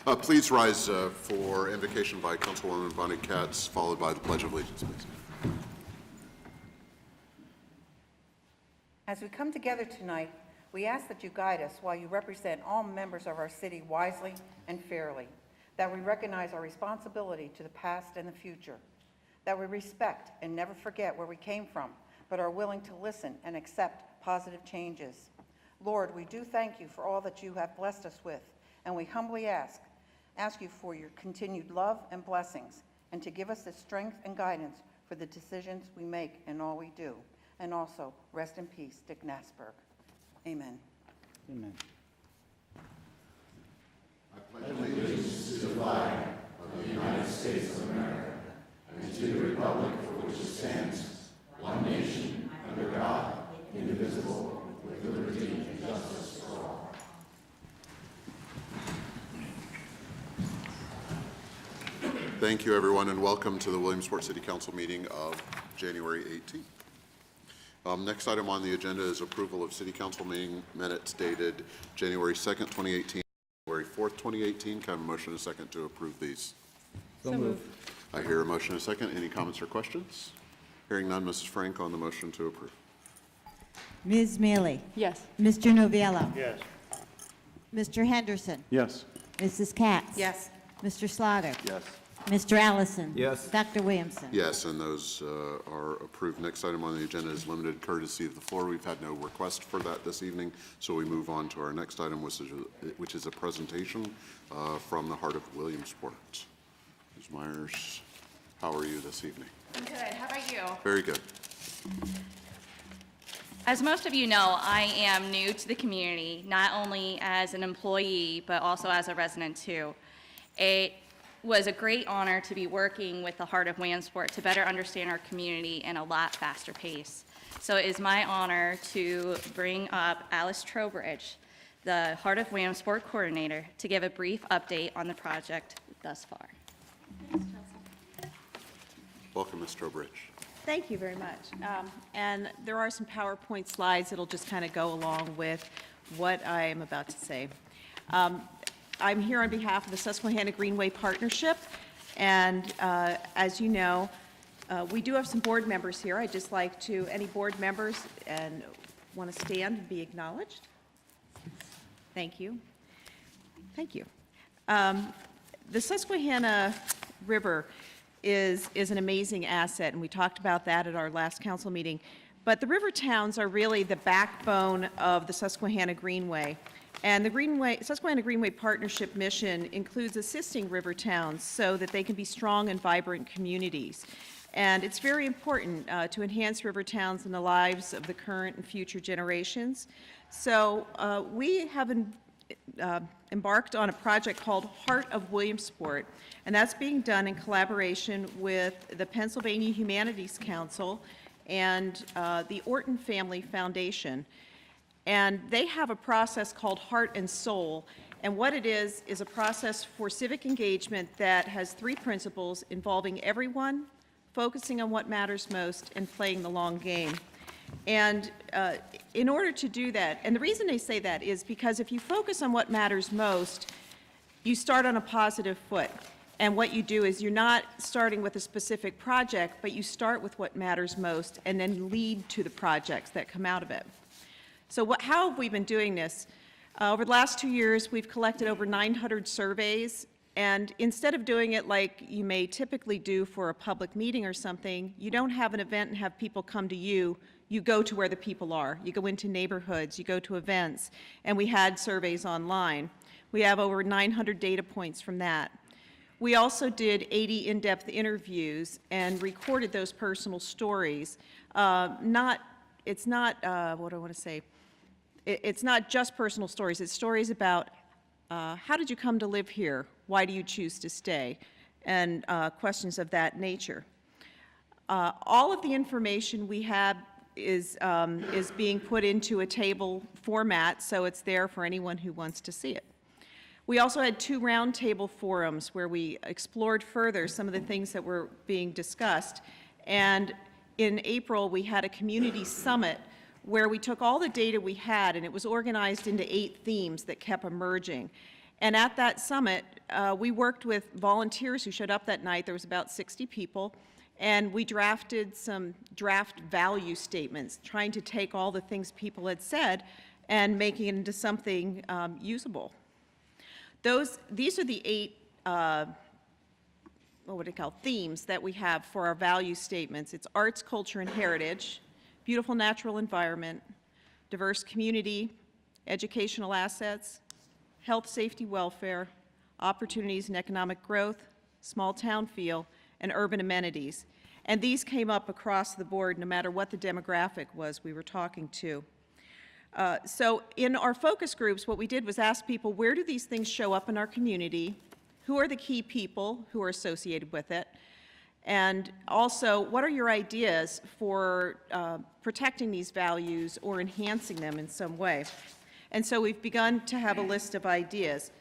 Please rise for invocation by Councilwoman Bonnie Katz, followed by the Pledge of Allegiance, please. As we come together tonight, we ask that you guide us while you represent all members of our city wisely and fairly, that we recognize our responsibility to the past and the future, that we respect and never forget where we came from, but are willing to listen and accept positive changes. Lord, we do thank you for all that you have blessed us with, and we humbly ask you for your continued love and blessings, and to give us the strength and guidance for the decisions we make in all we do. And also, rest in peace, Dick Nasberg. Amen. Amen. I pledge allegiance to the flag of the United States of America and to the republic for which it stands, one nation, under God, indivisible, with liberty and justice for all. Thank you, everyone, and welcome to the Williamsport City Council meeting of January 18th. Next item on the agenda is approval of City Council meeting minutes dated January 2nd, 2018, January 4th, 2018. Can I have a motion and a second to approve these? So moved. I hear a motion and a second. Any comments or questions? Hearing none, Mrs. Frank on the motion to approve. Ms. Mealy? Yes. Mr. Noviello? Yes. Mr. Henderson? Yes. Mrs. Katz? Yes. Mr. Slaughter? Yes. Mr. Allison? Yes. Dr. Williamson? Yes, and those are approved. Next item on the agenda is limited courtesy of the floor. We've had no request for that this evening, so we move on to our next item, which is a presentation from the heart of Williamsport. Ms. Myers, how are you this evening? I'm good. How about you? Very good. As most of you know, I am new to the community, not only as an employee, but also as a resident too. It was a great honor to be working with the Heart of Williamsport to better understand our community in a lot faster pace. So it is my honor to bring up Alice Trowbridge, the Heart of Williamsport coordinator, to give a brief update on the project thus far. Welcome, Ms. Trowbridge. Thank you very much. And there are some PowerPoint slides that'll just kind of go along with what I am about to say. I'm here on behalf of the Susquehanna Greenway Partnership, and as you know, we do have some board members here. I'd just like to, any board members and want to stand and be acknowledged. Thank you. Thank you. The Susquehanna River is an amazing asset, and we talked about that at our last council meeting. But the river towns are really the backbone of the Susquehanna Greenway. And the Susquehanna Greenway Partnership mission includes assisting river towns so that they can be strong and vibrant communities. And it's very important to enhance river towns and the lives of the current and future generations. So we have embarked on a project called Heart of Williamsport, and that's being done in collaboration with the Pennsylvania Humanities Council and the Orton Family Foundation. And they have a process called Heart and Soul, and what it is a process for civic engagement that has three principles involving everyone, focusing on what matters most, and playing the long game. And in order to do that, and the reason they say that is because if you focus on what matters most, you start on a positive foot. And what you do is you're not starting with a specific project, but you start with what matters most and then lead to the projects that come out of it. So how have we been doing this? Over the last 2 years, we've collected over 900 surveys, and instead of doing it like you may typically do for a public meeting or something, you don't have an event and have people come to you. You go to where the people are. You go into neighborhoods, you go to events, and we had surveys online. We have over 900 data points from that. We also did 80 in-depth interviews and recorded those personal stories. It's not just personal stories. It's stories about how did you come to live here? Why do you choose to stay? And questions of that nature. All of the information we have is being put into a table format, so it's there for anyone who wants to see it. We also had 2 roundtable forums where we explored further some of the things that were being discussed. And in April, we had a community summit where we took all the data we had, and it was organized into 8 themes that kept emerging. And at that summit, we worked with volunteers who showed up that night. There was about 60 people. And we drafted some draft value statements, trying to take all the things people had said and making it into something usable. These are the 8, themes that we have for our value statements. It's arts, culture, and heritage, beautiful natural environment, diverse community, educational assets, health, safety, welfare, opportunities and economic growth, small town feel, and urban amenities. And these came up across the board no matter what the demographic was we were talking to. So in our focus groups, what we did was ask people, where do these things show up in our community? Who are the key people who are associated with it? And also, what are your ideas for protecting these values or enhancing them in some way? And so we've begun to have a list of ideas.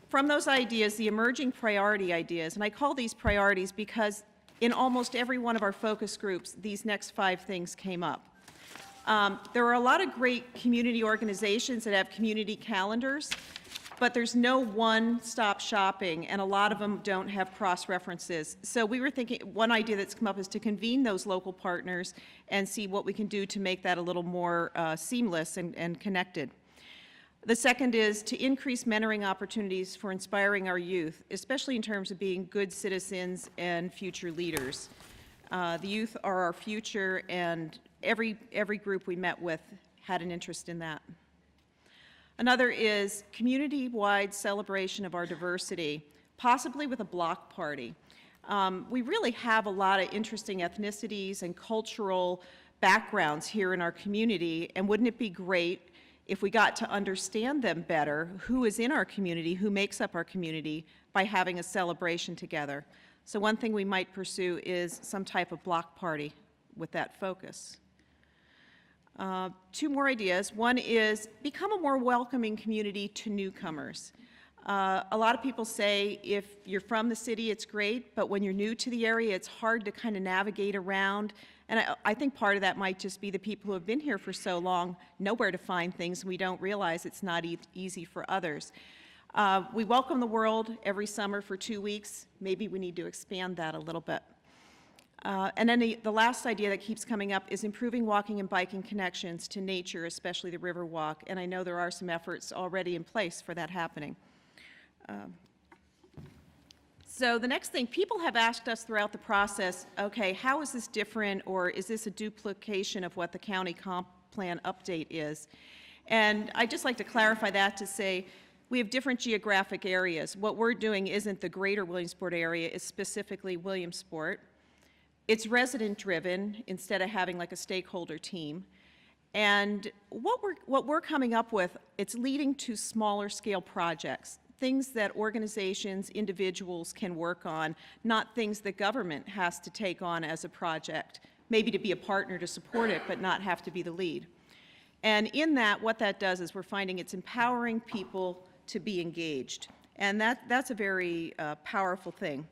From those ideas, the emerging priority ideas, and I call these priorities because in almost every one of our focus groups, these next 5 things came up. There are a lot of great community organizations that have community calendars, but there's no one-stop shopping, and a lot of them don't have cross-references. So we were thinking, one idea that's come up is to convene those local partners and see what we can do to make that a little more seamless and connected. The second is to increase mentoring opportunities for inspiring our youth, especially in terms of being good citizens and future leaders. The youth are our future, and every group we met with had an interest in that. Another is community-wide celebration of our diversity, possibly with a block party. We really have a lot of interesting ethnicities and cultural backgrounds here in our community, and wouldn't it be great if we got to understand them better, who is in our community, who makes up our community, by having a celebration together. So one thing we might pursue is some type of block party with that focus. 2 more ideas. One is become a more welcoming community to newcomers. A lot of people say if you're from the city, it's great, but when you're new to the area, it's hard to kind of navigate around. And I think part of that might just be the people who have been here for so long know where to find things, and we don't realize it's not easy for others. We welcome the world every summer for 2 weeks. Maybe we need to expand that a little bit. And then the last idea that keeps coming up is improving walking and biking connections to nature, especially the river walk. And I know there are some efforts already in place for that happening. So the next thing, people have asked us throughout the process, okay, how is this different, or is this a duplication of what the county comp plan update is? And I'd just like to clarify that to say we have different geographic areas. What we're doing isn't the greater Williamsport area, it's specifically Williamsport. It's resident-driven instead of having like a stakeholder team. And what we're coming up with, it's leading to smaller scale projects, things that organizations, individuals can work on, not things that government has to take on as a project, maybe to be a partner to support it, but not have to be the lead. And in that, what that does is we're finding it's empowering people to be engaged. And that's a very powerful thing.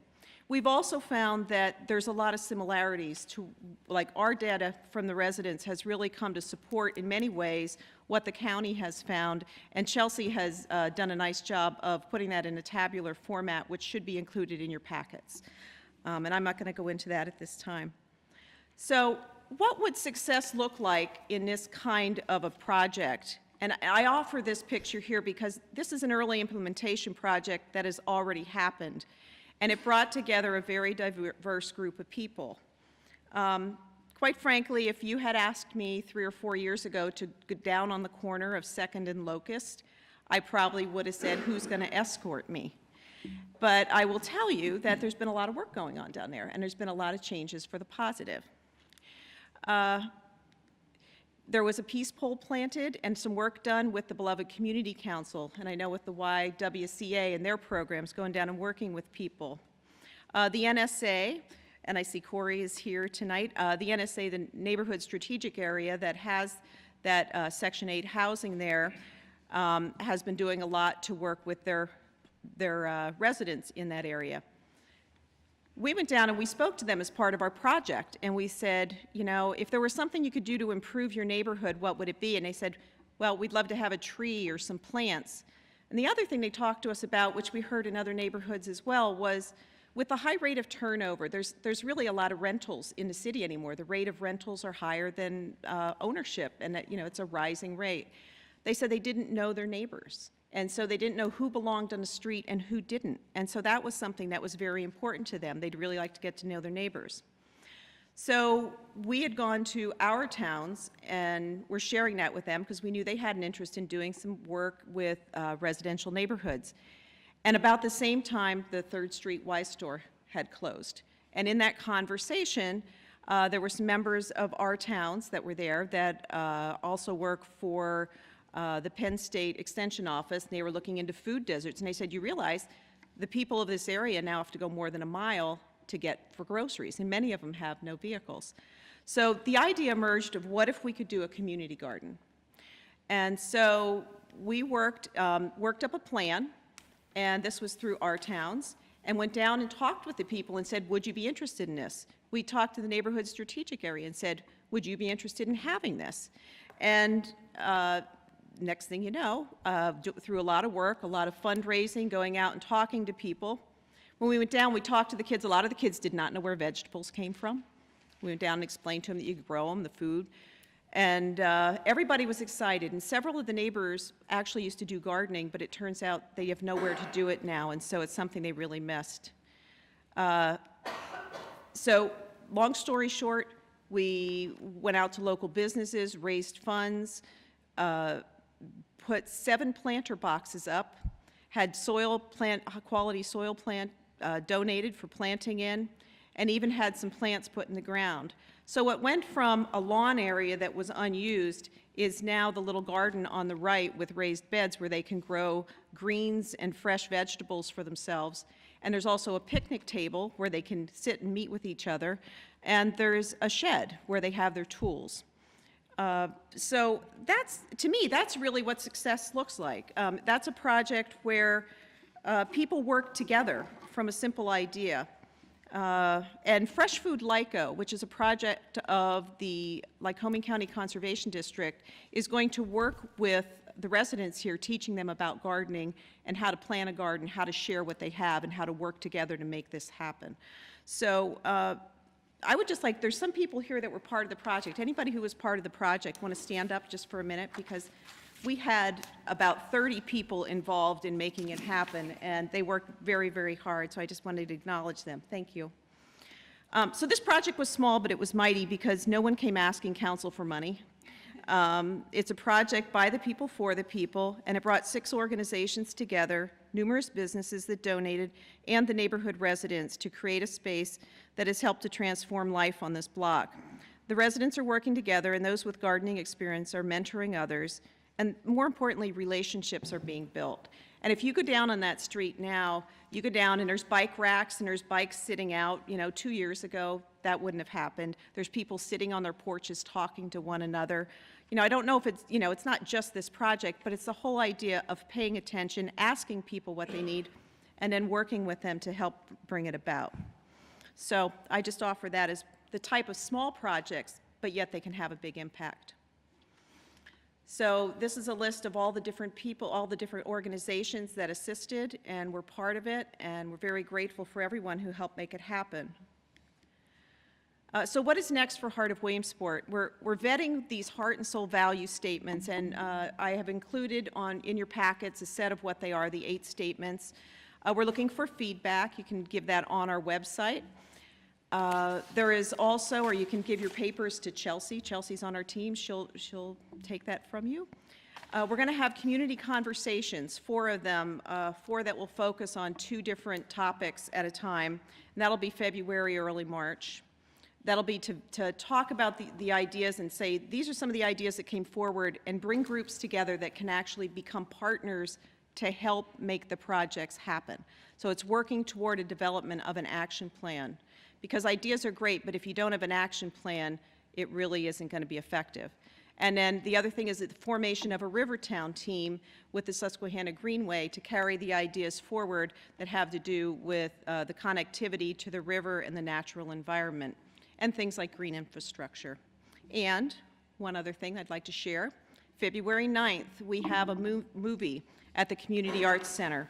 We've also found that there's a lot of similarities to, like, our data from the residents has really come to support in many ways what the county has found, and Chelsea has done a nice job of putting that in a tabular format, which should be included in your packets. And I'm not going to go into that at this time. So what would success look like in this kind of a project? And I offer this picture here because this is an early implementation project that has already happened. And it brought together a very diverse group of people. Quite frankly, if you had asked me 3 or 4 years ago to go down on the corner of 2nd and Locust, I probably would have said, who's going to escort me? But I will tell you that there's been a lot of work going on down there, and there's been a lot of changes for the positive. There was a peace pole planted and some work done with the beloved Community Council, and I know with the YWCA and their programs going down and working with people. The NSA, and I see Corey is here tonight, the NSA, the Neighborhood Strategic Area that has that Section 8 housing there, has been doing a lot to work with their residents in that area. We went down and we spoke to them as part of our project, and we said, you know, if there was something you could do to improve your neighborhood, what would it be? And they said, well, we'd love to have a tree or some plants. And the other thing they talked to us about, which we heard in other neighborhoods as well, was with the high rate of turnover, there's really a lot of rentals in the city anymore. The rate of rentals are higher than ownership, and that, it's a rising rate. They said they didn't know their neighbors, and so they didn't know who belonged on the street and who didn't. And so that was something that was very important to them. They'd really like to get to know their neighbors. So we had gone to our towns and we're sharing that with them because we knew they had an interest in doing some work with residential neighborhoods. And about the same time, the 3rd Street Y store had closed. And in that conversation, there were some members of our towns that were there that also work for the Penn State Extension Office, and they were looking into food deserts. And they said, you realize the people of this area now have to go more than a mile to get for groceries, and many of them have no vehicles. So the idea emerged of what if we could do a community garden? And so we worked up a plan, and this was through our towns, and went down and talked with the people and said, would you be interested in this? We talked to the neighborhood strategic area and said, would you be interested in having this? And next thing you know, through a lot of work, a lot of fundraising, going out and talking to people. When we went down, we talked to the kids. A lot of the kids did not know where vegetables came from. We went down and explained to them that you could grow them, the food. And everybody was excited. And several of the neighbors actually used to do gardening, but it turns out they have nowhere to do it now, and so it's something they really missed. So long story short, we went out to local businesses, raised funds, put 7 planter boxes up, had quality soil plant donated for planting in, and even had some plants put in the ground. So what went from a lawn area that was unused is now the little garden on the right with raised beds where they can grow greens and fresh vegetables for themselves. And there's also a picnic table where they can sit and meet with each other. And there's a shed where they have their tools. So to me, that's really what success looks like. That's a project where people work together from a simple idea. And Fresh Food Lyco, which is a project of the Lycoming County Conservation District, is going to work with the residents here, teaching them about gardening and how to plant a garden, how to share what they have, and how to work together to make this happen. So I would just there's some people here that were part of the project. Anybody who was part of the project want to stand up just for a minute? Because we had about 30 people involved in making it happen, and they worked very, very hard, so I just wanted to acknowledge them. Thank you. So this project was small, but it was mighty because no one came asking council for money. It's a project by the people, for the people, and it brought 6 organizations together, numerous businesses that donated, and the neighborhood residents to create a space that has helped to transform life on this block. The residents are working together, and those with gardening experience are mentoring others, and more importantly, relationships are being built. And if you go down on that street now, you go down and there's bike racks and there's bikes sitting out. 2 years ago, that wouldn't have happened. There's people sitting on their porches talking to one another. I don't know if it's, it's not just this project, but it's the whole idea of paying attention, asking people what they need, and then working with them to help bring it about. So I just offer that as the type of small projects, but yet they can have a big impact. So this is a list of all the different people, all the different organizations that assisted and were part of it, and we're very grateful for everyone who helped make it happen. So what is next for Heart of Williamsport? We're vetting these heart and soul value statements, and I have included in your packets a set of what they are, the 8 statements. We're looking for feedback. You can give that on our website. There is also, or you can give your papers to Chelsea. Chelsea's on our team. She'll take that from you. We're going to have community conversations, 4 of them, 4 that will focus on 2 different topics at a time. And that'll be February, early March. That'll be to talk about the ideas and say, these are some of the ideas that came forward, and bring groups together that can actually become partners to help make the projects happen. So it's working toward a development of an action plan. Because ideas are great, but if you don't have an action plan, it really isn't going to be effective. And then the other thing is the formation of a Rivertown team with the Susquehanna Greenway to carry the ideas forward that have to do with the connectivity to the river and the natural environment, and things like green infrastructure. And one other thing I'd like to share, February 9th, we have a movie at the Community Arts Center.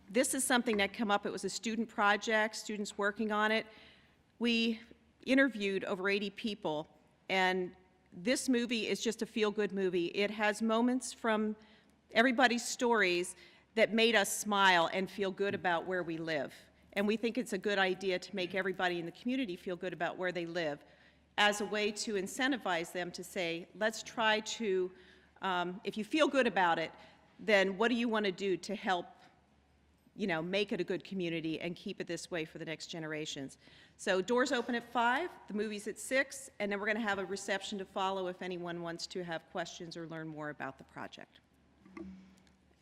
This is something that came up. It was a student project, students working on it. We interviewed over 80 people, and this movie is just a feel-good movie. It has moments from everybody's stories that made us smile and feel good about where we live. And we think it's a good idea to make everybody in the community feel good about where they live as a way to incentivize them to say, let's try to, if you feel good about it, then what do you want to do to help, you know, make it a good community and keep it this way for the next generations. So doors open at 5, the movie's at 6, and then we're going to have a reception to follow if anyone wants to have questions or learn more about the project.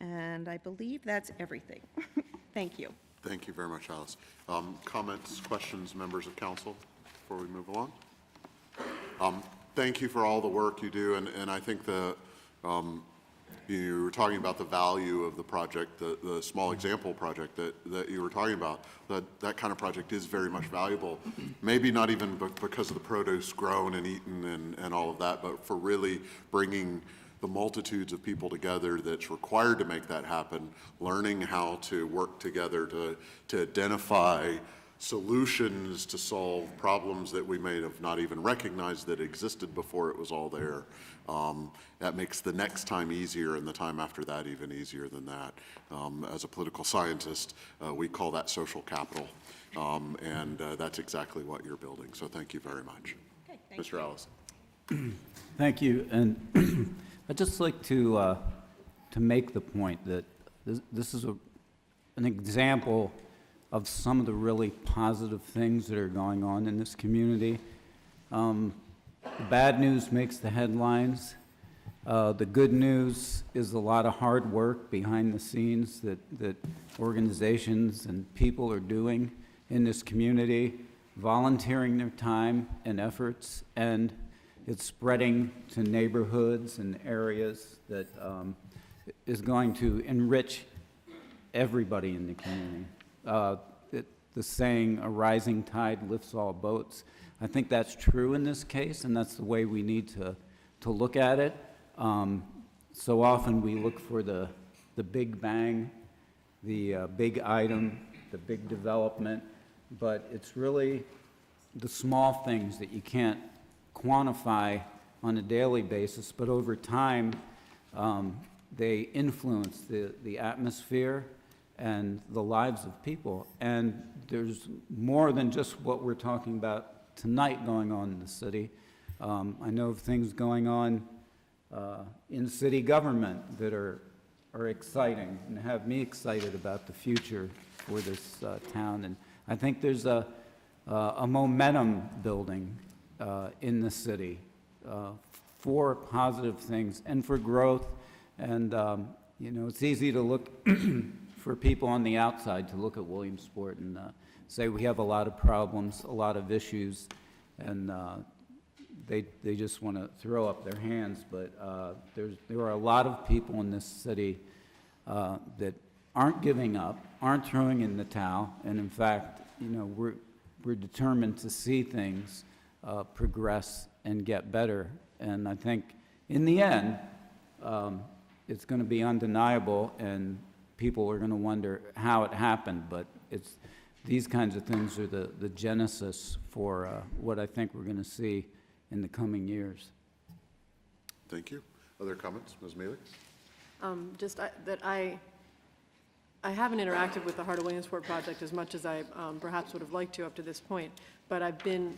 And I believe that's everything. Thank you. Thank you very much, Alice. Comments, questions, members of council, before we move along? Thank you for all the work you do, and I think you were talking about the value of the project, the small example project that you were talking about. That kind of project is very much valuable. Maybe not even because of the produce grown and eaten and all of that, but for really bringing the multitudes of people together that's required to make that happen, learning how to work together to identify solutions to solve problems that we may have not even recognized that existed before it was all there. That makes the next time easier and the time after that even easier than that. As a political scientist, we call that social capital, and that's exactly what you're building. So thank you very much. Okay, thank Mr. you. Allison. Thank you. And I'd just like to make the point that this is an example of some of the really positive things that are going on in this community. The bad news makes the headlines. The good news is a lot of hard work behind the scenes that organizations and people are doing in this community, volunteering their time and efforts, and it's spreading to neighborhoods and areas that is going to enrich everybody in the community. The saying, a rising tide lifts all boats. I think that's true in this case, and that's the way we need to look at it. So often we look for the big bang, the big item, the big development, but it's really the small things that you can't quantify on a daily basis, but over time, they influence the atmosphere and the lives of people. And there's more than just what we're talking about tonight going on in the city. I know of things going on in city government that are exciting and have me excited about the future for this town. And I think there's a momentum building in the city for positive things and for growth. And you know, it's easy to look for people on the outside to look at Williamsport and say we have a lot of problems, a lot of issues, and they just want to throw up their hands. But there are a lot of people in this city that aren't giving up, aren't throwing in the towel, and in fact, you know, we're determined to see things progress and get better. And I think in the end, it's going to be undeniable, and people are going to wonder how it happened, but these kinds of things are the genesis for what I think we're going to see in the coming years. Thank you. Other comments, Ms. Mealy? I haven't interacted with the Heart of Williamsport project as much as I perhaps would have liked to up to this point, but I've been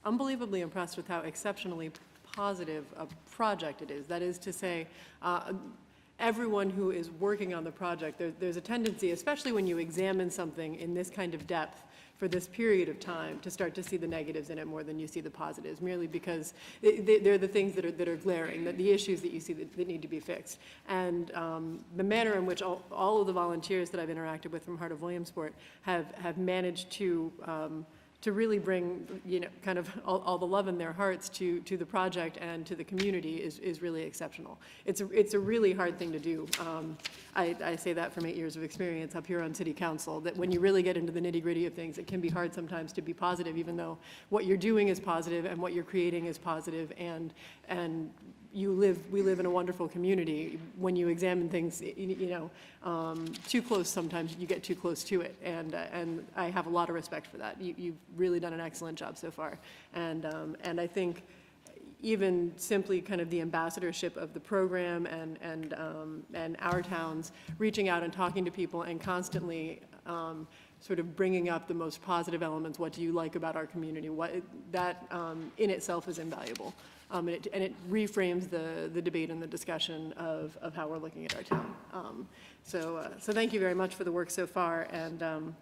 unbelievably impressed with how exceptionally positive a project it is. That is to say, everyone who is working on the project, there's a tendency, especially when you examine something in this kind of depth for this period of time, to start to see the negatives in it more than you see the positives, merely because they're the things that are glaring, the issues that you see that need to be fixed. And the manner in which all of the volunteers that I've interacted with from Heart of Williamsport have managed to really bring, you know, kind of all the love in their hearts to the project and to the community is really exceptional. It's a really hard thing to do. I say that from 8 years of experience up here on city council, that when you really get into the nitty-gritty of things, it can be hard sometimes to be positive, even though what you're doing is positive and what you're creating is positive, and we live in a wonderful community. When you examine things, too close, sometimes you get too close to it. And I have a lot of respect for that. You've really done an excellent job so far. And I think even simply kind of the ambassadorship of the program and our towns, reaching out and talking to people and constantly sort of bringing up the most positive elements. What do you like about our community? That in itself is invaluable. And it reframes the debate and the discussion of how we're looking at our town. So thank you very much for the work so far. And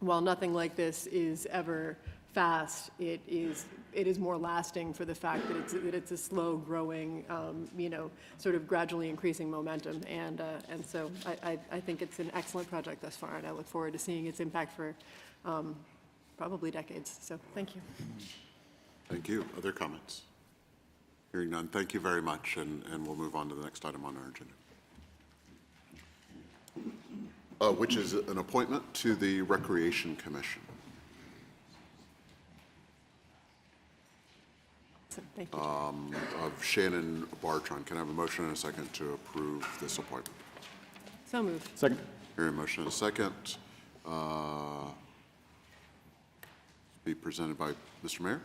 while nothing like this is ever fast, it is more lasting for the fact that it's a slow growing, sort of gradually increasing momentum. And so I think it's an excellent project thus far, and I look forward to seeing its impact for probably decades. So thank you. Thank you. Other comments? Hearing none, thank you very much, and we'll move on to the next item on our agenda, which is an appointment to the Recreation Commission. Thank you. Of Shannon Bartron. Can I have a motion and a second to approve this appointment? So moved. Second. Hearing a motion and a second. Be presented by Mr. Mayor.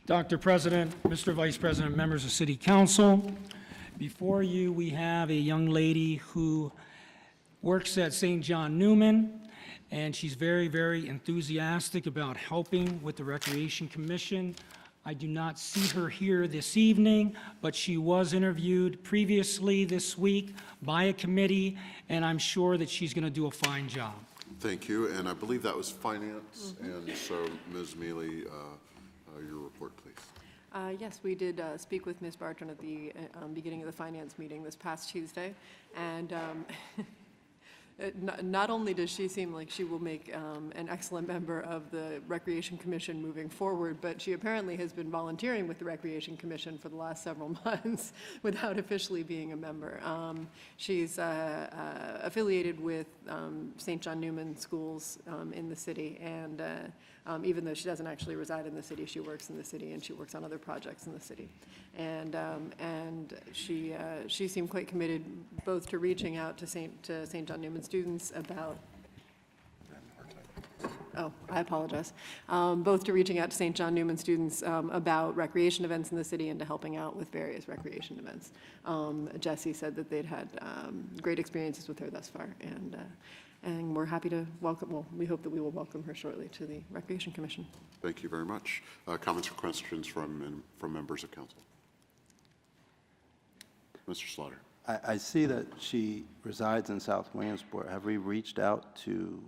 Dr. President, Mr. Vice President, members of City Council, before you we have a young lady who works at St. John Newman, and she's very, very enthusiastic about helping with the Recreation Commission. I do not see her here this evening, but she was interviewed previously this week by a committee, and I'm sure that she's going to do a fine job. Thank you, and I believe that was Finance, and so Ms. Mealy, your report, please. Yes, we did speak with Ms. Bartron at the beginning of the Finance meeting this past Tuesday, and not only does she seem like she will make an excellent member of the Recreation Commission moving forward, but she apparently has been volunteering with the Recreation Commission for the last several months without officially being a member. She's affiliated with St. John Newman schools in the city, and even though she doesn't actually reside in the city, she works in the city and she works on other projects in the city. And she seemed quite committed both to reaching out to St. John Newman students about, I apologize, both to reaching out to St. John Newman students about recreation events in the city and to helping out with various recreation events. Jesse said that they'd had great experiences with her thus far, and we're happy to welcome, well, we hope that we will welcome her shortly to the Recreation Commission. Thank you very much. Comments or questions from members of council? Mr. Slaughter. I see that she resides in South Williamsport. Have we reached out to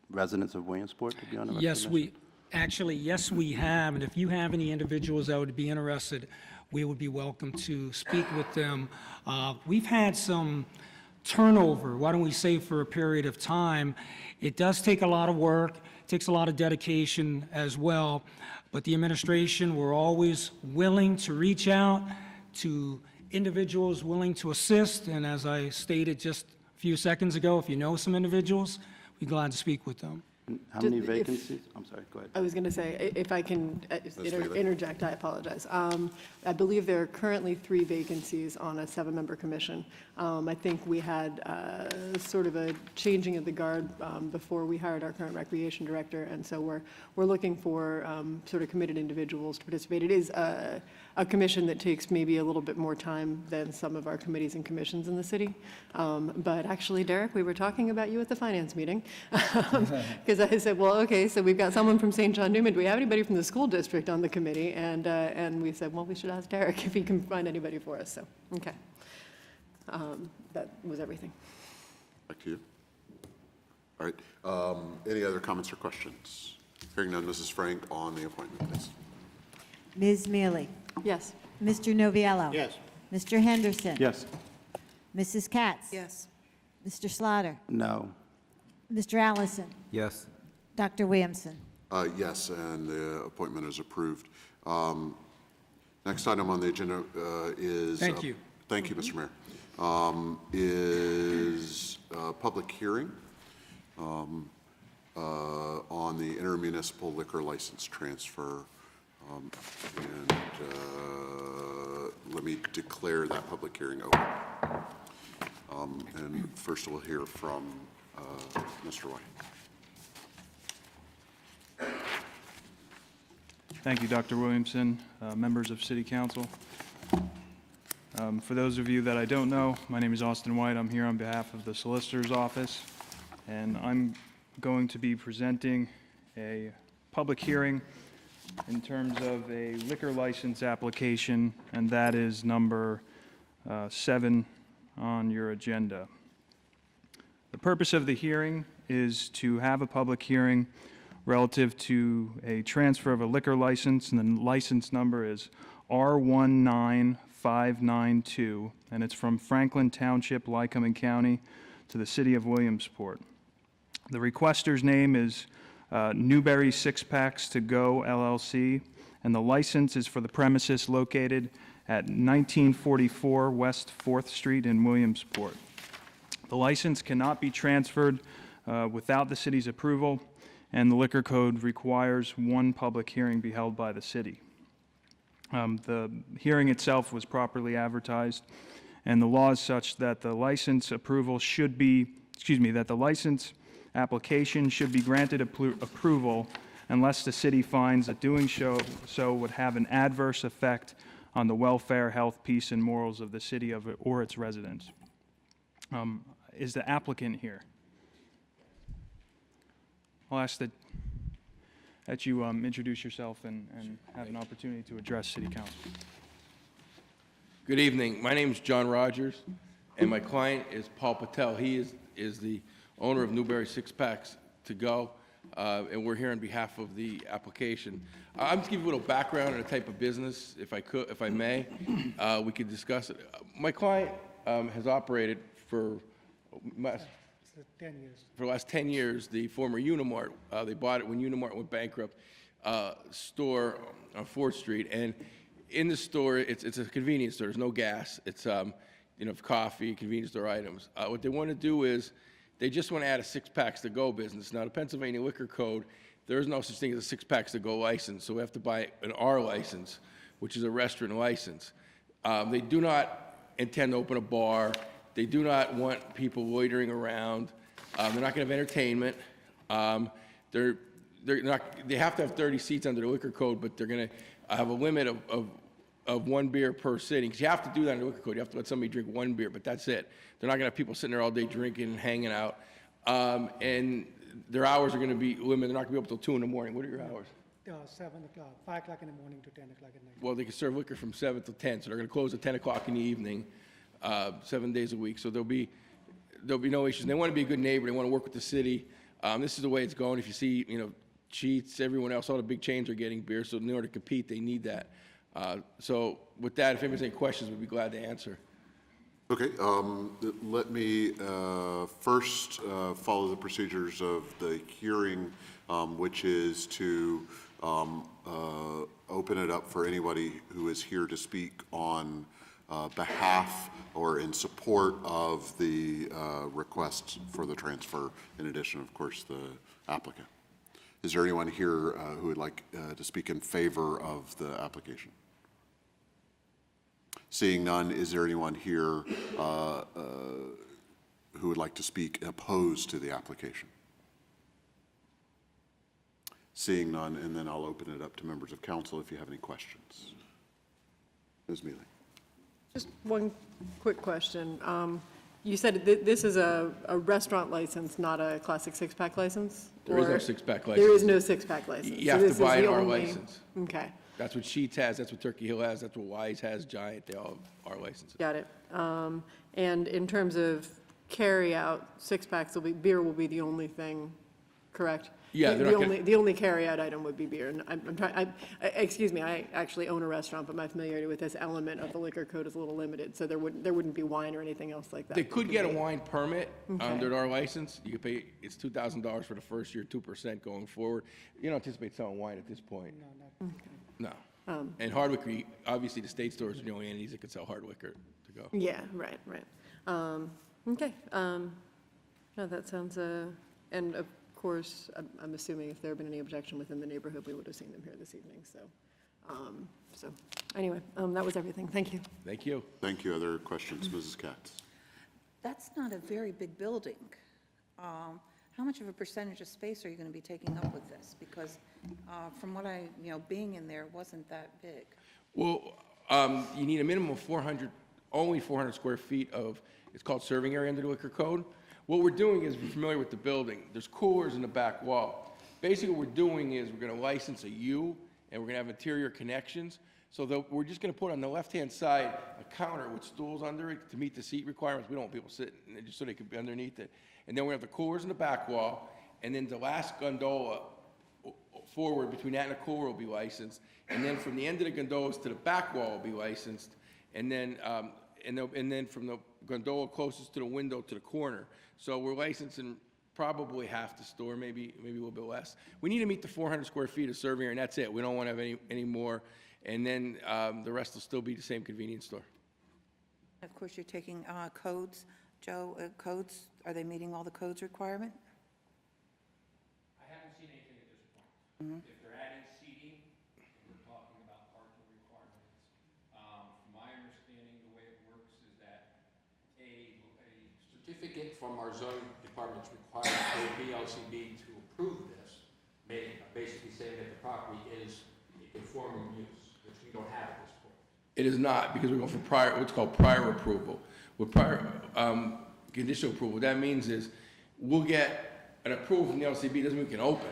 residents of Williamsport to be on the Yes, we have, and if you have any individuals that would be interested, we would be welcome to speak with them. We've had some turnover, why don't we say, for a period of time. It does take a lot of work, it takes a lot of dedication as well, but the administration, we're always willing to reach out to individuals willing to assist, and as I stated just a few seconds ago, if you know some individuals, we'd be glad to speak with them. How many Just if- vacancies? I'm sorry, go ahead. I was going to say, if I can Bailey. interject, I apologize. I believe there are currently 3 vacancies on a 7-member commission. I think we had sort of a changing of the guard before we hired our current recreation director, and so we're looking for sort of committed individuals to participate. It is a commission that takes maybe a little bit more time than some of our committees and commissions in the city. But actually, Derek, we were talking about you at the finance meeting, because I said, well, okay, so we've got someone from St. John Newman. Do we have anybody from the school district on the committee? And we said, well, we should ask Derek if he can find anybody for us. So, okay. That was everything. Back to you. All right. Any other comments or questions? Hearing none, Mrs. Frank on the appointment, please. Ms. Mealy, Yes. Mr. Noviello. Yes. Mr. Henderson. Yes. Mrs. Katz. Yes. Mr. Slaughter. No. Mr. Allison. Yes. Dr. Williamson. Yes, and the appointment is approved. Next item on the agenda is... Thank you. Thank you, Mr. Mayor. Is public hearing on the intermunicipal liquor license transfer. And let me declare that public hearing open. And first we'll hear from Mr. White. Thank you, Dr. Williamson, members of City Council. For those of you that I don't know, my name is Austin White. I'm here on behalf of the Solicitor's Office, and I'm going to be presenting a public hearing in terms of a liquor license application, and that is number 7 on your agenda. The purpose of the hearing is to have a public hearing relative to a transfer of a liquor license, and the license number is R19592, and it's from Franklin Township, Lycoming County, to the City of Williamsport. The requester's name is Newberry Six Packs to Go LLC, and the license is for the premises located at 1944 West 4th Street in Williamsport. The license cannot be transferred without the city's approval, and the liquor code requires one public hearing be held by the city. The hearing itself was properly advertised, and the law is such that the license approval should be, that the license application should be granted approval unless the city finds that doing so would have an adverse effect on the welfare, health, peace, and morals of the city or its residents. Is the applicant here? I'll ask that you introduce yourself and have an opportunity to address City Council. Good evening. My name is John Rogers, and my client is Paul Patel. He is the owner of Newberry Six Packs to Go, and we're here on behalf of the application. I'm just give you a little background on the type of business, if I may. We could discuss it. My client has operated for 10 years. For the last 10 years, the former Unimart, they bought it when Unimart went bankrupt, store on 4th Street. And in the store, it's a convenience store. There's no gas. It's coffee, convenience store items. What they want to do is they just want to add a Six Packs to Go business. Now, the Pennsylvania Liquor Code, there is no such thing as a Six Packs to Go license, so we have to buy an R license, which is a restaurant license. They do not intend to open a bar. They do not want people loitering around. They're not going to have entertainment. They have to have 30 seats under the liquor code, but they're going to have a limit of 1 beer per sitting. Because you have to do that under the liquor code. You have to let somebody drink 1 beer, but that's it. They're not going to have people sitting there all day drinking and hanging out. And their hours are going to be limited. They're not going to be open till 2 in the morning. What are your hours? 7 o'clock, 5 o'clock in the morning to 10 o'clock at night. Well, they can serve liquor from 7 to 10, so they're going to close at 10 o'clock in the evening, 7 days a week. So there'll be no issues. And they want to be a good neighbor. They want to work with the city. This is the way it's going. If you see, Cheats, everyone else, all the big chains are getting beer. So in order to compete, they need that. So with that, if anyone has any questions, we'd be glad to answer. Okay, let me first follow the procedures of the hearing, which is to open it up for anybody who is here to speak on behalf or in support of the request for the transfer, in addition, of course, the applicant. Is there anyone here who would like to speak in favor of the application? Seeing none, is there anyone here who would like to speak opposed to the application? Seeing none, and then I'll open it up to members of council if you have any questions. Ms. Mealy. Just one quick question. You said this is a restaurant license, not a classic six-pack license? There is no six-pack license. There is no six-pack license? You have to buy an R license. Okay. That's what Sheetz has, that's what Turkey Hill has, that's what Wise has, Giant, they all have R licenses. Got it. And in terms of carry-out, six-packs beer will be the only thing, correct? Yeah, they're not gonna- The only carry-out item would be beer. And I'm trying, excuse me, I actually own a restaurant, but my familiarity with this element of the liquor code is a little limited, so there wouldn't be wine or anything else like that. They could get a wine permit Okay. under our license. You could pay, it's $2,000 for the first year, 2% going forward. You don't anticipate selling wine at this point. No. And hard liquor, obviously the state stores are the only entities that can sell hard liquor to go. Yeah, right. Okay. No, that sounds, and of course, I'm assuming if there had been any objection within the neighborhood, we would have seen them here this evening, so. So, anyway, that was everything. Thank you. Thank you. Thank you. Other questions, Mrs. Katz? That's not a very big building. How much of a percentage of space are you going to be taking up with this? Because from what I, being in there, it wasn't that big. Well, you need a minimum of 400, only 400 square feet of, it's called serving area under the liquor code. What we're doing is, if you're familiar with the building, there's coolers in the back wall. Basically, what we're doing is we're going to license a U, and we're going to have interior connections. So we're just going to put on the left-hand side a counter with stools under it to meet the seat requirements. We don't want people sitting, just so they can be underneath it. And then we have the coolers in the back wall, and then the last gondola forward between that and the cooler will be licensed. And then from the end of the gondolas to the back wall will be licensed. And then, and then from the gondola closest to the window to the corner. So we're licensing probably half the store, maybe a little bit less. We need to meet the 400 square feet of serving area, and that's it. We don't want to have any more. And then the rest will still be the same convenience store. Of course, you're taking codes. Joe, codes, are they meeting all the codes requirement? I haven't seen anything at this point. If they're adding seating, we're talking about parking requirements. From my understanding, the way it works is that a certificate from our zoning department's required for BLCB to approve this, basically saying that the property is a conforming use, which we don't have at this point. It is not, because we're going for what's called prior approval. With prior conditional approval, what that means is we'll get an approval from the LCB, doesn't mean we can open.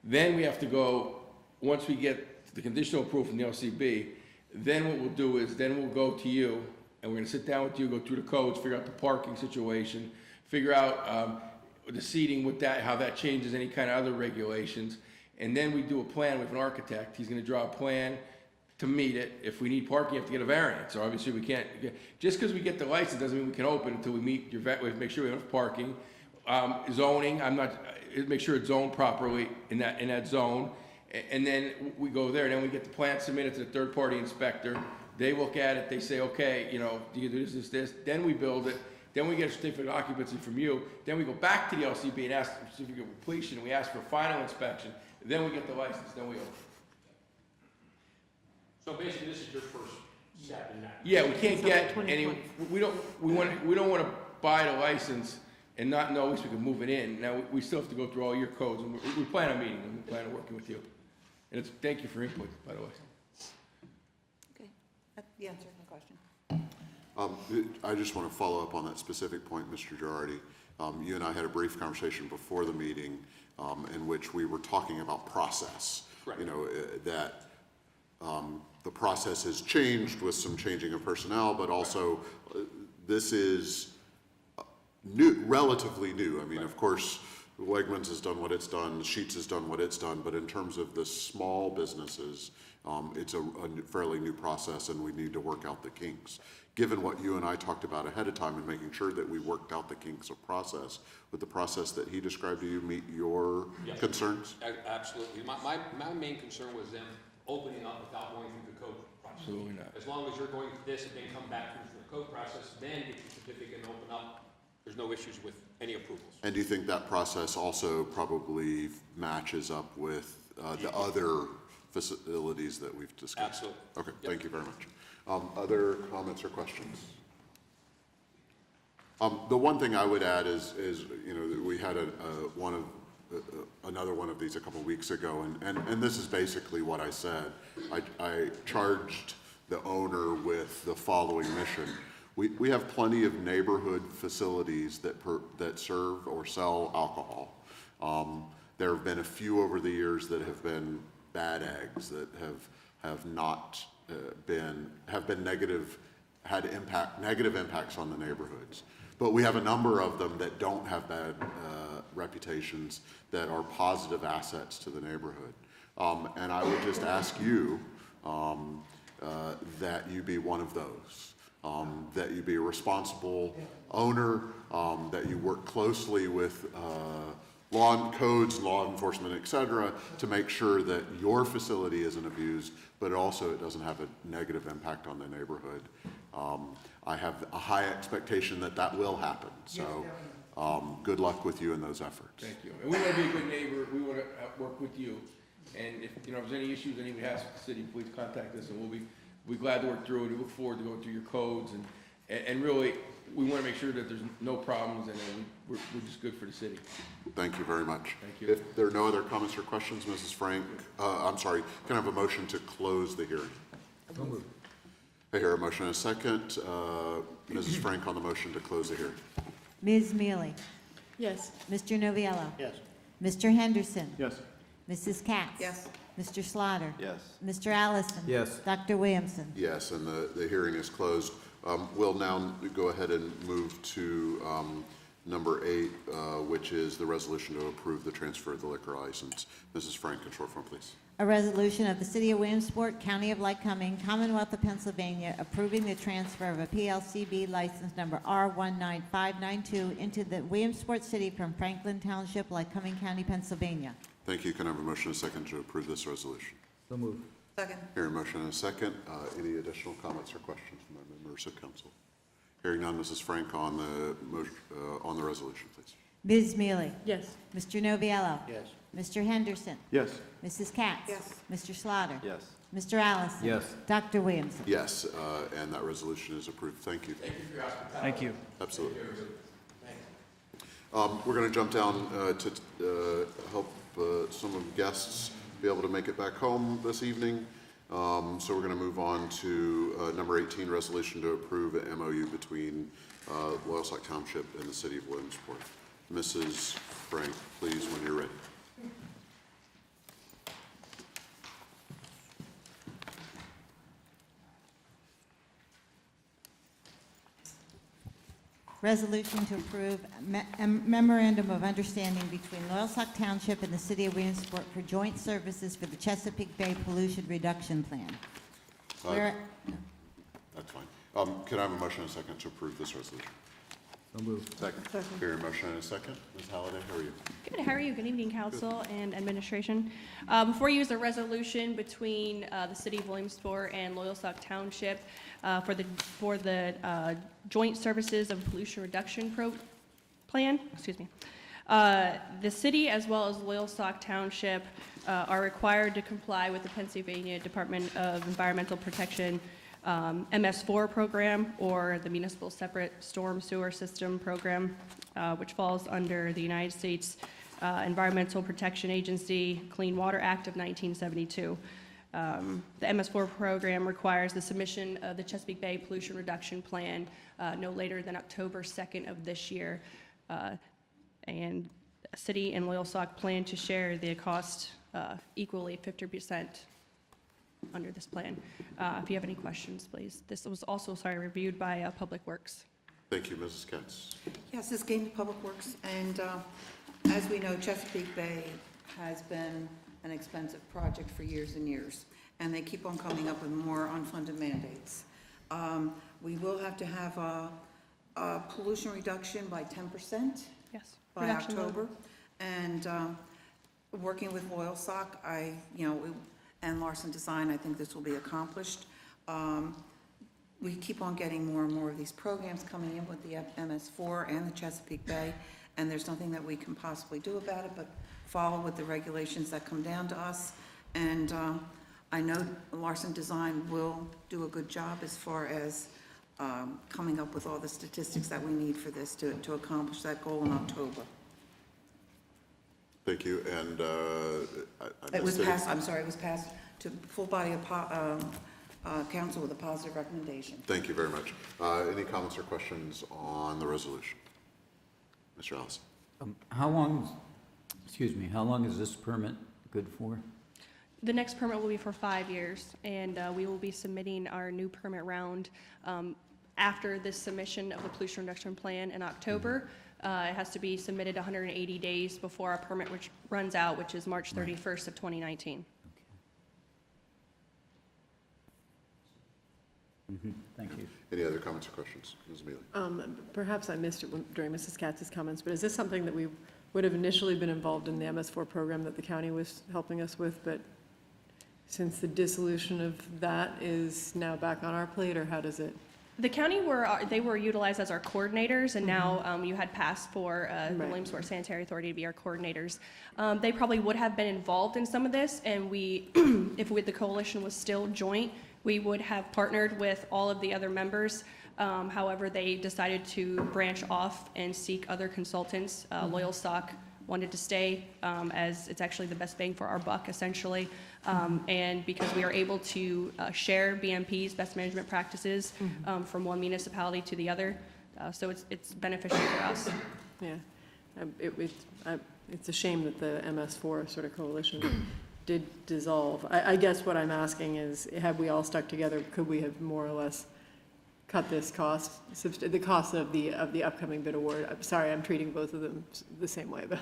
Then we have to go, once we get the conditional approval from the LCB, then what we'll do is then we'll go to you, and we're going to sit down with you, go through the codes, figure out the parking situation, figure out the seating with that, how that changes any kind of other regulations. And then we do a plan with an architect. He's going to draw a plan to meet it. If we need parking, you have to get a variance. So obviously we can't, just because we get the license doesn't mean we can open until we meet your, we make sure we have enough parking. Zoning, make sure it's zoned properly in that zone. And then we go there, and then we get the plan submitted to the third-party inspector. They look at it, they say, okay, do you do this. Then we build it. Then we get a certificate of occupancy from you. Then we go back to the LCB and ask for a certificate of completion, and we ask for a final inspection. Then we get the license, then we open. So basically, this is your first step in that. Yeah, we can't get any, we don't want to buy the license and not know at least we can move it in. Now, we still have to go through all your codes, and we plan on meeting them, we plan on working with you. And thank you for your input, by the way. Okay, that answers my question. I just want to follow up on that specific point, Mr. Girardi. You and I had a brief conversation before the meeting in which we were talking about process. Correct. That the process has changed with some changing of personnel, but also this is new, relatively new. I mean, of course, Wegmans has done what it's done, Sheetz has done what it's done, but in terms of the small businesses, it's a fairly new process, and we need to work out the kinks. Given what you and I talked about ahead of time and making sure that we worked out the kinks of process, would the process that he described to you meet your concerns? Absolutely. My main concern was them opening up without going through the code process. Absolutely not. As long as you're going through this and then come back through the code process, then get your certificate and open up, there's no issues with any approvals. And do you think that process also probably matches up with the other facilities that we've discussed? Absolutely. Okay, thank you very much. Other comments or questions? The one thing I would add is we had another one of these a couple weeks ago, and this is basically what I said. I charged the owner with the following mission. We have plenty of neighborhood facilities that serve or sell alcohol. There have been a few over the years that have been bad eggs that have not been negative impacts on the neighborhoods. But we have a number of them that don't have bad reputations that are positive assets to the neighborhood. And I would just ask you that you be one of those, that you be a responsible owner, that you work closely with law codes, law enforcement, et cetera, to make sure that your facility isn't abused, but also it doesn't have a negative impact on the neighborhood. I have a high expectation that will happen. So Good luck with you in those efforts. Thank you. And we want to be a good neighbor. We want to work with you. And if, if there's any issues anybody has with the city, please contact us, and we'll be glad to work through it. We look forward to going through your codes, and really, we want to make sure that there's no problems, and we're just good for the city. Thank you very much. Thank you. If there are no other comments or questions, Mrs. Frank, I'm sorry, can I have a motion to close the hearing? I hear a motion and a second. Mrs. Frank on the motion to close the hearing. Ms. Mealy? Yes. Mr. Noviello? Yes. Mr. Henderson? Yes. Mrs. Katz? Yes. Mr. Slaughter? Yes. Mr. Allison? Yes. Dr. Williamson? Yes, and the hearing is closed. We'll now go ahead and move to number 8, which is the resolution to approve the transfer of the liquor license. Mrs. Frank, in short form, please. A resolution of the City of Williamsport, County of Lycoming, Commonwealth of Pennsylvania, approving the transfer of a PLCB license number R19592 into the Williamsport City from Franklin Township, Lycoming County, Pennsylvania. Thank you. Can I have a motion and a second to approve this resolution? So moved. Second. Hearing a motion and a second. Any additional comments or questions from our members of council? Hearing none, Mrs. Frank on the motion, on the resolution, please. Ms. Mealy? Yes. Mr. Noviello? Yes. Mr. Henderson? Yes. Mrs. Katz? Yes. Mr. Slaughter? Yes. Mr. Allison? Yes. Dr. Williamson? Yes, and that resolution is approved. Thank you. Thank you. Absolutely. We're going to jump down to help some of the guests be able to make it back home this evening. So we're going to move on to number 18, resolution to approve an MOU between Loyalsock Township and the City of Williamsport. Mrs. Frank, please, when you're ready. Resolution to approve a memorandum of understanding between Loyalsock Township and the City of Williamsport for joint services for the Chesapeake Bay Pollution Reduction Plan. Where- That's fine. Can I have a motion and a second to approve this resolution? So moved. Second. Hear a motion and a second. Ms. Halliday, how are you? Good, how are you? Good evening, council and administration. Before you is a resolution between the city of Williamsport and Loyalsock Township for the joint services of pollution reduction plan. Excuse me. The city as well as Loyalsock Township are required to comply with the Pennsylvania Department of Environmental Protection MS4 program, or the Municipal Separate Storm Sewer System program, which falls under the United States Environmental Protection Agency Clean Water Act of 1972. The MS4 program requires the submission of the Chesapeake Bay Pollution Reduction Plan no later than October 2nd of this year. And the city and Loyalsock plan to share the cost equally, 50%. Under this plan. If you have any questions, please. This was also, reviewed by Public Works. Thank you, Mrs. Katz. Yes, this came to Public Works, and as we know, Chesapeake Bay has been an expensive project for years and years, and they keep on coming up with more unfunded mandates. We will have to have a pollution reduction by 10%. Yes. By Reduction October, and working with Loyalsock, and Larson Design, I think this will be accomplished. We keep on getting more and more of these programs coming in with the MS4 and the Chesapeake Bay, and there's nothing that we can possibly do about it but follow with the regulations that come down to us. And I know Larson Design will do a good job as far as coming up with all the statistics that we need for this to accomplish that goal in October. Thank you, and It was passed, I'm sorry, it was passed to full body of council with a positive recommendation. Thank you very much. Any comments or questions on the resolution? Mr. Allison? How long is this permit good for? The next permit will be for 5 years, and we will be submitting our new permit round after this submission of the pollution reduction plan in October. It has to be submitted 180 days before our permit which runs out, which is March 31st of 2019. Thank you. Any other comments or questions? Ms. Mealy? Perhaps I missed it during Mrs. Katz's comments, but is this something that we would have initially been involved in the MS4 program that the county was helping us with, but since the dissolution of that is now back on our plate, or how does it? The county they were utilized as our coordinators, and now you had passed for the Right. Williamsport Sanitary Authority to be our coordinators. They probably would have been involved in some of this, and if the coalition was still joint, we would have partnered with all of the other members. However, they decided to branch off and seek other consultants. Loyal Stock wanted to stay, as it's actually the best bang for our buck, essentially. And because we are able to share BMP's best management practices from one municipality to the other, so it's beneficial for us. Yeah. It's a shame that the MS4 sort of coalition did dissolve. I guess what I'm asking is, had we all stuck together, could we have more or less cut this cost, the cost of the upcoming bid award? I'm sorry, I'm treating both of them the same way, but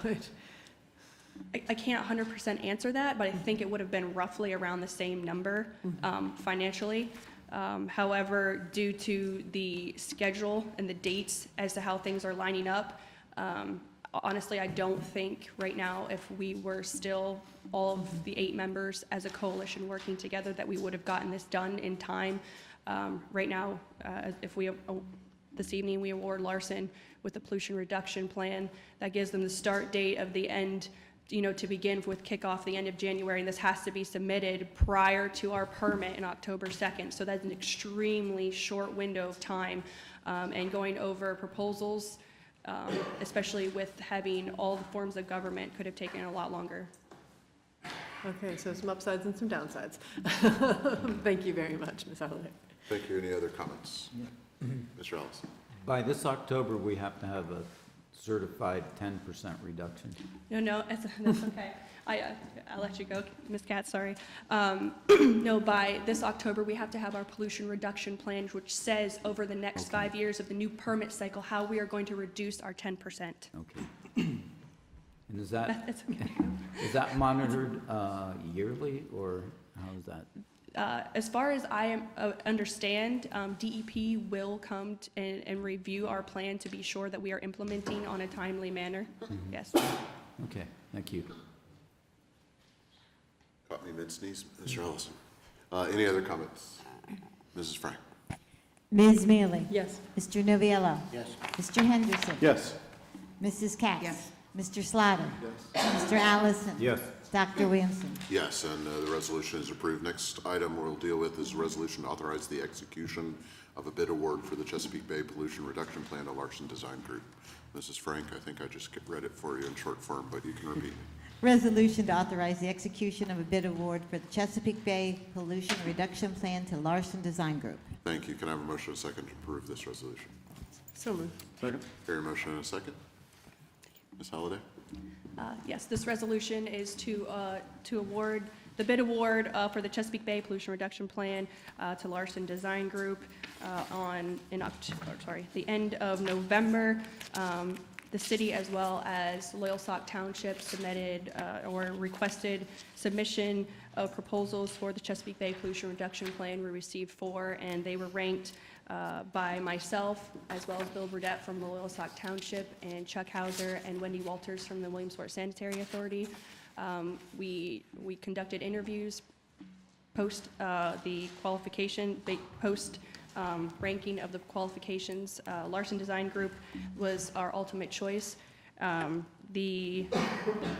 I can't 100% answer that, but I think it would have been roughly around the same number financially. However, due to the schedule and the dates as to how things are lining up, honestly, I don't think right now, if we were still all of the 8 members as a coalition working together, that we would have gotten this done in time. Right now, if this evening we award Larson with the pollution reduction plan, that gives them the start date of the end, to begin with kickoff the end of January, and this has to be submitted prior to our permit in October 2nd. So that's an extremely short window of time, and going over proposals, especially with having all the forms of government, could have taken a lot longer. okay, so some upsides and some downsides. Thank you very much, Ms. Holliday. Thank you. Any other comments? Mr. Ellis? By this October, we have to have a certified 10% reduction. No, that's okay. I'll let you go, Ms. Katz, sorry. No, by this October, we have to have our pollution reduction plan, which says over the next 5 years of the new permit cycle, how we are going to reduce our 10%. Okay. And is that, That's okay. is that monitored yearly, or how is that? As far as I understand, DEP will come and review our plan to be sure that we are implementing on a timely manner. Yes. Okay, thank you. Caught me mid-sneeze. Mr. Ellison? Any other comments? Mrs. Frank? Ms. Mealy? Yes. Mr. Noviello? Yes. Mr. Henderson? Yes. Mrs. Katz? Yes. Mr. Slaughter? Mr. Allison? Yes. Dr. Williamson? Yes, and the resolution is approved. Next item we'll deal with is a resolution to authorize the execution of a bid award for the Chesapeake Bay Pollution Reduction Plan to Larson Design Group. Mrs. Frank, I think I just read it for you in short form, but you can repeat. Resolution to authorize the execution of a bid award for the Chesapeake Bay Pollution Reduction Plan to Larson Design Group. Thank you. Can I have a motion and a second to approve this resolution? So moved. Second. Hear a motion and a second? Ms. Holliday? Yes, this resolution is to award the bid award for the Chesapeake Bay Pollution Reduction Plan to Larson Design Group the end of November. The city, as well as Loyalsock Township, submitted or requested submission of proposals for the Chesapeake Bay Pollution Reduction Plan. We received 4, and they were ranked by myself, as well as Bill Burdette from the Loyalsock Township, and Chuck Hauser and Wendy Walters from the Williamsport Sanitary Authority. We conducted interviews, post the qualification, post ranking of the qualifications. Larson Design Group was our ultimate choice. The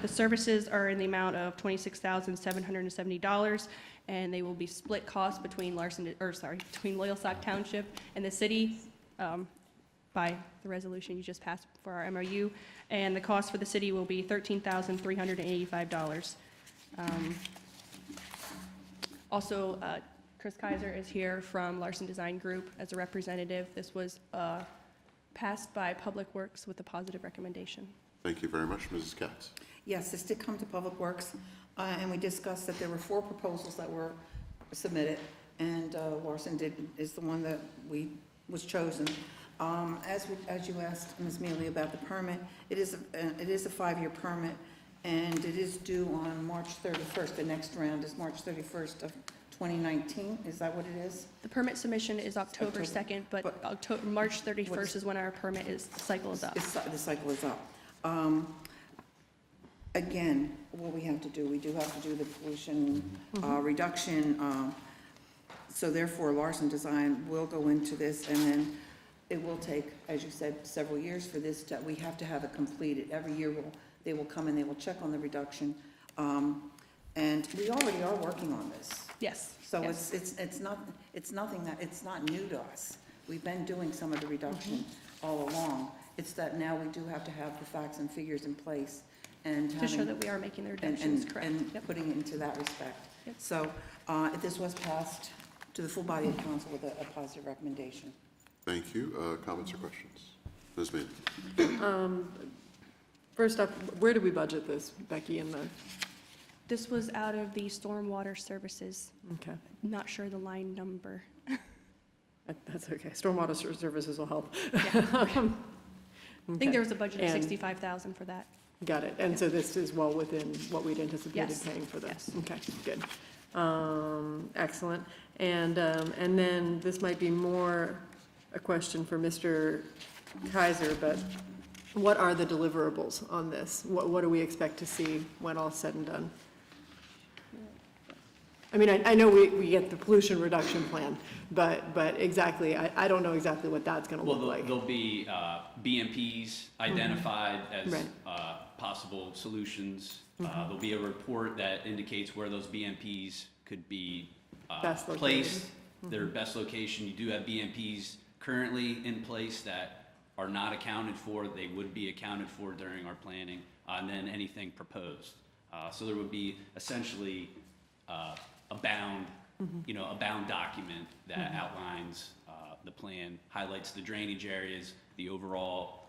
services are in the amount of $26,770, and they will be split costs between between Loyalsock Township and the city by the resolution you just passed for our MOU. And the cost for the city will be $13,385. Also, Chris Kaiser is here from Larson Design Group as a representative. This was passed by Public Works with a positive recommendation. Thank you very much. Mrs. Katz? Yes, this did come to Public Works, and we discussed that there were 4 proposals that were submitted, and Larson is the one that was chosen. As you asked Ms. Mealy about the permit, it is a 5-year permit, and it is due on March 31st. The next round is March 31st of 2019. Is that what it is? The permit submission is October 2nd, but March 31st is when our cycle is up. The cycle is up. Again, what we have to do, we do have to do the pollution reduction So therefore, Larson Design will go into this, and then it will take, as you said, several years for this to, we have to have it completed. Every year, they will come and they will check on the reduction. And we already are working on this. Yes. So yes. it's not new to us. We've been doing some of the reduction all along. It's that now we do have to have the facts and figures in place and To show that we are making the reductions, correct. and Yep. putting it into that respect. Yep. So if this was passed to the full body of council with a positive recommendation. Thank you. Comments or questions? Ms. Mead? First up, where do we budget this, Becky, in the, This was out of the stormwater services. okay, Not sure the line number. that's okay. Stormwater services will help. I think there was a budget of And- 65,000 for that. Got it. And so this is well within what we'd anticipated Yes. paying for this? Yes. Okay, good. Excellent. And then this might be more a question for Mr. Kaiser, but what are the deliverables on this? What do we expect to see when all's said and done? I mean, I know we get the pollution reduction plan, but exactly, I don't know exactly what that's gonna look like. There'll be BMPs identified as Right. possible solutions. There'll be a report that indicates where those BMPs could be Best located. placed, their best location. You do have BMPs currently in place that are not accounted for. They would be accounted for during our planning, and then anything proposed. So there would be essentially a bound, a bound document that outlines the plan, highlights the drainage areas, the overall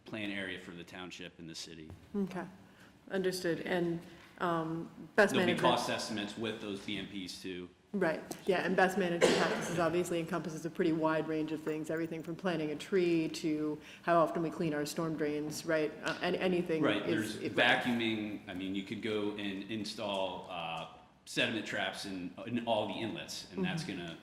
plan area for the township and the city. Okay, understood. And There'll best be management. cost estimates with those BMPs too. Right, yeah, and best management practices obviously encompasses a pretty wide range of things, everything from planting a tree to how often we clean our storm drains, right? Anything Right, is. there's vacuuming. I mean, you could go and install sediment traps in all the inlets, and that's gonna,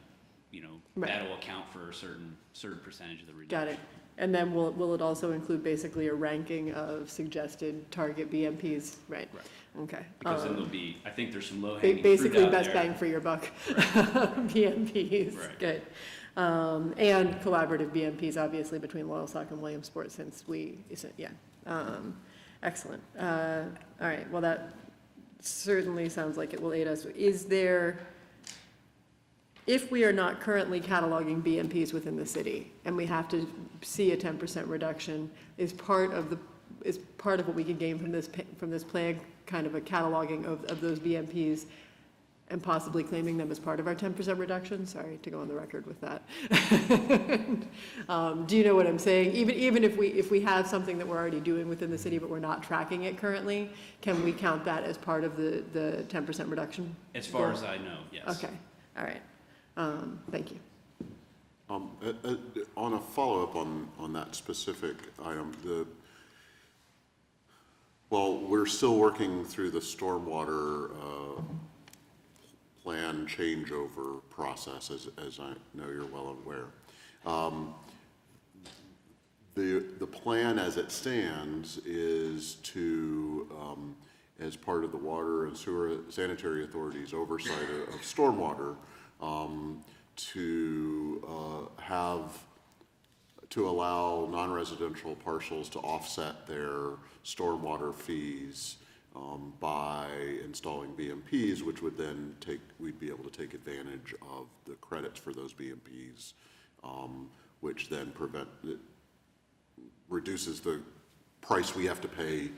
Right. that'll account for a certain percentage of the reduction. Got it. And then will it also include basically a ranking of suggested target BMPs, right? Right. Okay. Because then there'll be, I think there's some low-hanging fruit Basically, out best there. bang for your buck BMPs. Right. Good. And collaborative BMPs, obviously, between Loyalsock and Williamsport, since excellent. All right, well, that certainly sounds like it will aid us. Is there, if we are not currently cataloging BMPs within the city, and we have to see a 10% reduction, is part of what we could gain from this plan, kind of a cataloging of those BMPs and possibly claiming them as part of our 10% reduction? Sorry to go on the record with that. Do you know what I'm saying? Even if we have something that we're already doing within the city, but we're not tracking it currently, can we count that as part of the 10% reduction? As far as I know, yes. Okay, all right. Thank you. On a follow-up on that specific item, we're still working through the stormwater plan changeover process, as I know you're well aware. The plan as it stands is to, as part of the Water and Sewer Sanitary Authority's oversight of stormwater, to allow non-residential parcels to offset their stormwater fees by installing BMPs, which would then we'd be able to take advantage of the credits for those BMPs, which then reduces the price we have to pay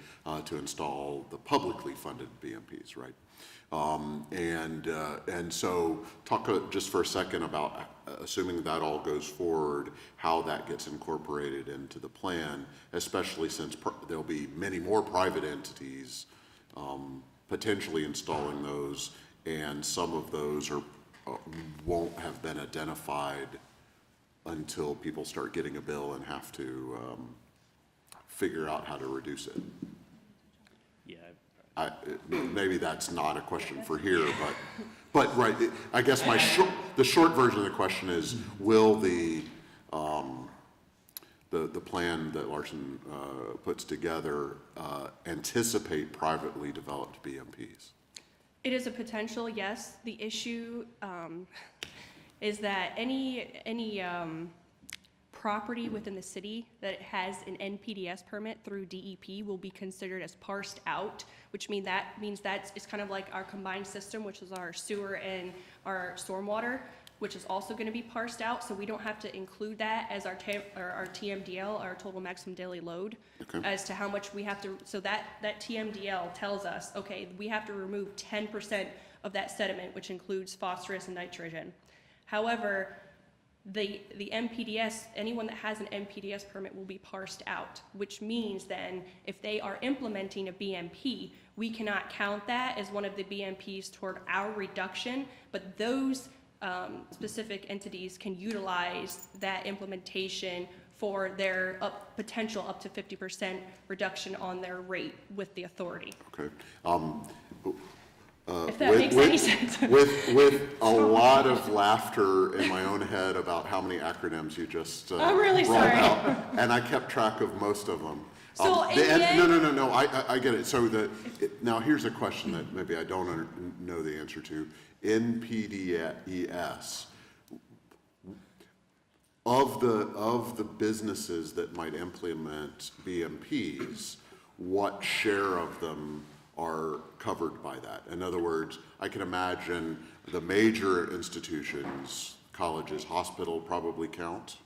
to install the publicly funded BMPs, right? And so talk just for a second about, assuming that all goes forward, how that gets incorporated into the plan, especially since there'll be many more private entities potentially installing those, and some of those won't have been identified until people start getting a bill and have to figure out how to reduce it. Yeah. Maybe that's not a question for here, but right, I guess the short version of the question is, will the plan that Larson puts together anticipate privately developed BMPs? It is a potential, yes. The issue is that any property within the city that has an NPDES permit through DEP will be considered as parsed out, which means that it's kind of like our combined system, which is our sewer and our stormwater, which is also going to be parsed out, so we don't have to include that as our TMDL, our total maximum daily load, as to how much we have to, so that TMDL tells us, okay, we have to remove 10% of that sediment, which includes phosphorus and nitrogen. However, the NPDES, anyone that has an NPDES permit will be parsed out, which means then if they are implementing a BMP, we cannot count that as one of the BMPs toward our reduction, but those specific entities can utilize that implementation for their potential up to 50% reduction on their rate with the authority. Okay. If that makes any sense. With a lot of laughter in my own head about how many acronyms you just I'm really rolled sorry. out, and I kept track of most of them. So in the end, No, I get it. So now here's a question that maybe I don't know the answer to. In PDES, of the businesses that might implement BMPs, what share of them are covered by that? In other words, I can imagine the major institutions, colleges, hospital probably count.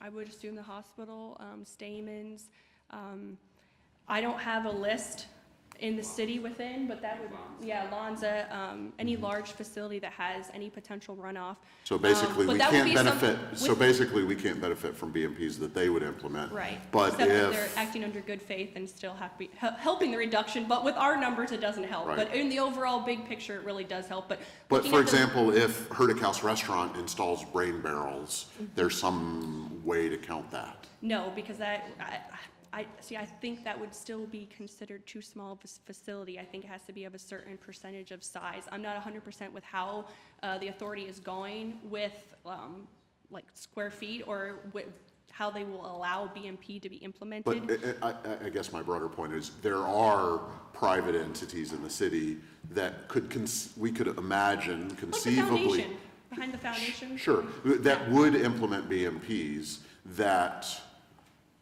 I would assume the hospital, Stamens. I don't have a list in the city within, but that would, yeah, Lonza, any large facility that has any potential runoff. So basically, But we that would can't be benefit. some- So basically, we can't benefit from BMPs that they would implement. Right. But Except that they're if acting under good faith and still helping the reduction, but with our numbers, it doesn't help. Right. But in the overall big picture, it really does help. But looking for at the- example, if Herdick House Restaurant installs brain barrels, there's some way to count that. No, because I think that would still be considered too small of a facility. I think it has to be of a certain percentage of size. I'm not 100% with how the authority is going with like square feet or how they will allow BMP to be implemented. But I guess my broader point is there are private entities in the city that we could imagine conceivably. Like the foundation, behind the foundation? Sure, that would implement BMPs that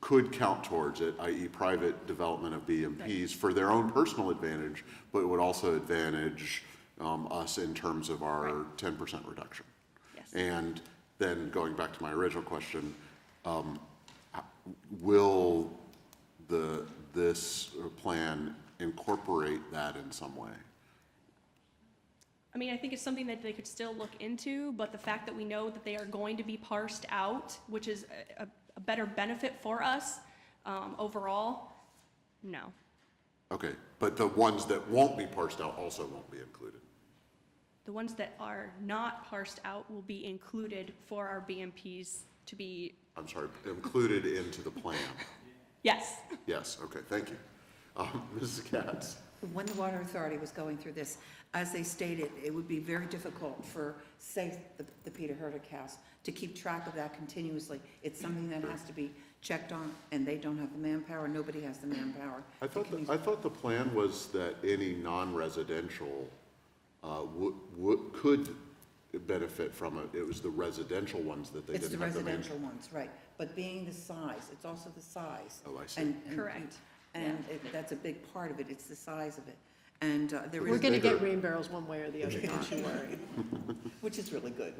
could count towards it, i.e. private development of BMPs for their own personal advantage, but it would also advantage us in terms of our 10% reduction. Yes. And then going back to my original question, will this plan incorporate that in some way? I mean, I think it's something that they could still look into, but the fact that we know that they are going to be parsed out, which is a better benefit for us overall, no. Okay, but the ones that won't be parsed out also won't be included. The ones that are not parsed out will be included for our BMPs to be, I'm sorry, included into the plan. yes. Yes, okay, thank you. Mrs. Katz. When the Water Authority was going through this, as they stated, it would be very difficult for, say, the Peter Herdick House to keep track of that continuously. It's something that has to be checked on, and they don't have the manpower, nobody has the manpower. I thought the plan was that any non-residential could benefit from it. It was the residential ones that they It's the didn't have the residential ones, right. But being the size, it's also the size. Oh, I see. And Correct. And that's a big part of it, it's the size of it. And there is. We're going to get rain barrels one way or the other, don't you worry. Which is really good,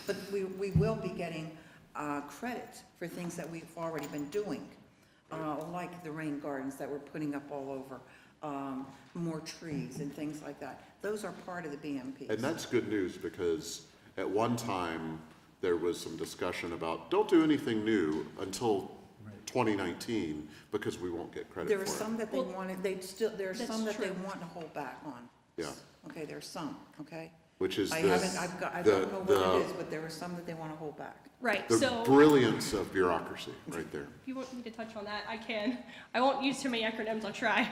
but we will be getting credit for things that we've already been doing, like the rain gardens that we're putting up all over, more trees and things like that. Those are part of the BMPs. And that's good news, because at one time, there was some discussion about, don't do anything new until 2019, because we won't get credit for it. There are some that they wanted, there are That's some that they true. want to hold back on. Yeah, Okay, there are some, okay? which is I the don't know what it is, but there are some that they want to hold back. Right, the so brilliance of bureaucracy, right there. if you want me to touch on that, I can. I won't use too many acronyms, I'll try.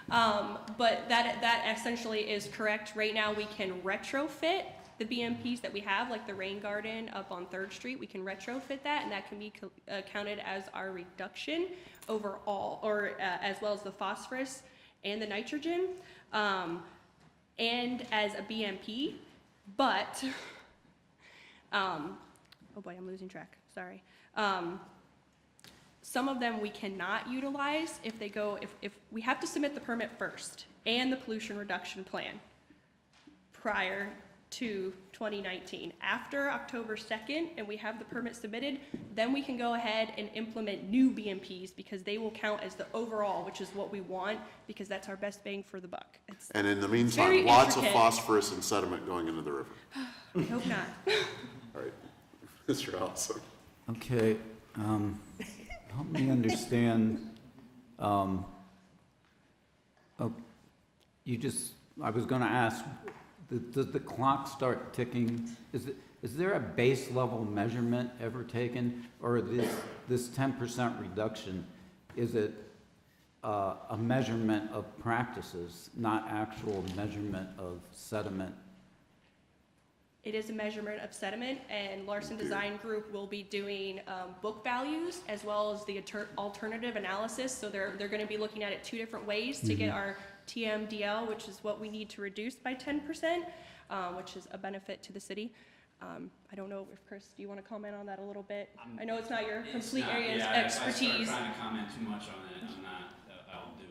But that essentially is correct. Right now, we can retrofit the BMPs that we have, like the rain garden up on 3rd Street. We can retrofit that, and that can be counted as our reduction overall, or as well as the phosphorus and the nitrogen. and as a BMP, but, oh boy, I'm losing track, sorry. Some of them we cannot utilize if they go, if we have to submit the permit first and the pollution reduction plan prior to 2019. After October 2nd, and we have the permit submitted, then we can go ahead and implement new BMPs because they will count as the overall, which is what we want, because that's our best bang for the buck. And in the very meantime, lots of intricate. phosphorus and sediment going into the river. I hope not. All right, Mr. Allison. Okay, help me understand, oh, I was gonna ask, does the clock start ticking? Is there a base level measurement ever taken? Or this 10% reduction, is it a measurement of practices, not actual measurement of sediment? It is a measurement of sediment, and Larson Design Group will be doing book values as well as the alternative analysis. So they're going to be looking at it two different ways to get our TMDL, which is what we need to reduce by 10%, which is a benefit to the city. I don't know if, Chris, do you want to comment on that a little bit? I know it's not your complete area of expertise. If I start trying to comment too much on it, I'll do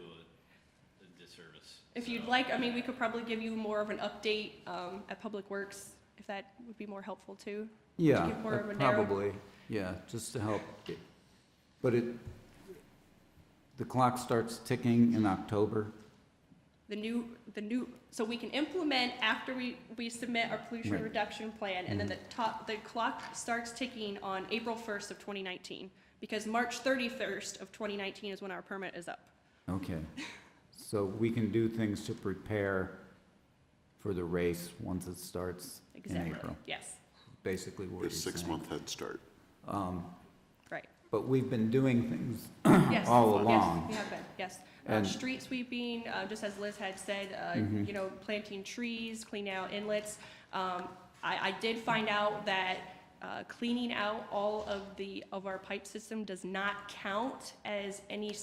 a disservice. If you'd like, I mean, we could probably give you more of an update at Public Works, if that would be more helpful too. To Yeah, give more of a narrow- probably, yeah, just to help. But the clock starts ticking in October? The new, so we can implement after we submit our pollution Right. reduction plan, and then the clock starts ticking on April 1st of 2019, because March 31st of 2019 is when our permit is up. Okay, so we can do things to prepare for the race once it starts in Exactly. April? Yes, Basically what you're This saying. 6-month head start. right. But we've been doing things Yes. all along. Yes, we have been, yes. And- Street sweeping, just as Liz had said, you know, planting trees, cleaning out inlets. I did find out that cleaning out all of our pipe system does not count as any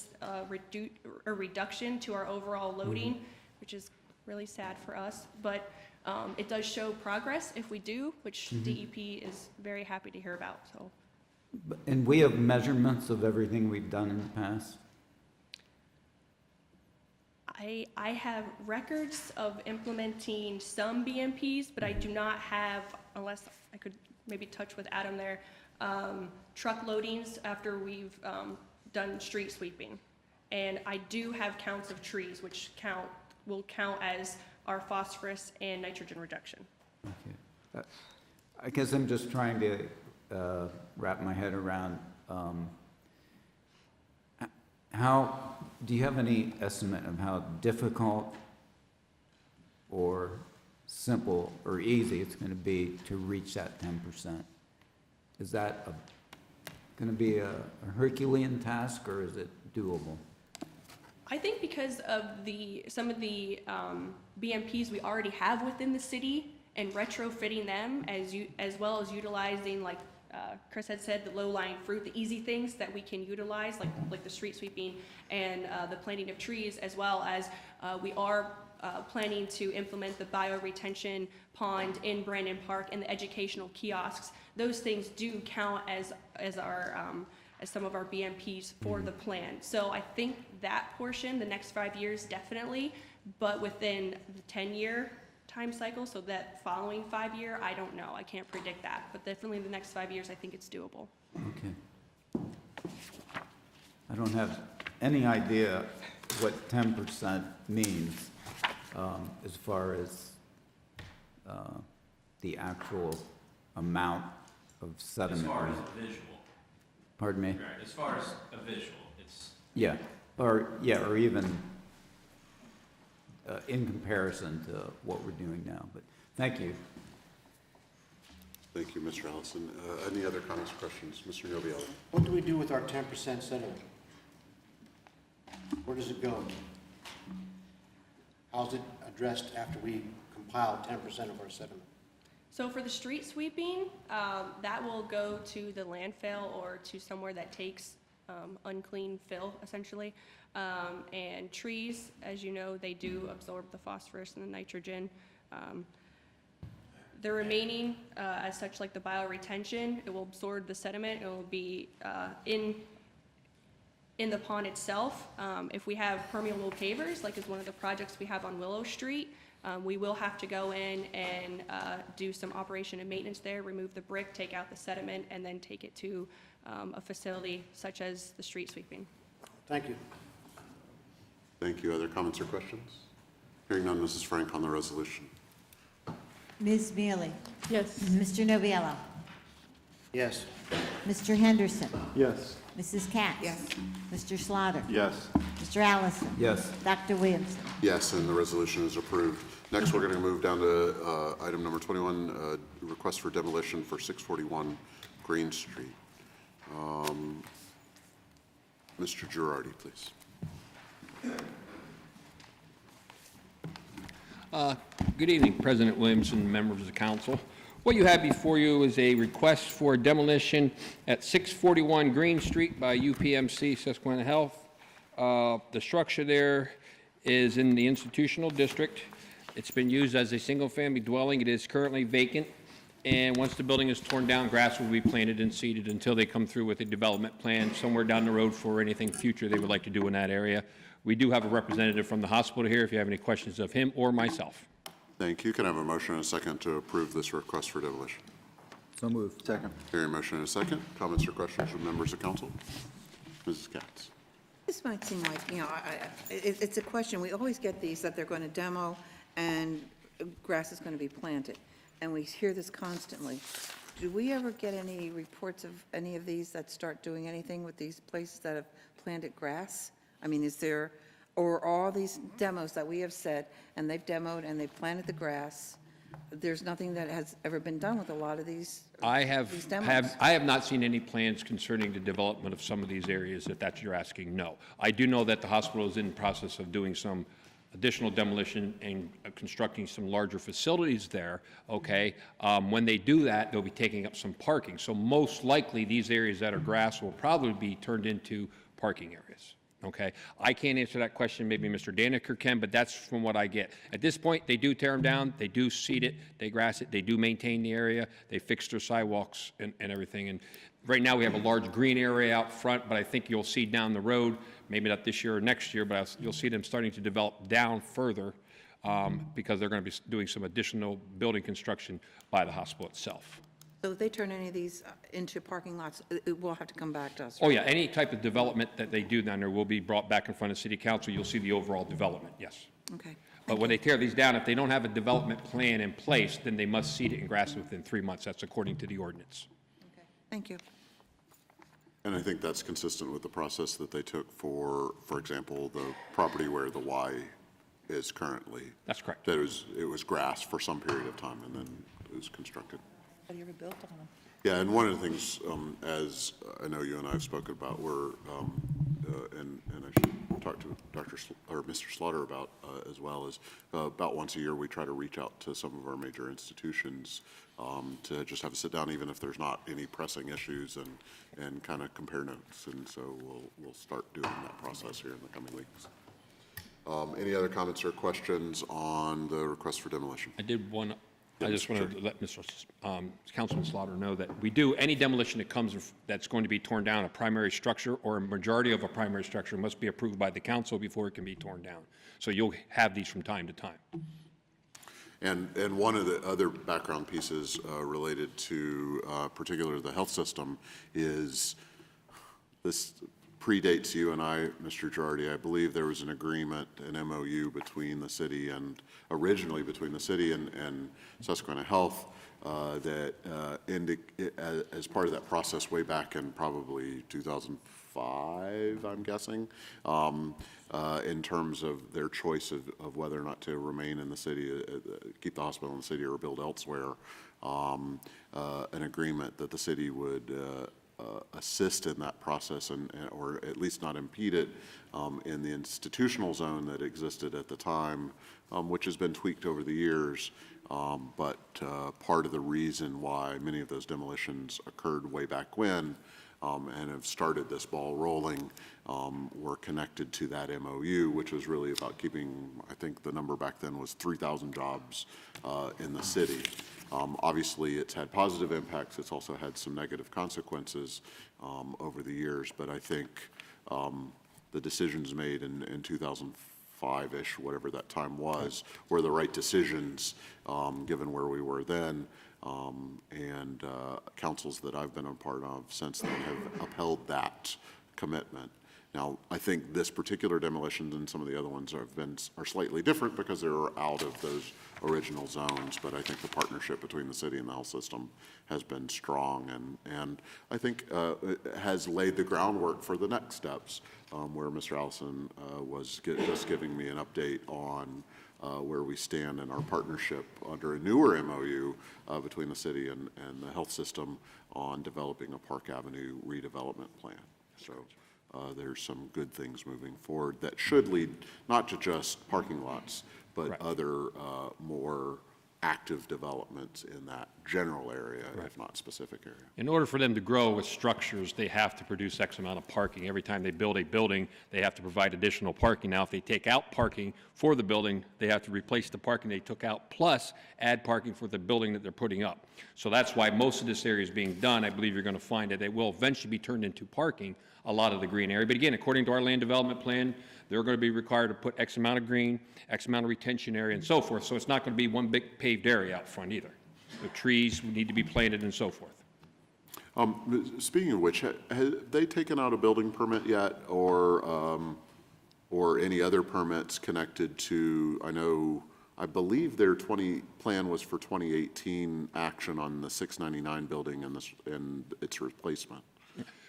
reduction to our overall loading, which is really sad for us. But it does show progress if we do, which DEP is very happy to hear about, so. And we have measurements of everything we've done in the past? I have records of implementing some BMPs, but I do not have, unless I could maybe touch with Adam there, truck loadings after we've done street sweeping. And I do have counts of trees, which will count as our phosphorus and nitrogen reduction. Okay. I guess I'm just trying to wrap my head around, do you have any estimate of how difficult or simple or easy it's going to be to reach that 10%? Is that going to be a Herculean task, or is it doable? I think because of some of the BMPs we already have within the city and retrofitting them as well as utilizing, like Chris had said, the low-lying fruit, the easy things that we can utilize, like the street sweeping and the planting of trees, as well as we are planning to implement the bioretention pond in Brandon Park and the educational kiosks. Those things do count as some of our BMPs for the plan. So I think that portion, the next 5 years, definitely, but within the 10-year time cycle, so that following 5 year, I don't know. I can't predict that, but definitely the next 5 years, I think it's doable. Okay. I don't have any idea what 10% means as far as the actual amount of sediment. As far as a visual. Pardon me? Right, as far as a visual, it's. Yeah, or even in comparison to what we're doing now, but thank you. Thank you, Mr. Allison. Any other comments or questions? Mr. Novielli? What do we do with our 10% sediment? Where does it go? How's it addressed after we compile 10% of our sediment? So for the street sweeping, that will go to the landfill or to somewhere that takes unclean fill, essentially. And trees, as you know, they do absorb the phosphorus and the nitrogen. The remaining, as such, like the bioretention, it will absorb the sediment. It will be in the pond itself. If we have permeable pavers, like is one of the projects we have on Willow Street, we will have to go in and do some operation and maintenance there, remove the brick, take out the sediment, and then take it to a facility such as the street sweeping. Thank you. Thank you. Other comments or questions? Hearing none, Mrs. Frank on the resolution. Ms. Mealy? Yes. Mr. Noviello? Yes. Mr. Henderson? Yes. Mrs. Katz? Yes. Mr. Slaughter? Yes. Mr. Allison? Yes. Dr. Williamson? Yes, and the resolution is approved. Next, we're going to move down to item number 21, request for demolition for 641 Green Street. Mr. Girardi, please. Good evening, President Williamson, members of the council. What you have before you is a request for demolition at 641 Green Street by UPMC Susquehanna Health. The structure there is in the institutional district. It's been used as a single-family dwelling. It is currently vacant, and once the building is torn down, grass will be planted and seeded until they come through with a development plan somewhere down the road for anything future they would like to do in that area. We do have a representative from the hospital here if you have any questions of him or myself. Thank you. Can I have a motion and a second to approve this request for demolition? So moved. Second. Hearing motion and a second. Comments or questions from members of council? Mrs. Katz. This might seem like, it's a question. We always get these, that they're going to demo and grass is going to be planted. And we hear this constantly. Do we ever get any reports of any of these that start doing anything with these places that have planted grass? I mean, is there, or all these demos that we have said, and they've demoed and they've planted the grass, there's nothing that has ever been done with a lot of these I demos? have not seen any plans concerning the development of some of these areas, if that's you're asking, no. I do know that the hospital is in the process of doing some additional demolition and constructing some larger facilities there, okay? When they do that, they'll be taking up some parking. So most likely, these areas that are grass will probably be turned into parking areas, okay? I can't answer that question, maybe Mr. Daniker can, but that's from what I get. At this point, they do tear them down, they do seed it, they grass it, they do maintain the area, they fix their sidewalks and everything. And right now, we have a large green area out front, but I think you'll see down the road, maybe not this year or next year, but you'll see them starting to develop down further because they're going to be doing some additional building construction by the hospital itself. So if they turn any of these into parking lots, it will have to come back to us? Oh, yeah, any type of development that they do down there will be brought back in front of City Council. You'll see the overall development, yes. Okay. But when they tear these down, if they don't have a development plan in place, then they must seed it and grass it within 3 months. That's according to the ordinance. Okay. Thank you. And I think that's consistent with the process that they took for example, the property where the Y is currently. That's correct. That it was grass for some period of time and then it was constructed. Have you ever built on them? Yeah, and one of the things, as I know you and I have spoken about, and I should talk to Mr. Slaughter about as well, is about once a year we try to reach out to some of our major institutions to just have a sit down, even if there's not any pressing issues, and kind of compare notes. And so we'll start doing that process here in the coming weeks. Any other comments or questions on the request for demolition? I did one. I just wanted to let Mr. Councilman Slaughter know that we do, any demolition that comes that's going to be torn down, a primary structure or a majority of a primary structure must be approved by the council before it can be torn down. So you'll have these from time to time. And one of the other background pieces related to particularly the health system is this predates you and I, Mr. Girardi. I believe there was an agreement, an MOU between the city and originally between the city and Susquehanna Health that as part of that process way back in probably 2005, I'm guessing, in terms of their choice of whether or not to remain in the city, keep the hospital in the city or build elsewhere, an agreement that the city would assist in that process or at least not impede it in the institutional zone that existed at the time, which has been tweaked over the years. But part of the reason why many of those demolitions occurred way back when and have started this ball rolling, were connected to that MOU, which was really about keeping, I think the number back then was 3,000 jobs in the city. Obviously, it's had positive impacts. It's also had some negative consequences over the years, but I think the decisions made in 2005-ish, whatever that time was, were the right decisions, given where we were then. And councils that I've been a part of since then have upheld that commitment. Now, I think this particular demolition and some of the other ones are slightly different because they're out of those original zones, but I think the partnership between the city and the health system has been strong, and I think has laid the groundwork for the next steps, where Mr. Allison was just giving me an update on where we stand in our partnership under a newer MOU between the city and the health system on developing a Park Avenue redevelopment plan. So there's some good things moving forward that should lead not to just parking lots, but other more active developments in that general area, if not specific area. In order for them to grow with structures, they have to produce X amount of parking. Every time they build a building, they have to provide additional parking. Now, if they take out parking for the building, they have to replace the parking they took out, plus add parking for the building that they're putting up. So that's why most of this area is being done. I believe you're going to find that it will eventually be turned into parking, a lot of the green area. But again, according to our land development plan, they're going to be required to put X amount of green, X amount of retention area, and so forth. So it's not going to be one big paved area out front either. The trees need to be planted and so forth. Speaking of which, have they taken out a building permit yet, or any other permits connected to, I believe their plan was for 2018 action on the 699 building and its replacement.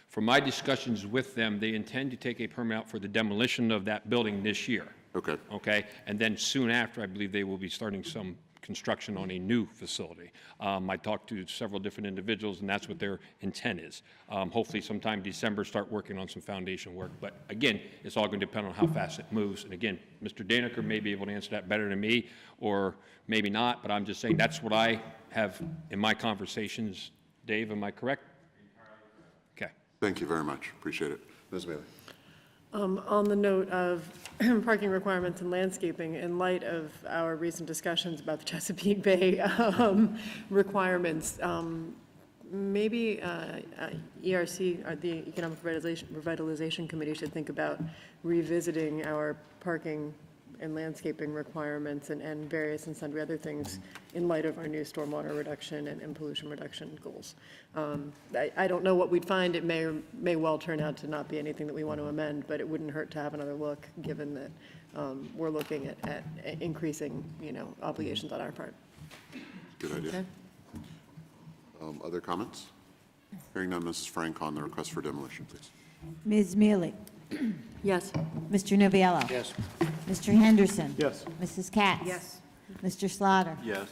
From my discussions with them, they intend to take a permit out for the demolition of that building this year. Okay. Okay, and then soon after, I believe they will be starting some construction on a new facility. I talked to several different individuals, and that's what their intent is. Hopefully sometime December, start working on some foundation work. But again, it's all going to depend on how fast it moves. And again, Mr. Daniker may be able to answer that better than me, or maybe not, but I'm just saying that's what I have in my conversations. Dave, am I correct? Okay. Thank you very much. Appreciate it. Ms. Bailey. On the note of parking requirements and landscaping, in light of our recent discussions about the Chesapeake Bay requirements, maybe ERC, or the Economic Revitalization Committee, should think about revisiting our parking and landscaping requirements and various and sundry other things in light of our new stormwater reduction and pollution reduction goals. I don't know what we'd find. It may well turn out to not be anything that we want to amend, but it wouldn't hurt to have another look, given that we're looking at increasing, obligations on our part. Good idea. Okay. Other comments? Hearing none, Mrs. Frank on the request for demolition, please. Ms. Mealy? Yes. Mr. Nubiallo? Yes. Mr. Henderson? Yes. Mrs. Katz? Yes. Mr. Slaughter? Yes.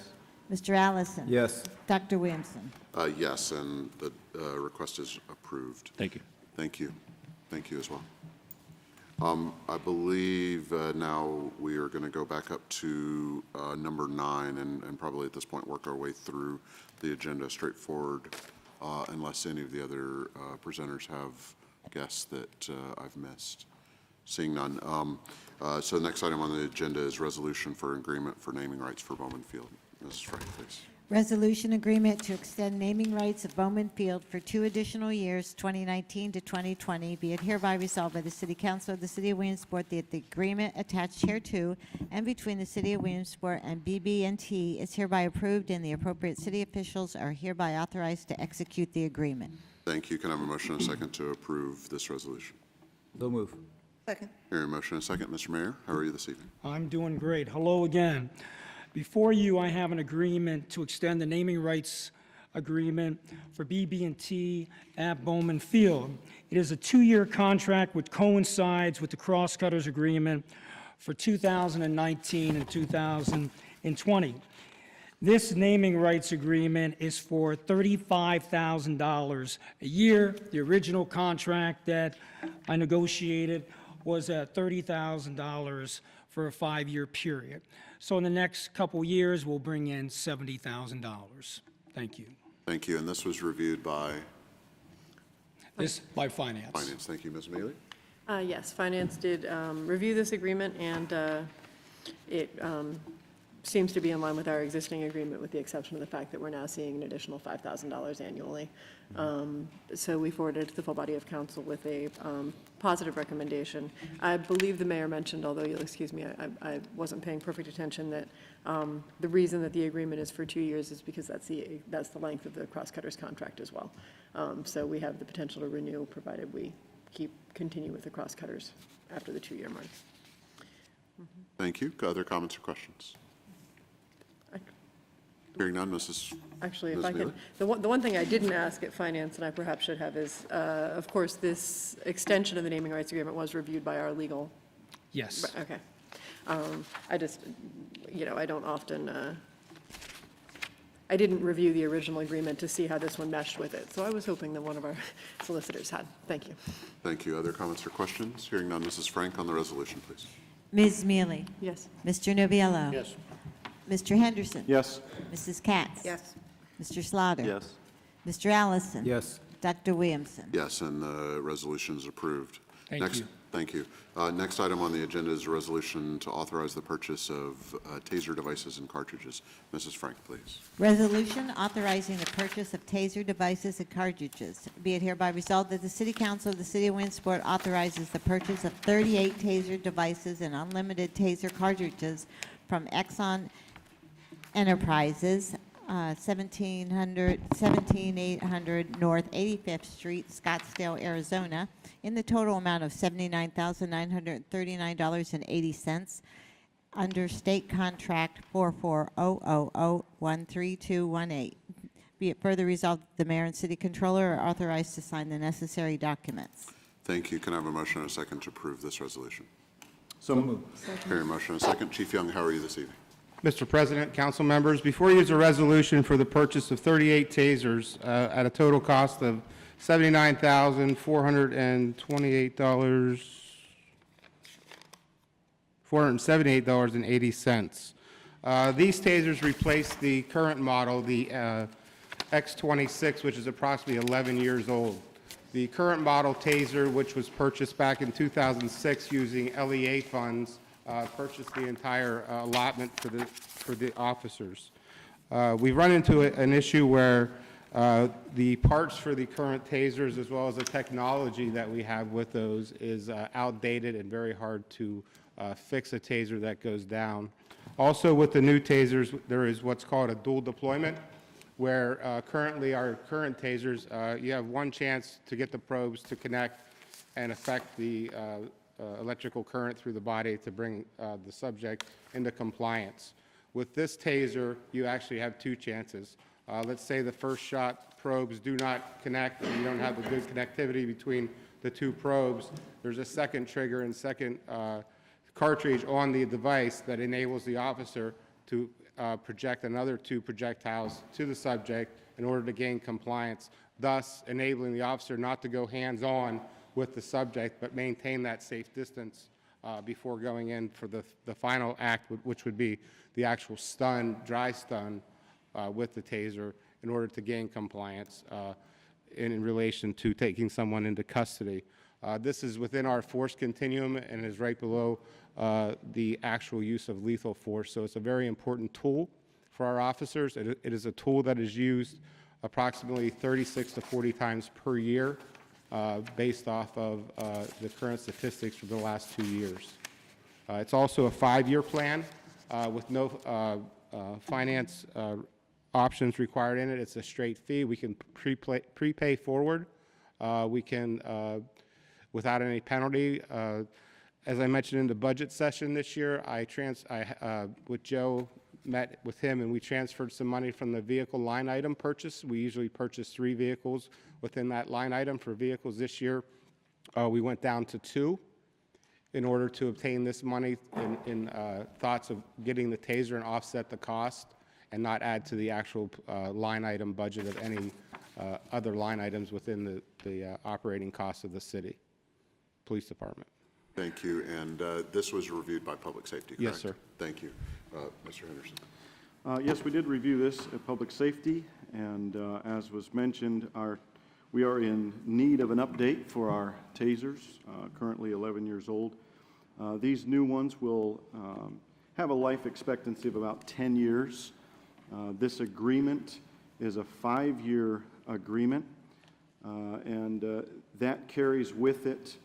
Mr. Allison? Yes. Dr. Williamson? Yes, and the request is approved. Thank you. Thank you. Thank you as well. I believe now we are going to go back up to number 9 and probably at this point work our way through the agenda straightforward, unless any of the other presenters have guests that I've missed. Seeing none. So the next item on the agenda is resolution for agreement for naming rights for Bowman Field. Mrs. Frank, please. Resolution agreement to extend naming rights of Bowman Field for 2 additional years, 2019 to 2020. Be it hereby resolved by the City Council of the City of Williamsport that the agreement attached hereto and between the City of Williamsport and BB&T is hereby approved, and the appropriate city officials are hereby authorized to execute the agreement. Thank you. Can I have a motion and a second to approve this resolution? So move. Second. Hearing a motion and a second. Mr. Mayor, how are you this evening? I'm doing great. Hello again. Before you, I have an agreement to extend the naming rights agreement for BB&T at Bowman Field. It is a 2-year contract which coincides with the Crosscutters agreement for 2019 and 2020. This naming rights agreement is for $35,000 a year. The original contract that I negotiated was at $30,000 for a 5-year period. So in the next couple years, we'll bring in $70,000. Thank you. Thank you. And this was reviewed by? This by finance. Finance, thank you. Ms. Mealy? Yes, Finance did review this agreement, and it seems to be in line with our existing agreement, with the exception of the fact that we're now seeing an additional $5,000 annually. So we forwarded it to the full body of council with a positive recommendation. I believe the mayor mentioned, although you'll excuse me, I wasn't paying perfect attention, that the reason that the agreement is for 2 years is because that's the length of the cross-cutters contract as well. So we have the potential to renew, provided we continue with the cross-cutters after the 2-year mark. Thank you. Other comments or questions? Hearing none, Actually, if Ms. I could, Mealy? the one thing I didn't ask at Finance, and I perhaps should have, is, of course, this extension of the naming rights agreement was reviewed by our legal. Yes. Okay. I just, I don't often, I didn't review the original agreement to see how this one meshed with it, so I was hoping that one of our solicitors had. Thank you. Thank you. Other comments or questions? Hearing none, Mrs. Frank on the resolution, please. Ms. Mealy? Yes. Mr. Nubiallo? Yes. Mr. Henderson? Yes. Mrs. Katz? Yes. Mr. Slaughter? Yes. Mr. Allison? Yes. Dr. Williamson? Yes, and the resolution is approved. Thank you. Thank you. Next item on the agenda is a resolution to authorize the purchase of taser devices and cartridges. Mrs. Frank, please. Resolution authorizing the purchase of taser devices and cartridges. Be it hereby resolved that the City Council of the City of Williamsport authorizes the purchase of 38 taser devices and unlimited taser cartridges from Exxon Enterprises, 17800 North 85th Street, Scottsdale, Arizona, in the total amount of $79,939.80 under State Contract 4400013218. Be it further resolved that the mayor and city controller are authorized to sign the necessary documents. Thank you. Can I have a motion and a second to approve this resolution? So moved. Hearing a motion and a second. Chief Young, how are you this evening? Mr. President, council members, before you is a resolution for the purchase of 38 tasers at a total cost of $478.80. These tasers replace the current model, the X26, which is approximately 11 years old. The current model taser, which was purchased back in 2006 using LEA funds, purchased the entire allotment for the officers. We've run into an issue where the parts for the current tasers, as well as the technology that we have with those, is outdated and very hard to fix a taser that goes down. Also, with the new tasers, there is what's called a dual deployment, where currently our current tasers, you have one chance to get the probes to connect and affect the electrical current through the body to bring the subject into compliance. With this taser, you actually have two chances. Let's say the first shot probes do not connect and you don't have a good connectivity between the two probes. There's a second trigger and second cartridge on the device that enables the officer to project another 2 projectiles to the subject in order to gain compliance, thus enabling the officer not to go hands-on with the subject, but maintain that safe distance before going in for the final act, which would be the actual stun, dry stun with the taser in order to gain compliance in relation to taking someone into custody. This is within our force continuum and is right below the actual use of lethal force. So it's a very important tool for our officers. It is a tool that is used approximately 36 to 40 times per year based off of the current statistics for the last 2 years. It's also a 5-year plan with no finance options required in it. It's a straight fee. We can prepay forward. We can, without any penalty. As I mentioned in the budget session this year, with Joe, met with him and we transferred some money from the vehicle line item purchase. We usually purchase 3 vehicles within that line item. For vehicles this year, we went down to 2 in order to obtain this money in thoughts of getting the taser and offset the cost and not add to the actual line item budget of any other line items within the operating costs of the city police department. Thank you. And this was reviewed by Public Safety, correct? Yes, sir. Thank you. Mr. Henderson. Yes, we did review this at Public Safety, and as was mentioned, We are in need of an update for our tasers, currently 11 years old. These new ones will have a life expectancy of about 10 years. This agreement is a 5-year agreement, and that carries with it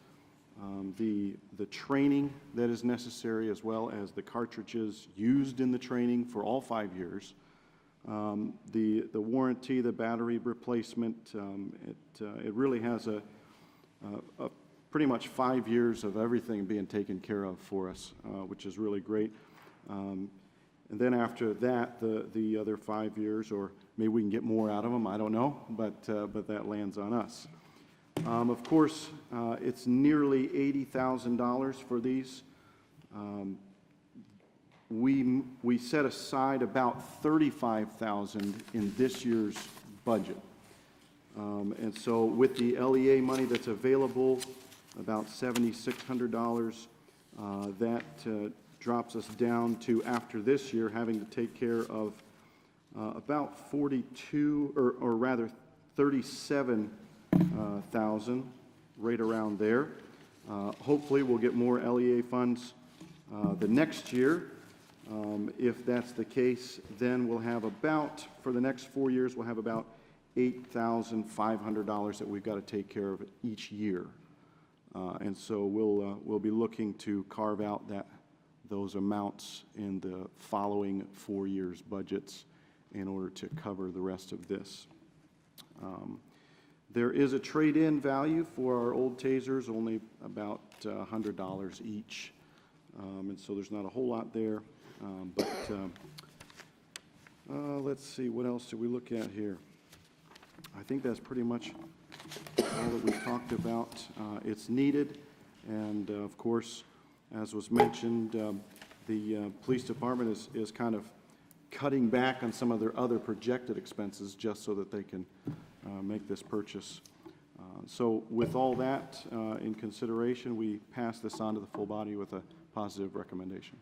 the training that is necessary, as well as the cartridges used in the training for all 5 years. The warranty, the battery replacement, it really has a pretty much 5 years of everything being taken care of for us, which is really great. And then after that, the other 5 years, or maybe we can get more out of them, I don't know, but that lands on us. Of course, it's nearly $80,000 for these. We set aside about $35,000 in this year's budget. And so with the LEA money that's available, about $7,600, that drops us down to, after this year, having to take care of about 42, or rather 37,000, right around there. Hopefully we'll get more LEA funds the next year. If that's the case, then we'll have about, for the next 4 years, we'll have about $8,500 that we've got to take care of each year. And so we'll be looking to carve out those amounts in the following 4 years' budgets in order to cover the rest of this. There is a trade-in value for our old tasers, only about $100 each. And so there's not a whole lot there. Let's see, what else did we look at here? I think that's pretty much all that we talked about. It's needed, and of course, as was mentioned, the police department is kind of cutting back on some of their other projected expenses just so that they can make this purchase. So with all that in consideration, we pass this on to the full body with a positive recommendation.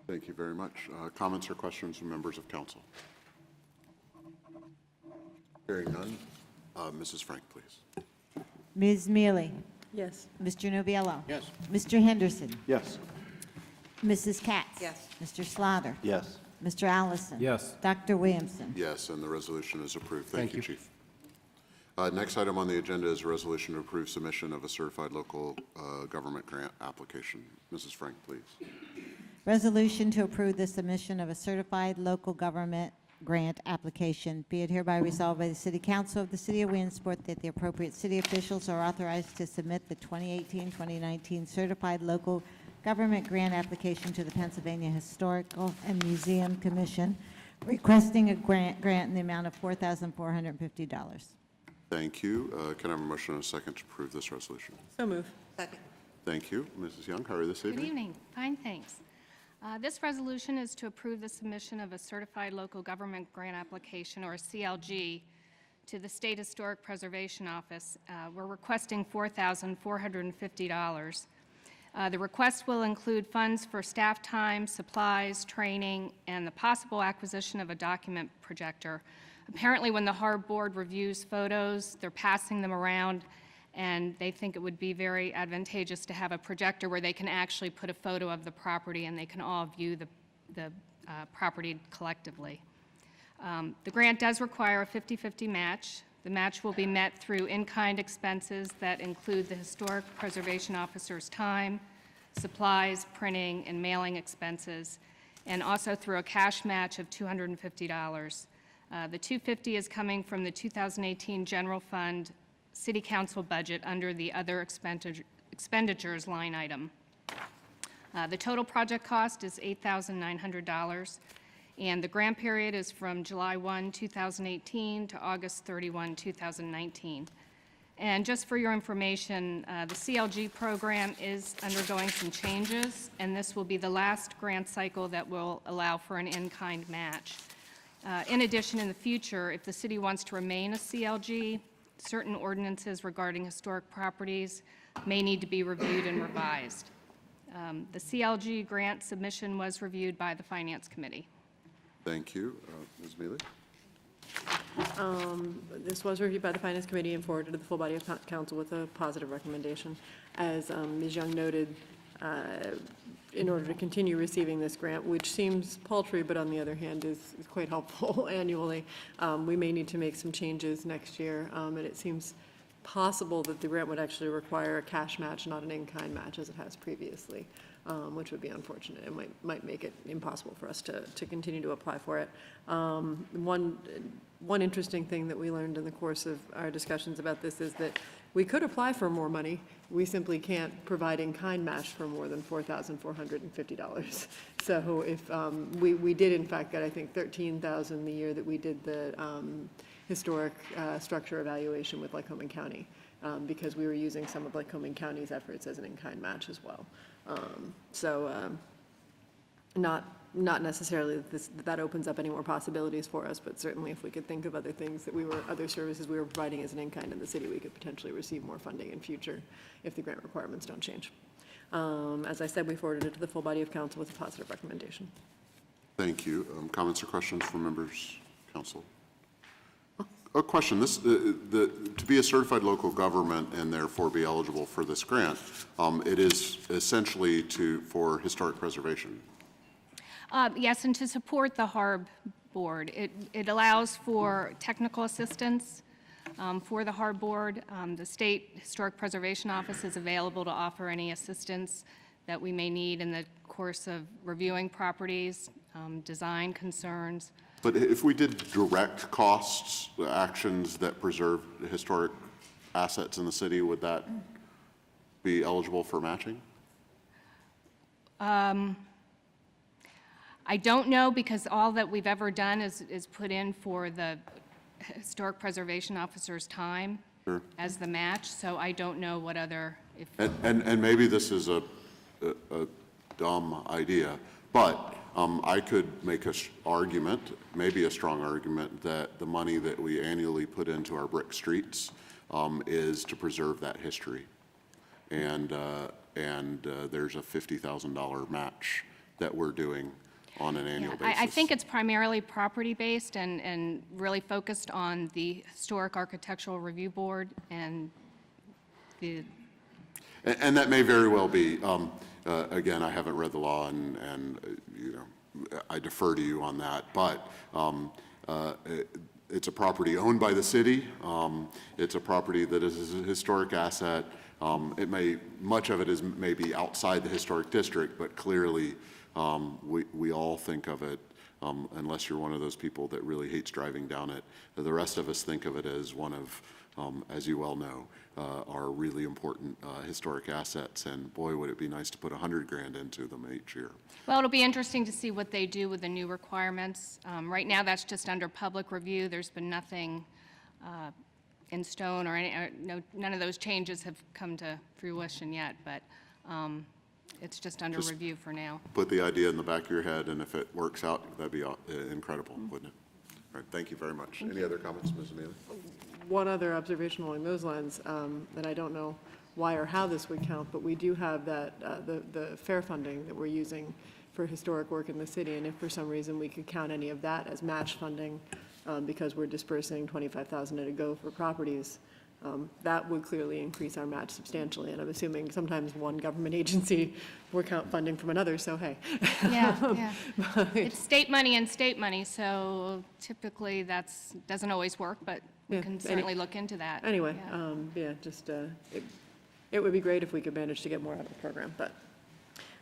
Thank you very much. Comments or questions from members of council? Hearing none. Mrs. Frank, please. Ms. Mealy? Yes. Mr. Noviello? Yes. Mr. Henderson? Yes. Mrs. Katz? Yes. Mr. Slaughter? Yes. Mr. Allison? Yes. Dr. Williamson? Yes, and the resolution is approved. Thank you, Chief. Next item on the agenda is a resolution to approve submission of a certified local government grant application. Mrs. Frank, please. Resolution to approve the submission of a certified local government grant application. Be it hereby resolved by the City Council of the City of Williamsport that the appropriate city officials are authorized to submit the 2018-2019 certified local government grant application to the Pennsylvania Historical and Museum Commission, requesting a grant in the amount of $4,450. Thank you. Can I have a motion and a second to approve this resolution? So move. Second. Thank you. Mrs. Young, how are you this evening? Good evening. Fine, thanks. This resolution is to approve the submission of a certified local government grant application, or a CLG, to the State Historic Preservation Office. We're requesting $4,450. The request will include funds for staff time, supplies, training, and the possible acquisition of a document projector. Apparently, when the HARB board reviews photos, they're passing them around, and they think it would be very advantageous to have a projector where they can actually put a photo of the property and they can all view the property collectively. The grant does require a 50-50 match. The match will be met through in-kind expenses that include the Historic Preservation Officer's time, supplies, printing, and mailing expenses, and also through a cash match of $250. The $250 is coming from the 2018 General Fund City Council budget under the other expenditures line item. The total project cost is $8,900, and the grant period is from July 1, 2018 to August 31, 2019. And just for your information, the CLG program is undergoing some changes, and this will be the last grant cycle that will allow for an in-kind match. In addition, in the future, if the city wants to remain a CLG, certain ordinances regarding historic properties may need to be reviewed and revised. The CLG grant submission was reviewed by the Finance Committee. Thank you. Ms. Mealy? This was reviewed by the Finance Committee and forwarded to the full body of council with a positive recommendation. As Ms. Young noted, in order to continue receiving this grant, which seems paltry, but on the other hand is quite helpful annually, we may need to make some changes next year, and it seems possible that the grant would actually require a cash match, not an in-kind match as it has previously, which would be unfortunate. It might make it impossible for us to continue to apply for it. One interesting thing that we learned in the course of our discussions about this is that we could apply for more money. We simply can't provide in-kind match for more than $4,450. So if we did in fact get, I think, $13,000 the year that we did the historic structure evaluation with Lycoming County, because we were using some of Lycoming County's efforts as an in-kind match as well. Not necessarily that opens up any more possibilities for us, but certainly if we could think of other things other services we were providing as an in-kind in the city, we could potentially receive more funding in future if the grant requirements don't change. As I said, we forwarded it to the full body of council with a positive recommendation. Thank you. Comments or questions from members, council? A question. To be a certified local government and therefore be eligible for this grant, it is essentially for historic preservation. Yes, and to support the HARB board. It allows for technical assistance for the HARB board. The State Historic Preservation Office is available to offer any assistance that we may need in the course of reviewing properties, design concerns. But if we did direct costs, actions that preserve historic assets in the city, would that be eligible for matching? I don't know, because all that we've ever done is put in for the Historic Preservation Officer's time as the match, so I don't know what other... And maybe this is a dumb idea, but I could make an argument, maybe a strong argument, that the money that we annually put into our brick streets is to preserve that history. And there's a $50,000 match that we're doing on an annual basis. I think it's primarily property-based and really focused on the Historic Architectural Review Board and the... And that may very well be. Again, I haven't read the law, and you know, I defer to you on that. But it's a property owned by the city. It's a property that is a historic asset. Much of it may be outside the historic district, but clearly we all think of it, unless you're one of those people that really hates driving down it. The rest of us think of it as one of, as you well know, are really important historic assets, and boy, would it be nice to put $100 grand into them each year. Well, it'll be interesting to see what they do with the new requirements. Right now, that's just under public review. There's been nothing in stone or none of those changes have come to fruition yet, but it's just under review for now. Put the idea in the back of your head, and if it works out, that'd be incredible, wouldn't it? All right, thank you very much. Any other comments, Ms. Amelia? One other observation along those lines, that I don't know why or how this would count, but we do have that, the fair funding that we're using for historic work in the city, and if for some reason we could count any of that as match funding, because we're dispersing $25,000 at a go for properties, that would clearly increase our match substantially, and I'm assuming sometimes one government agency will count funding from another, so hey. Yeah. It's state money and state money, so typically doesn't always work, but we can certainly look into that. Anyway, it would be great if we could manage to get more out of the program, but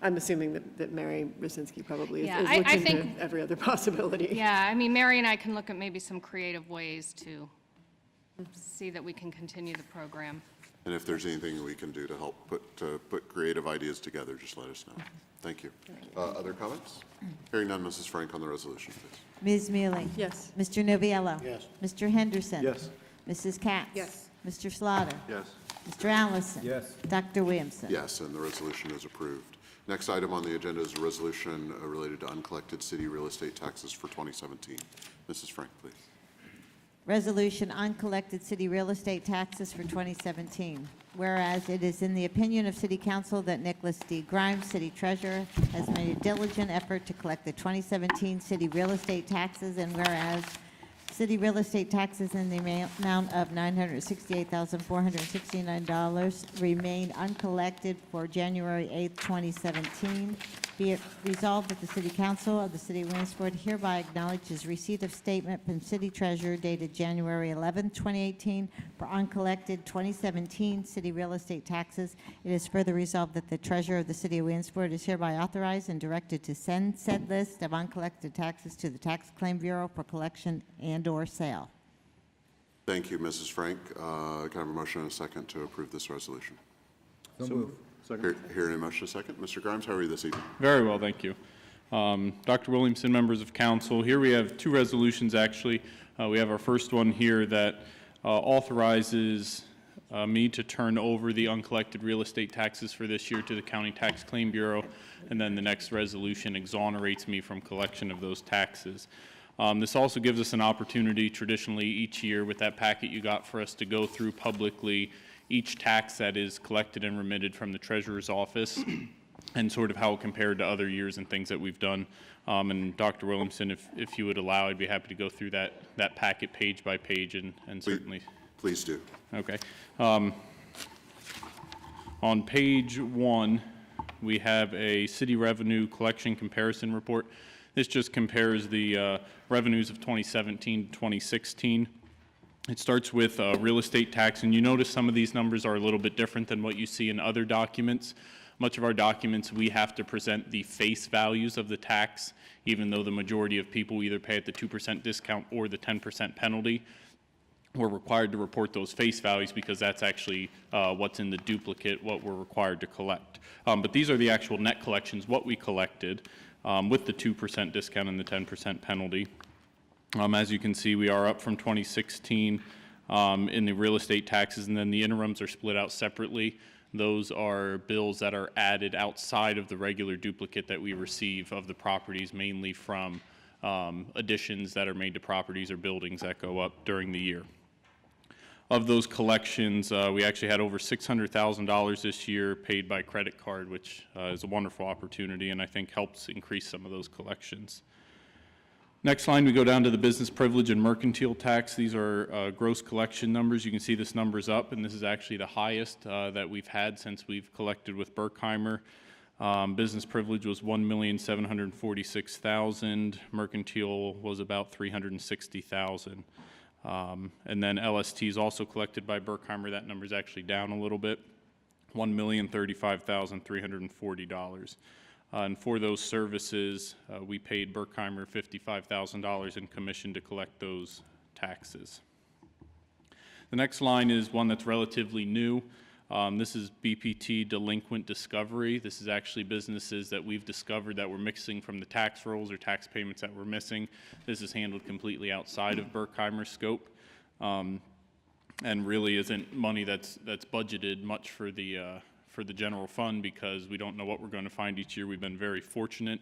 I'm assuming that Mary Rosinski probably is looking into every other possibility. Yeah, I mean, Mary and I can look at maybe some creative ways to see that we can continue the program. And if there's anything we can do to help put creative ideas together, just let us know. Thank you. Other comments? Hearing none, Mrs. Frank on the resolution, please. Ms. Mealy? Yes. Mr. Noviello? Yes. Mr. Henderson? Yes. Mrs. Katz? Yes. Mr. Slaughter? Yes. Mr. Allison? Yes. Dr. Williamson? Yes, and the resolution is approved. Next item on the agenda is a resolution related to uncollected city real estate taxes for 2017. Mrs. Frank, please. Resolution on collected city real estate taxes for 2017. Whereas it is in the opinion of City Council that Nicholas D. Grimes, City Treasurer, has made a diligent effort to collect the 2017 city real estate taxes, and whereas City real estate taxes in the amount of $968,469 remain uncollected for January 8th, 2017. Be it resolved that the City Council of the City of Williamsport hereby acknowledges receipt of statement from City Treasurer dated January 11th, 2018 for uncollected 2017 city real estate taxes. It is further resolved that the Treasurer of the City of Williamsport is hereby authorized and directed to send said list of uncollected taxes to the Tax Claim Bureau for collection and/or sale. Thank you, Mrs. Frank. Can I have a motion and a second to approve this resolution? So moved. Second. Hearing a motion and a second. Mr. Grimes, how are you this evening? Very well, thank you. Dr. Williamson, members of council, here we have two resolutions actually. We have our first one here that authorizes me to turn over the uncollected real estate taxes for this year to the County Tax Claim Bureau, and then the next resolution exonerates me from collection of those taxes. This also gives us an opportunity traditionally each year with that packet you got for us to go through publicly each tax that is collected and remitted from the Treasurer's office and sort of how it compared to other years and things that we've done. And Dr. Williamson, if you would allow, I'd be happy to go through that packet page by page and certainly. Please do. Okay. On page 1, we have a city revenue collection comparison report. This just compares the revenues of 2017 to 2016. It starts with real estate tax, and you notice some of these numbers are a little bit different than what you see in other documents. Much of our documents, we have to present the face values of the tax, even though the majority of people either pay at the 2% discount or the 10% penalty. We're required to report those face values because that's actually what's in the duplicate, what we're required to collect. But these are the actual net collections, what we collected with the 2% discount and the 10% penalty. As you can see, we are up from 2016 in the real estate taxes, and then the interims are split out separately. Those are bills that are added outside of the regular duplicate that we receive of the properties, mainly from additions that are made to properties or buildings that go up during the year. Of those collections, we actually had over $600,000 this year paid by credit card, which is a wonderful opportunity and I think helps increase some of those collections. Next line, we go down to the business privilege and mercantile tax. These are gross collection numbers. You can see this number's up, and this is actually the highest that we've had since we've collected with Berkheimer. Business privilege was $1,746,000. Mercantile was about $360,000. And then LST is also collected by Berkheimer. That number is actually down a little bit, $1,035,340. And for those services, we paid Berkheimer $55,000 in commission to collect those taxes. The next line is one that's relatively new. This is BPT delinquent discovery. This is actually businesses that we've discovered that were missing from the tax rolls or tax payments that were missing. This is handled completely outside of Berkheimer's scope, and really isn't money that's budgeted much for the general fund because we don't know what we're going to find each year. We've been very fortunate,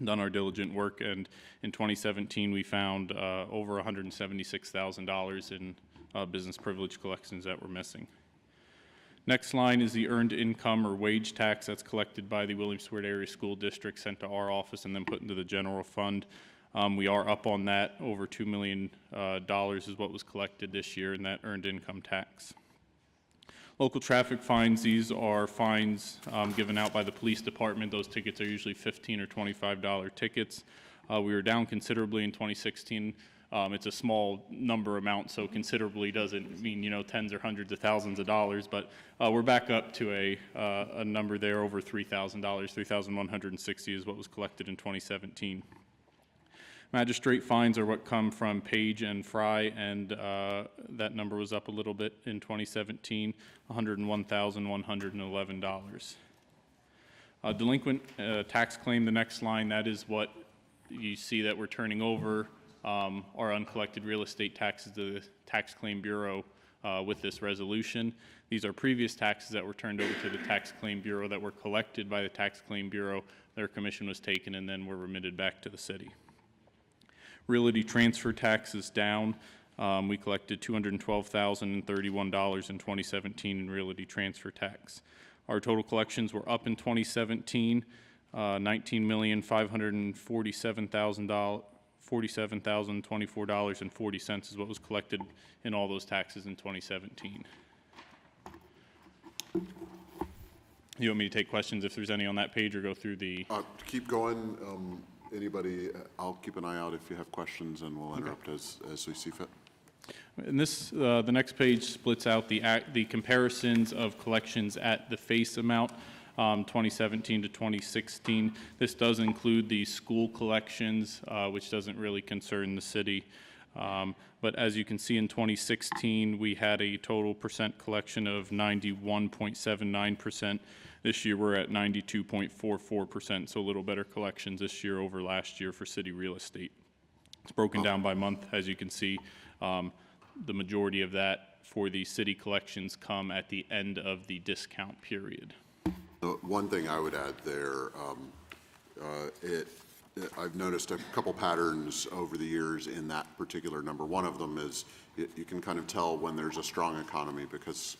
done our diligent work, and in 2017 we found over $176,000 in business privilege collections that were missing. Next line is the earned income or wage tax that's collected by the Williamsport Area School District, sent to our office and then put into the general fund. We are up on that. Over $2 million is what was collected this year in that earned income tax. Local traffic fines, these are fines given out by the police department. Those tickets are usually $15 or $25 tickets. We were down considerably in 2016. It's a small number amount, so considerably doesn't mean, you know, tens or hundreds of thousands of dollars, but we're back up to a number there over $3,000. $3,160 is what was collected in 2017. Magistrate fines are what come from Page and Fry, and that number was up a little bit in 2017, $101,111. Delinquent tax claim, the next line, that is what you see that we're turning over our uncollected real estate taxes to the Tax Claim Bureau with this resolution. These are previous taxes that were turned over to the Tax Claim Bureau that were collected by the Tax Claim Bureau. Their commission was taken and then were remitted back to the city. Realty transfer tax is down. We collected $212,031 in 2017 in realty transfer tax. Our total collections were up in 2017, $19,547,000 $47,024.40 is what was collected in all those taxes in 2017. You want me to take questions if there's any on that page, or go through the? Keep going. Anybody, I'll keep an eye out if you have questions, and we'll interrupt as we see fit. And this, the next page splits out the comparisons of collections at the face amount, 2017 to 2016. This does include the school collections, which doesn't really concern the city. But as you can see, in 2016, we had a total percent collection of 91.79%. This year, we're at 92.44%, so a little better collections this year over last year for city real estate. It's broken down by month, as you can see. The majority of that for the city collections come at the end of the discount period. One thing I would add there, I've noticed a couple patterns over the years in that particular number. One of them is you can kind of tell when there's a strong economy because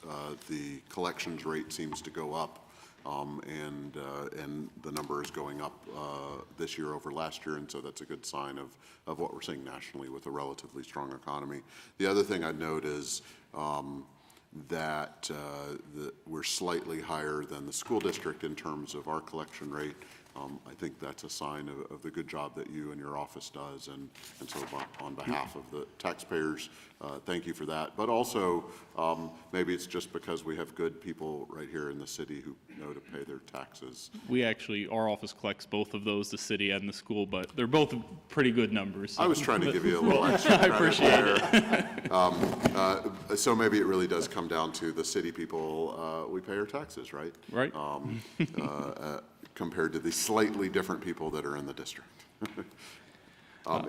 the collections rate seems to go up, and the number is going up this year over last year, and so that's a good sign of what we're seeing nationally with a relatively strong economy. The other thing I'd note is that we're slightly higher than the school district in terms of our collection rate. I think that's a sign of the good job that you and your office does, and so on behalf of the taxpayers, thank you for that. But also, maybe it's just because we have good people right here in the city who know to pay their taxes. We actually, our office collects both of those, the city and the school, but they're both pretty good numbers. So. I was trying to give you a little extra credit. I appreciate it. So maybe it really does come down to the city people, we pay our taxes, right? Right. Compared to the slightly different people that are in the district.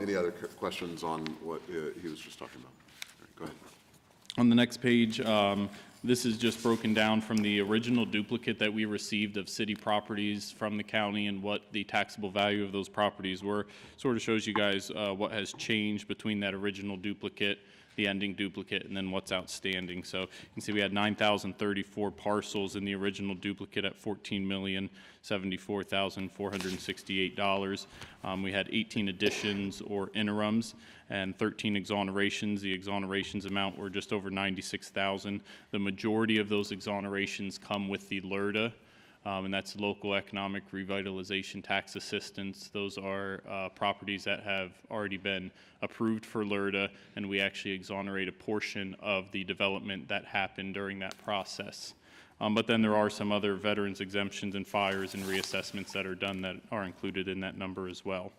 Any other questions on what he was just talking about? All right, go ahead. On the next page, this is just broken down from the original duplicate that we received of city properties from the county and what the taxable value of those properties were. Sort of shows you guys what has changed between that original duplicate, the ending duplicate, and then what's outstanding. So you can see we had 9,034 parcels in the original duplicate at $14,074,468. We had 18 additions or interims and 13 exonerations. The exonerations amount were just over $96,000. The majority of those exonerations come with the LRTA, and that's local economic revitalization tax assistance. Those are properties that have already been approved for LRTA, and we actually exonerate a portion of the development that happened during that process. But then there are some other veterans exemptions and fires and reassessments that are done that are included in that number as well.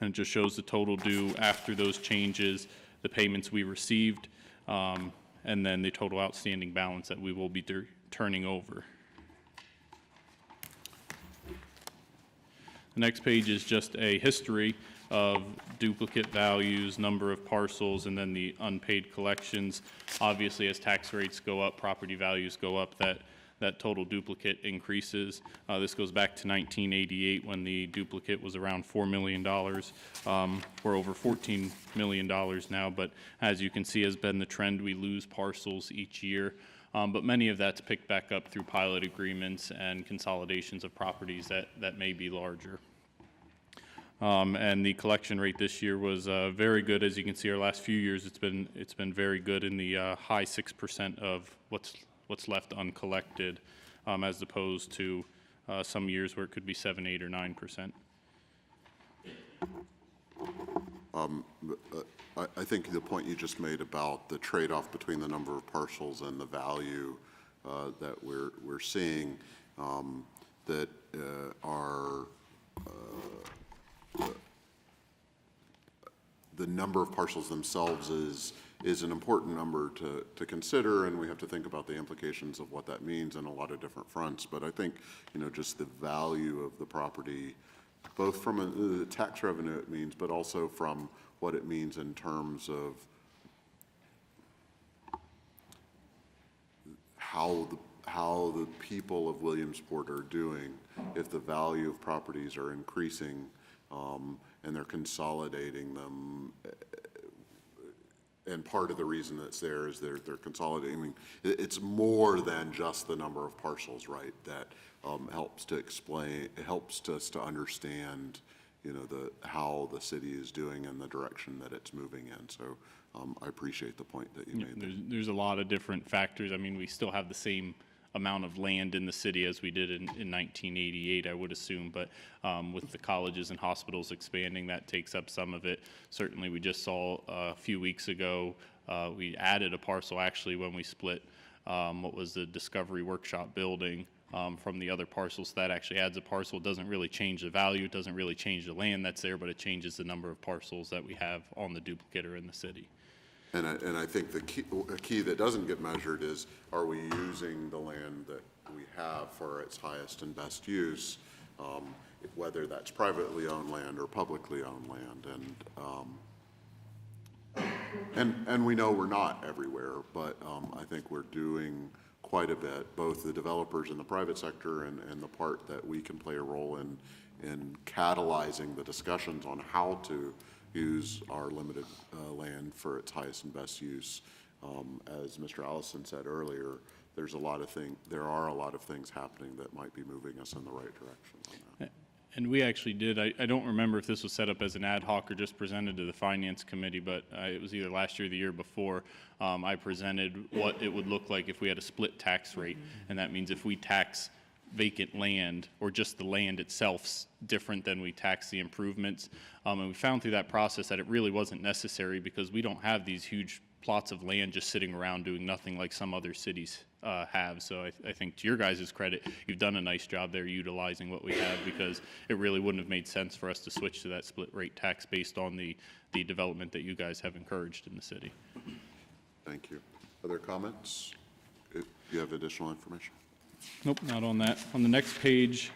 And it just shows the total due after those changes, the payments we received, and then the total outstanding balance that we will be turning over. The next page is just a history of duplicate values, number of parcels, and then the unpaid collections. Obviously, as tax rates go up, property values go up, that total duplicate increases. This goes back to 1988 when the duplicate was around $4 million. We're over $14 million now, but as you can see has been the trend, we lose parcels each year. But many of that's picked back up through pilot agreements and consolidations of properties that may be larger. And the collection rate this year was very good. As you can see, our last few years, it's been very good in the high 6% of what's left uncollected, as opposed to some years where it could be 7, 8, or 9%. I think the point you just made about the trade-off between the number of parcels and the value that we're seeing, that are the number of parcels themselves is an important number to consider, and we have to think about the implications of what that means in a lot of different fronts. But I think, just the value of the property, both from the tax revenue it means, but also from what it means in terms of how the people of Williamsport are doing. If the value of properties are increasing and they're consolidating them, and part of the reason that's there is they're consolidating. I mean, it's more than just the number of parcels, right? That helps to explain. It helps us to understand, how the city is doing and the direction that it's moving in. So I appreciate the point that you made there. There's a lot of different factors. I mean, we still have the same amount of land in the city as we did in 1988, I would assume, but with the colleges and hospitals expanding, that takes up some of it. Certainly, we just saw a few weeks ago, we added a parcel actually when we split what was the Discovery Workshop building from the other parcels. That actually adds a parcel. It doesn't really change the value, it doesn't really change the land that's there, but it changes the number of parcels that we have on the duplicator in the city. And I think the key that doesn't get measured is, are we using the land that we have for its highest and best use, whether that's privately owned land or publicly owned land. And we know we're not everywhere, but I think we're doing quite a bit, both the developers in the private sector and the part that we can play a role in catalyzing the discussions on how to use our limited land for its highest and best use. As Mr. Allison said earlier, there are a lot of things happening that might be moving us in the right direction on that. And we actually did, I don't remember if this was set up as an ad hoc or just presented to the Finance Committee, but it was either last year or the year before, I presented what it would look like if we had a split tax rate. And that means if we tax vacant land or just the land itself different than we tax the improvements. And we found through that process that it really wasn't necessary because we don't have these huge plots of land just sitting around doing nothing like some other cities have. So I think to your guys' credit, you've done a nice job there utilizing what we have, because it really wouldn't have made sense for us to switch to that split rate tax based on the development that you guys have encouraged in the city. Thank you. Other comments? If you have additional information? Nope, not on that. On the next page,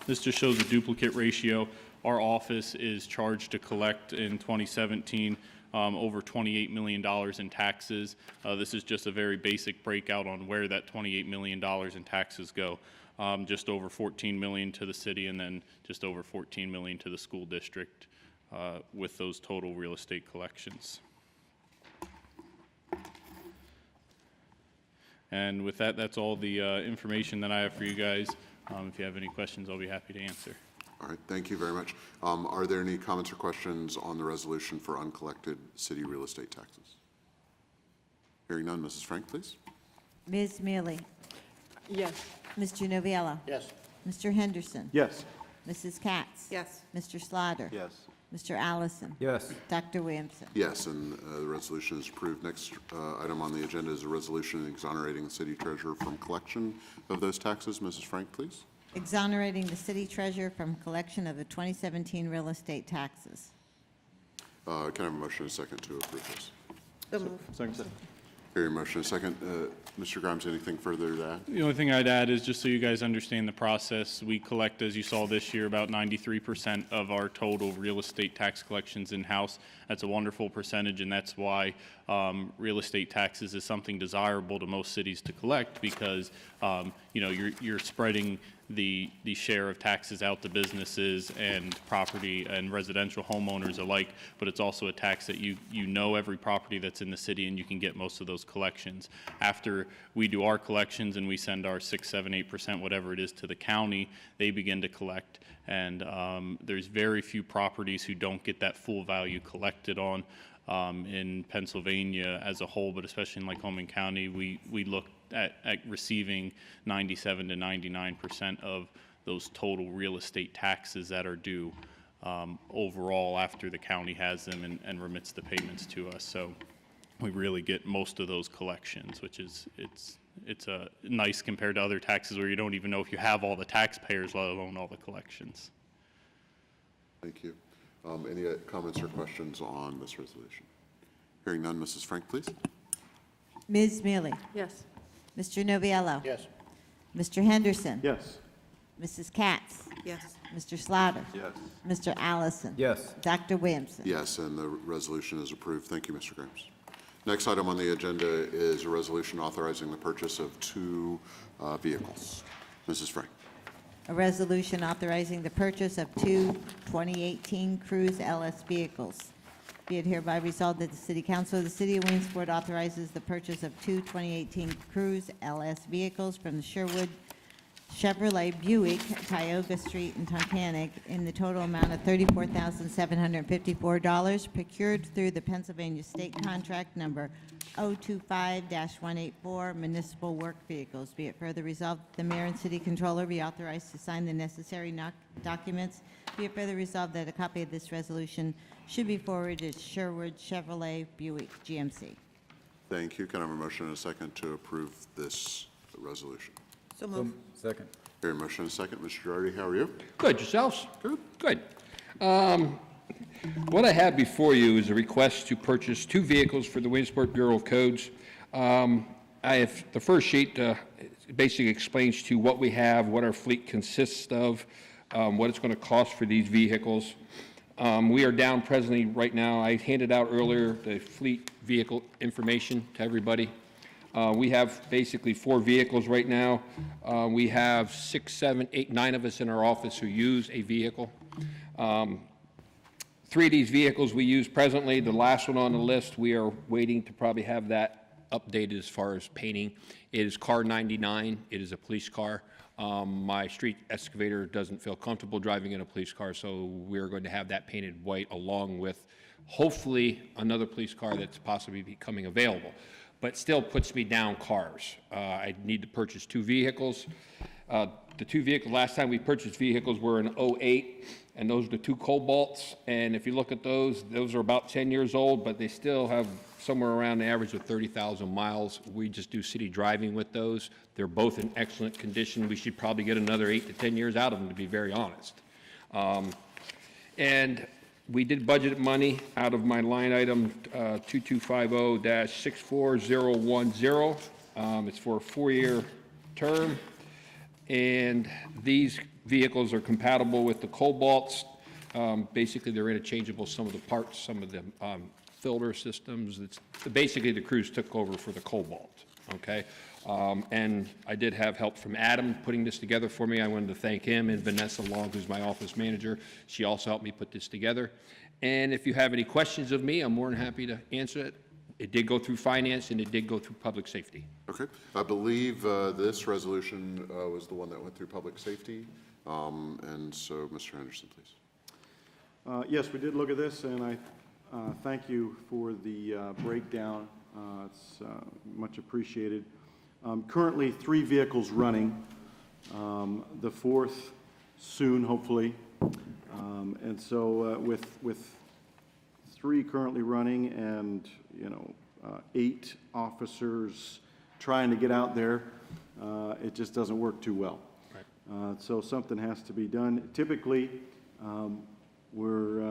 this just shows the duplicate ratio. Our office is charged to collect in 2017 over $28 million in taxes. This is just a very basic breakout on where that $28 million in taxes go. Just over $14 million to the city and then just over $14 million to the school district with those total real estate collections. And with that, that's all the information that I have for you guys. If you have any questions, I'll be happy to answer. All right, thank you very much. Are there any comments or questions on the resolution for uncollected city real estate taxes? Hearing none, Mrs. Frank, please. Ms. Mealy? Yes. Mr. Noviello? Yes. Mr. Henderson? Yes. Mrs. Katz? Yes. Mr. Slaughter? Yes. Mr. Allison? Yes. Dr. Williamson? Yes, and the resolution is approved. Next item on the agenda is a resolution exonerating the city treasurer from collection of those taxes. Mrs. Frank, please. Exonerating the city treasurer from collection of the 2017 real estate taxes. Can I have a motion and a second to approve this? So move. Second. Hearing a motion and a second. Mr. Grimes, anything further to add? The only thing I'd add is just so you guys understand the process, we collect, as you saw this year, about 93% of our total real estate tax collections in-house. That's a wonderful percentage, and that's why real estate taxes is something desirable to most cities to collect, because you're spreading the share of taxes out to businesses and property and residential homeowners alike, but it's also a tax that you know every property that's in the city, and you can get most of those collections. After we do our collections and we send our 6, 7, 8%, whatever it is, to the county, they begin to collect, and there's very few properties who don't get that full value collected on. In Pennsylvania as a whole, but especially in Lycoming County, we look at receiving 97 to 99% of those total real estate taxes that are due overall after the county has them and remits the payments to us. So we really get most of those collections, which is it's nice compared to other taxes where you don't even know if you have all the taxpayers, let alone all the collections. Thank you. Any comments or questions on this resolution? Hearing none, Mrs. Frank, please. Ms. Mealy? Yes. Mr. Noviello? Yes. Mr. Henderson? Yes. Mrs. Katz? Yes. Mr. Slaughter? Yes. Mr. Allison? Yes. Dr. Williamson? Yes, and the resolution is approved. Thank you, Mr. Grimes. Next item on the agenda is a resolution authorizing the purchase of 2 vehicles. Mrs. Frank. A resolution authorizing the purchase of 2 2018 Cruise LS vehicles. Be it hereby resolved that the City Council of the City of Williamsport authorizes the purchase of 2 2018 Cruise LS vehicles from the Chevrolet Buick, Tioga Street in Tunkhannock, in the total amount of $34,754, procured through the Pennsylvania State Contract Number 025-184, Municipal Work Vehicles. Be it further resolved, the mayor and city controller be authorized to sign the necessary documents. Be it further resolved that a copy of this resolution should be forwarded to Sherwood Chevrolet Buick GMC. Thank you. Can I have a motion and a second to approve this resolution? So moved. Second. Hearing a motion and a second. Mr. Girardi, how are you? Good, yourselves? Good. Good. What I have before you is a request to purchase 2 vehicles for the Williamsport Bureau of Codes. I have, the first sheet basically explains to you what we have, what our fleet consists of, what it's going to cost for these vehicles. We are down presently right now. I handed out earlier the fleet vehicle information to everybody. We have basically 4 vehicles right now. We have 6, 7, 8, 9 of us in our office who use a vehicle. 3 of these vehicles we use presently. The last one on the list, we are waiting to probably have that updated as far as painting. It is car 99. It is a police car. My street excavator doesn't feel comfortable driving in a police car, so we're going to have that painted white along with hopefully another police car that's possibly becoming available. But still puts me down cars. I need to purchase 2 vehicles. The 2 vehicles, last time we purchased vehicles were in '08, and those are the 2 Cobalts. And if you look at those are about 10 years old, but they still have somewhere around the average of 30,000 miles. We just do city driving with those. They're both in excellent condition. We should probably get another 8 to 10 years out of them, to be very honest. And we did budget money out of my line item 2250-64010. It's for a 4-year term, and these vehicles are compatible with the Cobalts. Basically, they're interchangeable. Some of the parts, some of the filter systems. It's basically the crews took over for the Cobalt. Okay, and I did have help from Adam putting this together for me. I wanted to thank him, and Vanessa Long, who's my office manager. She also helped me put this together. And if you have any questions of me, I'm more than happy to answer it. It did go through finance, and it did go through public safety. Okay. I believe this resolution was the one that went through public safety. And so, Mr. Henderson, please. Yes, we did look at this, and I thank you for the breakdown. It's much appreciated. Currently, 3 vehicles running, the 4th soon, hopefully. And so with 3 currently running and, 8 officers trying to get out there, it just doesn't work too well. Right. So something has to be done. Typically, we're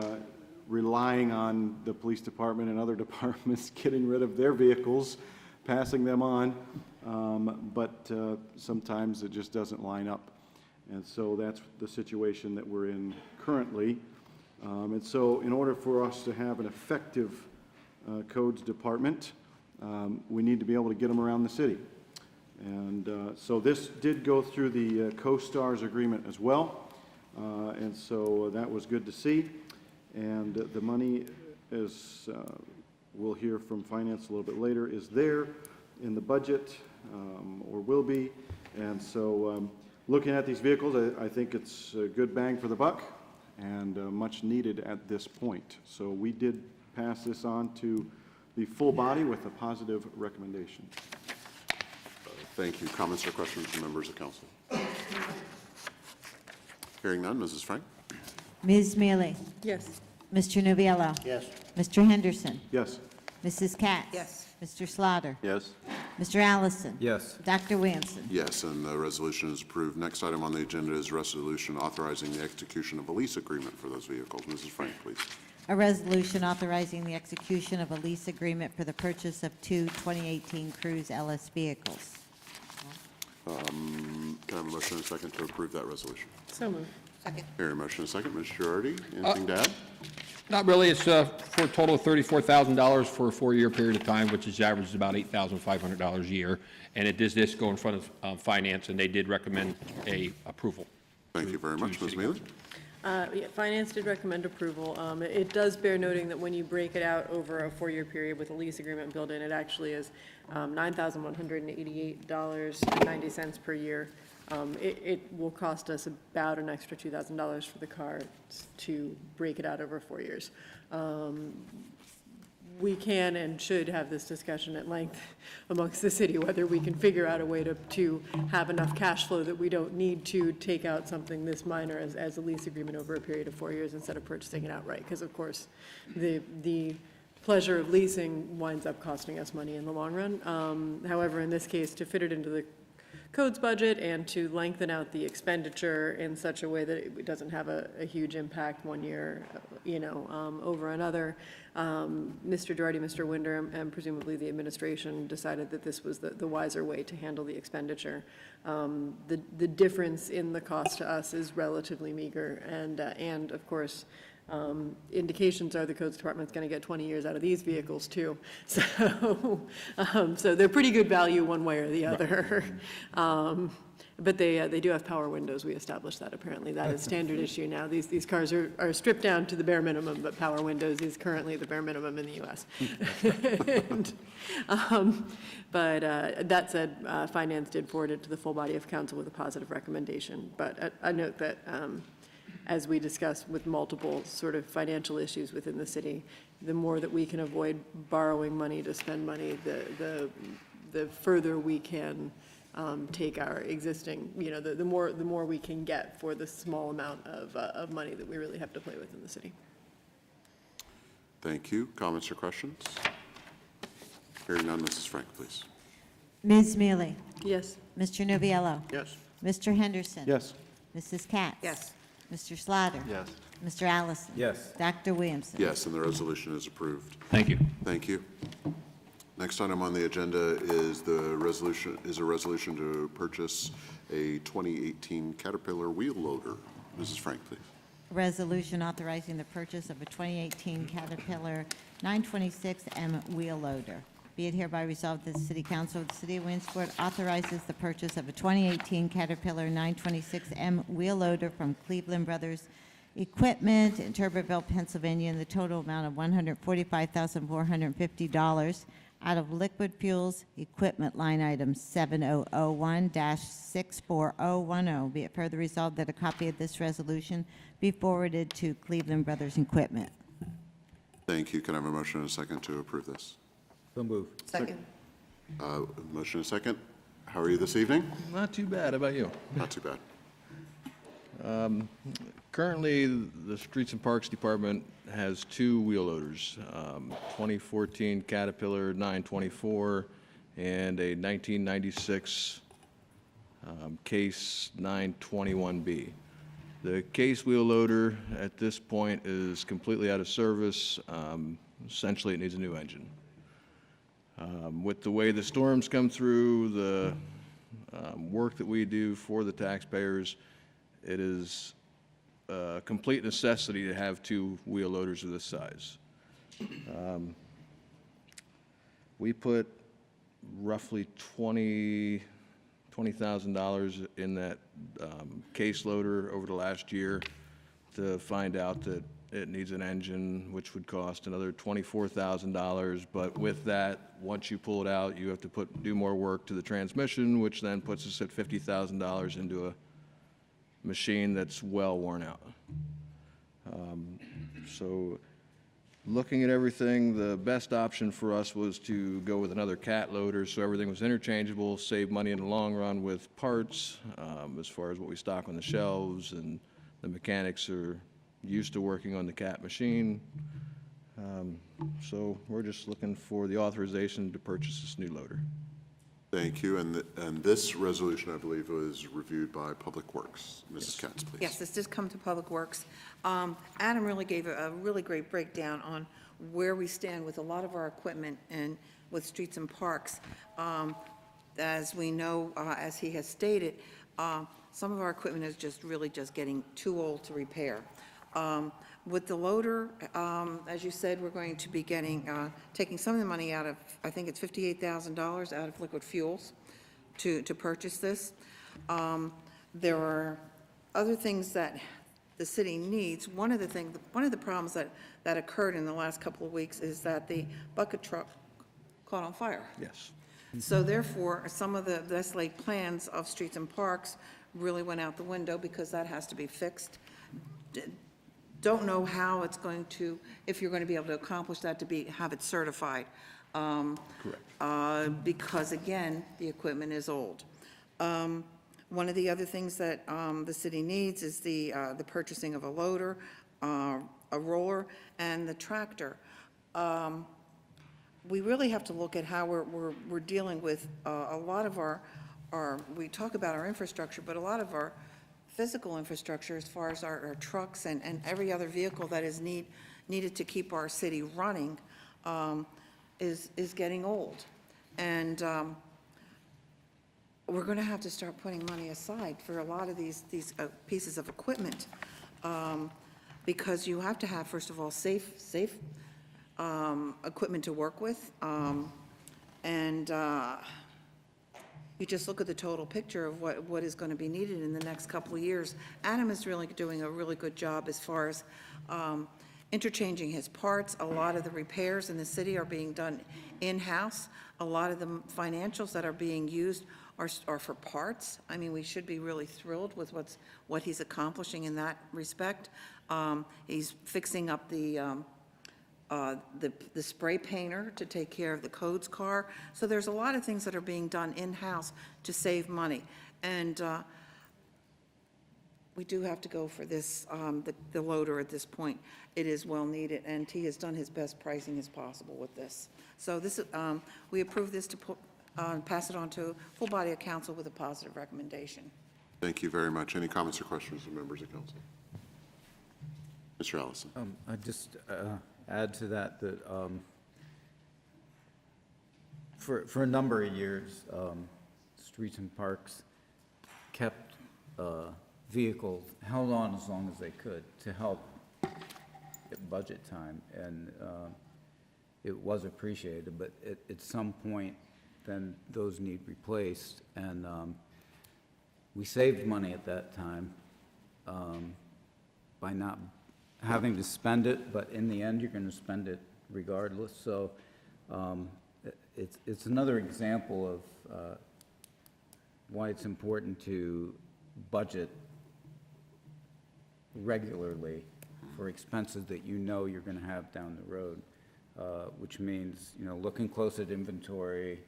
relying on the police department and other departments getting rid of their vehicles, passing them on, but sometimes it just doesn't line up. And so that's the situation that we're in currently. And so in order for us to have an effective codes department, we need to be able to get them around the city. And so this did go through the co-stars agreement as well. And so that was good to see. And the money, as we'll hear from finance a little bit later, is there in the budget, or will be. And so looking at these vehicles, I think it's a good bang for the buck and much needed at this point. So we did pass this on to the full body with a positive recommendation. Thank you. Comments or questions from members of council? Hearing none, Mrs. Frank? Ms. Mealy? Yes. Mr. Nubiallo? Yes. Mr. Henderson? Yes. Mrs. Katz? Yes. Mr. Slaughter? Yes. Mr. Allison? Yes. Dr. Williamson? Yes, and the resolution is approved. Next item on the agenda is resolution authorizing the execution of a lease agreement for those vehicles. Mrs. Frank, please. A resolution authorizing the execution of a lease agreement for the purchase of 2 2018 Cruise LS vehicles. Can I have a motion and a second to approve that resolution? So moved. Second. Hearing a motion and a second. Ms. Girardi, anything to add? Not really. It's for a total of $34,000 for a 4-year period of time, which is averages about $8,500 a year. And it does this go in front of finance, and they did recommend a approval. Thank you very much. Ms. Mealy? Yeah, finance did recommend approval. It does bear noting that when you break it out over a 4-year period with a lease agreement built in, it actually is $9,188.90 per year. It will cost us about an extra $2,000 for the car to break it out over 4 years. We can and should have this discussion at length amongst the city, whether we can figure out a way to have enough cash flow that we don't need to take out something this minor as a lease agreement over a period of 4 years instead of purchasing it outright. Because of course, the pleasure of leasing winds up costing us money in the long run. However, in this case, to fit it into the code's budget and to lengthen out the expenditure in such a way that it doesn't have a huge impact 1 year, over another. Mr. Girardi, Mr. Winder, and presumably the administration decided that this was the wiser way to handle the expenditure. The difference in the cost to us is relatively meager, and of course, indications are the codes department's going to get 20 years out of these vehicles too. So they're pretty good value one way or the other. But they do have power windows. We established that apparently. That is standard issue now. These cars are stripped down to the bare minimum, but power windows is currently the bare minimum in the U.S. But that said, Finance did forward it to the full body of council with a positive recommendation. But I note that as we discussed with multiple sort of financial issues within the city, the more that we can avoid borrowing money to spend money, the further we can take our existing, the more we can get for the small amount of money that we really have to play with in the city. Thank you. Comments or questions? Hearing none, Mrs. Frank, please. Ms. Mealy? Yes. Mr. Noviello? Yes. Mr. Henderson? Yes. Mrs. Katz? Yes. Mr. Slaughter? Yes. Mr. Allison? Yes. Dr. Williamson? Yes, and the resolution is approved. Thank you. Thank you. Next item on the agenda is a resolution to purchase a 2018 Caterpillar wheel loader. Mrs. Frank, please. Resolution authorizing the purchase of a 2018 Caterpillar 926M wheel loader. Be it hereby resolved that the City Council of the City of Williamsport authorizes the purchase of a 2018 Caterpillar 926M wheel loader from Cleveland Brothers Equipment in Tuberville, Pennsylvania, in the total amount of $145,450 out of liquid fuels equipment line item 7001-64010. Be it further resolved that a copy of this resolution be forwarded to Cleveland Brothers Equipment. Thank you. Can I have a motion and a second to approve this? So move. Second. Motion and a second. How are you this evening? Not too bad. How about you? Not too bad. Currently, the Streets and Parks Department has two wheel loaders, 2014 Caterpillar 924 and a 1996 Case 921B. The Case wheel loader at this point is completely out of service. Essentially, it needs a new engine. With the way the storms come through, the work that we do for the taxpayers, it is a complete necessity to have two wheel loaders of this size. We put roughly $20,000 in that case loader over the last year to find out that it needs an engine, which would cost another $24,000. But with that, once you pull it out, you have to do more work to the transmission, which then puts us at $50,000 into a machine that's well worn out. So looking at everything, the best option for us was to go with another cat loader, so everything was interchangeable, save money in the long run with parts, as far as what we stock on the shelves, and the mechanics are used to working on the cat machine. So we're just looking for the authorization to purchase this new loader. Thank you. And this resolution, I believe, was reviewed by Public Works. Mrs. Katz, please. Yes, this did come to Public Works. Adam really gave a really great breakdown on where we stand with a lot of our equipment and with Streets and Parks. As we know, as he has stated, some of our equipment is just really just getting too old to repair. With the loader, as you said, we're going to be taking some of the money out of, I think it's $58,000 out of liquid fuels to purchase this. There are other things that the city needs. One of the problems that occurred in the last couple of weeks is that the bucket truck caught on fire. Yes. So therefore, some of the best laid plans of streets and parks really went out the window because that has to be fixed. Don't know how it's going to, if you're going to be able to accomplish that, have it certified. Correct. Because again, the equipment is old. One of the other things that the city needs is the purchasing of a loader, a roller, and the tractor. We really have to look at how we're dealing with a lot of our, we talk about our infrastructure, but a lot of our physical infrastructure as far as our trucks and every other vehicle that is needed to keep our city running is getting old. And we're going to have to start putting money aside for a lot of these pieces of equipment, because you have to have, first of all, safe equipment to work with, and you just look at the total picture of what is going to be needed in the next couple of years. Adam is really doing a really good job as far as interchanging his parts. A lot of the repairs in the city are being done in-house. A lot of the financials that are being used are for parts. I mean, we should be really thrilled with what he's accomplishing in that respect. He's fixing up the spray painter to take care of the codes car. So there's a lot of things that are being done in-house to save money. And we do have to go for this, the loader at this point. It is well needed, and he has done his best pricing as possible with this. So this, we approve this to pass it on to full body of council with a positive recommendation. Thank you very much. Any comments or questions from members of council? Mr. Allison. I just add to that for a number of years, Streets and Parks kept vehicles, held on as long as they could to help at budget time, and it was appreciated, but at some point, then those need replaced, and we saved money at that time by not having to spend it, but in the end, you're going to spend it regardless. So it's another example of why it's important to budget regularly for expenses that you know you're going to have down the road, which means, looking close at inventory,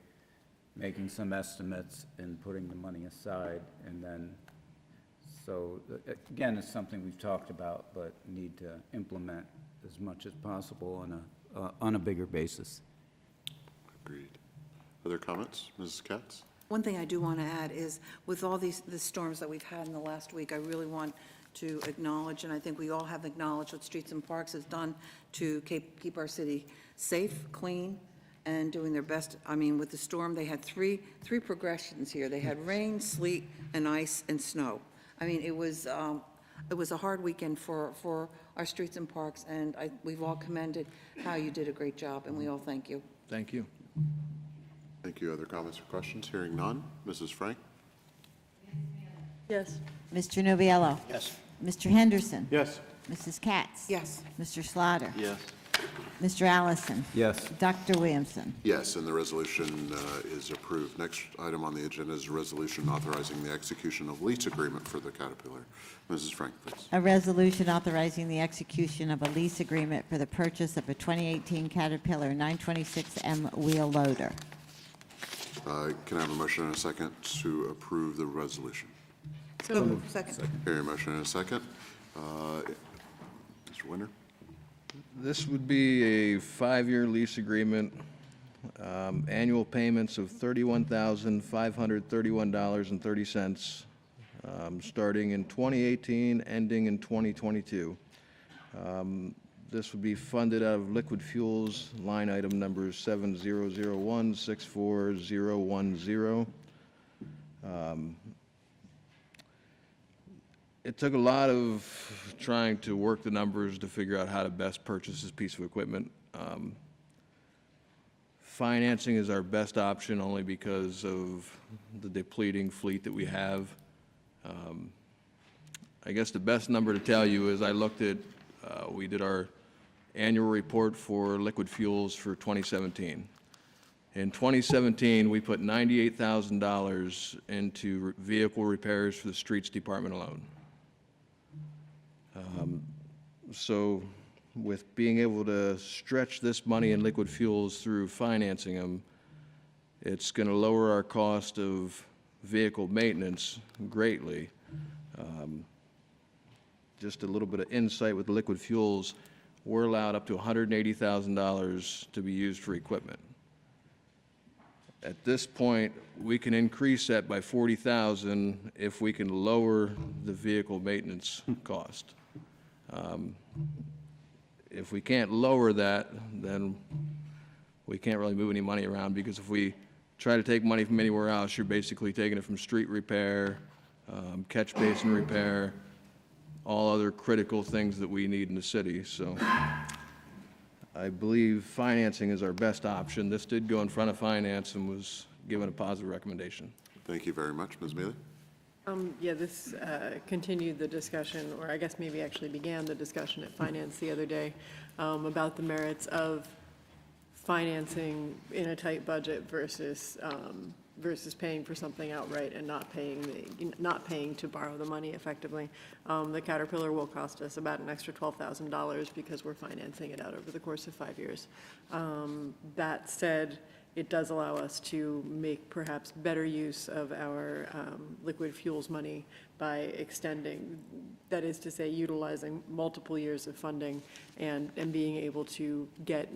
making some estimates, and putting the money aside, and then, so again, it's something we've talked about, but need to implement as much as possible on a bigger basis. Agreed. Other comments? Mrs. Katz? One thing I do want to add is, with all the storms that we've had in the last week, I really want to acknowledge, and I think we all have acknowledged what Streets and Parks has done to keep our city safe, clean, and doing their best. I mean, with the storm, they had three progressions here. They had rain, sleet, and ice, and snow. I mean, it was a hard weekend for our Streets and Parks, and we've all commended how you did a great job, and we all thank you. Thank you. Thank you. Other comments or questions? Hearing none. Mrs. Frank? Yes. Mr. Nubiallo. Yes. Mr. Henderson. Yes. Mrs. Katz. Yes. Mr. Slaughter. Yes. Mr. Allison. Yes. Dr. Williamson. Yes, and the resolution is approved. Next item on the agenda is a resolution authorizing the execution of lease agreement for the Caterpillar. Mrs. Frank, please. A resolution authorizing the execution of a lease agreement for the purchase of a 2018 Caterpillar 926M wheel loader. Can I have a motion and a second to approve the resolution? So moved. Second. Hearing a motion and a second. Mr. Winter? This would be a 5-year lease agreement, annual payments of $31,531.30, starting in 2018, ending in 2022. This would be funded out of liquid fuels, line item numbers 7001, 64010. It took a lot of trying to work the numbers to figure out how to best purchase this piece of equipment. Financing is our best option only because of the depleting fleet that we have. I guess the best number to tell you is I looked at, we did our annual report for liquid fuels for 2017. In 2017, we put $98,000 into vehicle repairs for the streets department alone. So with being able to stretch this money in liquid fuels through financing them, it's going to lower our cost of vehicle maintenance greatly. Just a little bit of insight with liquid fuels, we're allowed up to $180,000 to be used for equipment. At this point, we can increase that by $40,000 if we can lower the vehicle maintenance cost. If we can't lower that, then we can't really move any money around, because if we try to take money from anywhere else, you're basically taking it from street repair, catch basin repair, all other critical things that we need in the city. So I believe financing is our best option. This did go in front of finance and was given a positive recommendation. Thank you very much. Ms. Mealy? Yeah, this continued the discussion, or I guess maybe actually began the discussion at Finance the other day about the merits of financing in a tight budget versus paying for something outright and not paying to borrow the money effectively. The Caterpillar will cost us about an extra $12,000 because we're financing it out over the course of 5 years. That said, it does allow us to make perhaps better use of our liquid fuels money by extending, that is to say, utilizing multiple years of funding and being able to get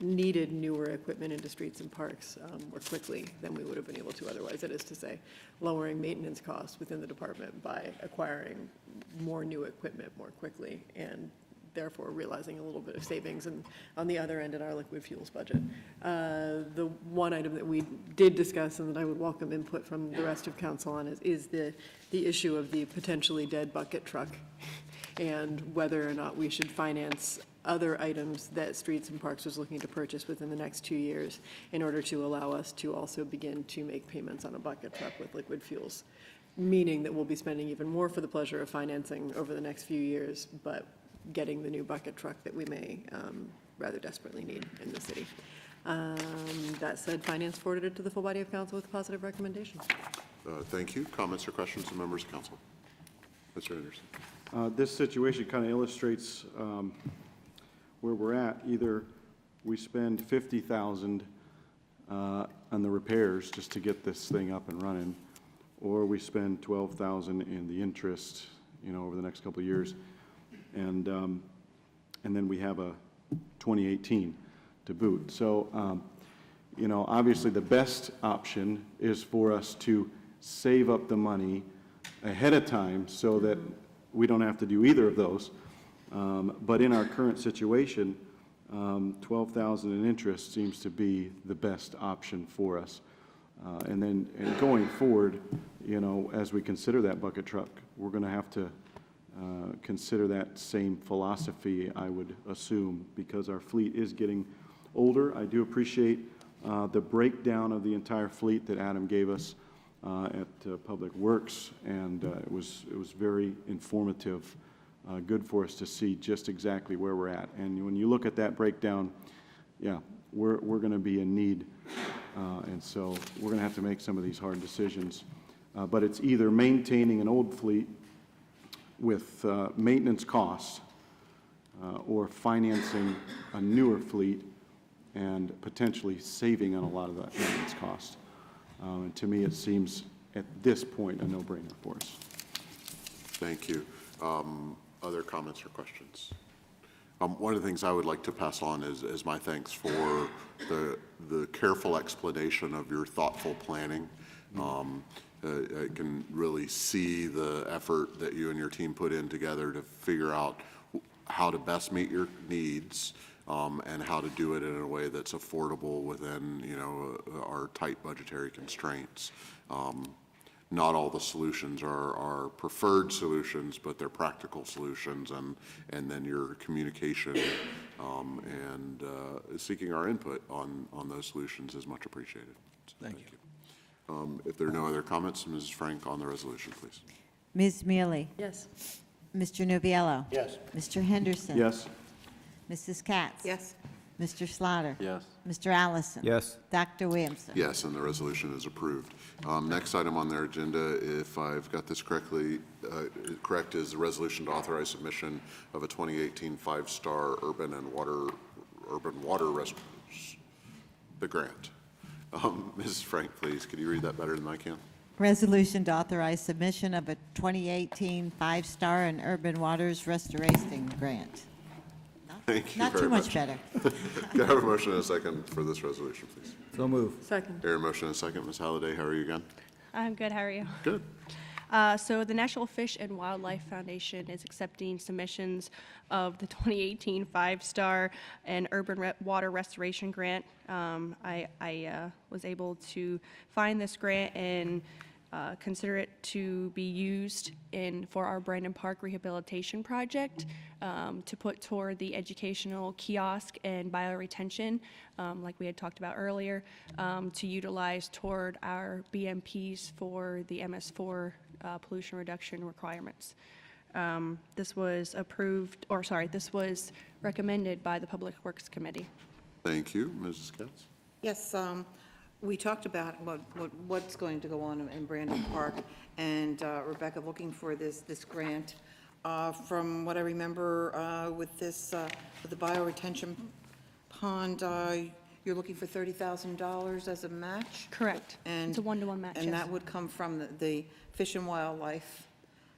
needed newer equipment into streets and parks more quickly than we would have been able to otherwise. That is to say, lowering maintenance costs within the department by acquiring more new equipment more quickly, and therefore realizing a little bit of savings and on the other end in our liquid fuels budget. The one item that we did discuss and that I would welcome input from the rest of council on is the issue of the potentially dead bucket truck and whether or not we should finance other items that Streets and Parks was looking to purchase within the next 2 years in order to allow us to also begin to make payments on a bucket truck with liquid fuels, meaning that we'll be spending even more for the pleasure of financing over the next few years, but getting the new bucket truck that we may rather desperately need in the city. That said, Finance forwarded it to the full body of council with a positive recommendation. Thank you. Comments or questions from members of council? Mr. Anderson. This situation kind of illustrates where we're at. Either we spend $50,000 on the repairs just to get this thing up and running, or we spend $12,000 in the interest, over the next couple of years. And then we have a 2018 to boot. So, obviously the best option is for us to save up the money ahead of time so that we don't have to do either of those. But in our current situation, $12,000 in interest seems to be the best option for us. And going forward, as we consider that bucket truck, we're going to have to consider that same philosophy, I would assume, because our fleet is getting older. I do appreciate the breakdown of the entire fleet that Adam gave us at Public Works, and it was very informative, good for us to see just exactly where we're at. And when you look at that breakdown, yeah, we're going to be in need, and so we're going to have to make some of these hard decisions. But it's either maintaining an old fleet with maintenance costs or financing a newer fleet and potentially saving on a lot of that maintenance cost. And to me, it seems at this point a no-brainer for us. Thank you. Other comments or questions? One of the things I would like to pass on is my thanks for the careful explanation of your thoughtful planning. I can really see the effort that you and your team put in together to figure out how to best meet your needs and how to do it in a way that's affordable within, our tight budgetary constraints. Not all the solutions are preferred solutions, but they're practical solutions, and then your communication and seeking our input on those solutions is much appreciated. So thank you. If there are no other comments, Mrs. Frank, on the resolution, please. Ms. Mealy? Yes. Mr. Nubiello? Yes. Mr. Henderson? Yes. Mrs. Katz? Yes. Mr. Slaughter? Yes. Mr. Allison? Yes. Dr. Williamson? Yes, and the resolution is approved. Next item on their agenda, if I've got this correctly, correct, is the resolution to authorize submission of a 2018 five-star urban water the grant. Mrs. Frank, please, could you read that better than I can? Resolution to authorize submission of a 2018 five-star and urban waters restoration grant. Thank you Not very too much better. Can I have a motion and a second for this resolution, please? So move. Second. Hear a motion and a second. Ms. Halliday, how are you again? I'm good, how are you? Good. So the National Fish and Wildlife Foundation is accepting submissions of the 2018 five-star and urban water restoration grant. I was able to find this grant and consider it to be used for our Brandon Park rehabilitation project, to put toward the educational kiosk and bioretention, like we had talked about earlier, to utilize toward our BMPs for the MS4 pollution reduction requirements. This was this was recommended by the Public Works Committee. Thank you. Mrs. Katz? Yes, we talked about what's going to go on in Brandon Park, and Rebecca looking for this grant. From what I remember with this, with the bioretention pond, you're looking for $30,000 as a match? Correct. And it's a one-to-one match. And yes. that would come from the Fish and Wildlife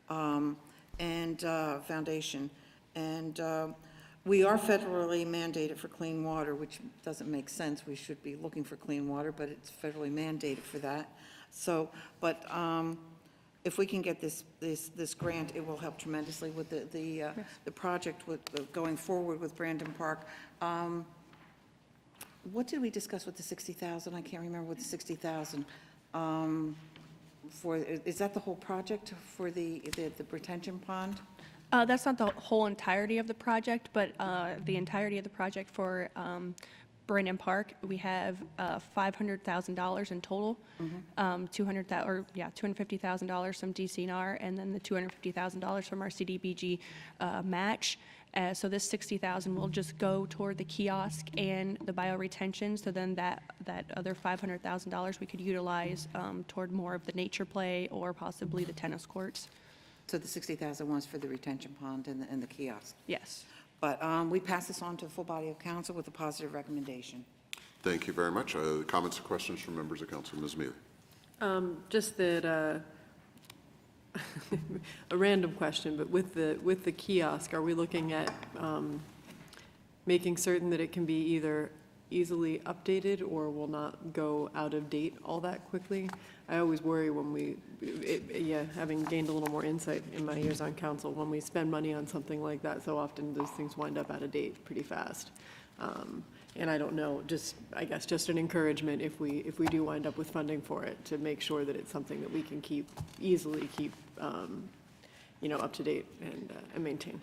and Foundation. And we are federally mandated for clean water, which doesn't make sense. We should be looking for clean water, but it's federally mandated for that. So, but if we can get this grant, it will help tremendously with the project with going forward with Brandon Park. What did we discuss with the 60,000? I can't remember what the 60,000 for. Is that the whole project for the retention pond? That's not the whole entirety of the project, but the entirety of the project for Brandon Park, we have $500,000 in total. $250,000 from DCNR, and then the $250,000 from our CDBG match. So this $60,000 will just go toward the kiosk and the bioretention. So then that other $500,000 we could utilize toward more of the nature play or possibly the tennis courts. So the 60,000 was for the retention pond and the kiosk? Yes. But we pass this on to the full body of council with a positive recommendation. Thank you very much. Comments or questions from members of council? Ms. Mealy? Just that, a random question, but with the kiosk, are we looking at making certain that it can be either easily updated or will not go out of date all that quickly? I always worry when having gained a little more insight in my years on council, when we spend money on something like that, so often those things wind up out of date pretty fast. And I don't know, I guess just an encouragement if we do wind up with funding for it, to make sure that it's something that we can easily keep up to date and maintain.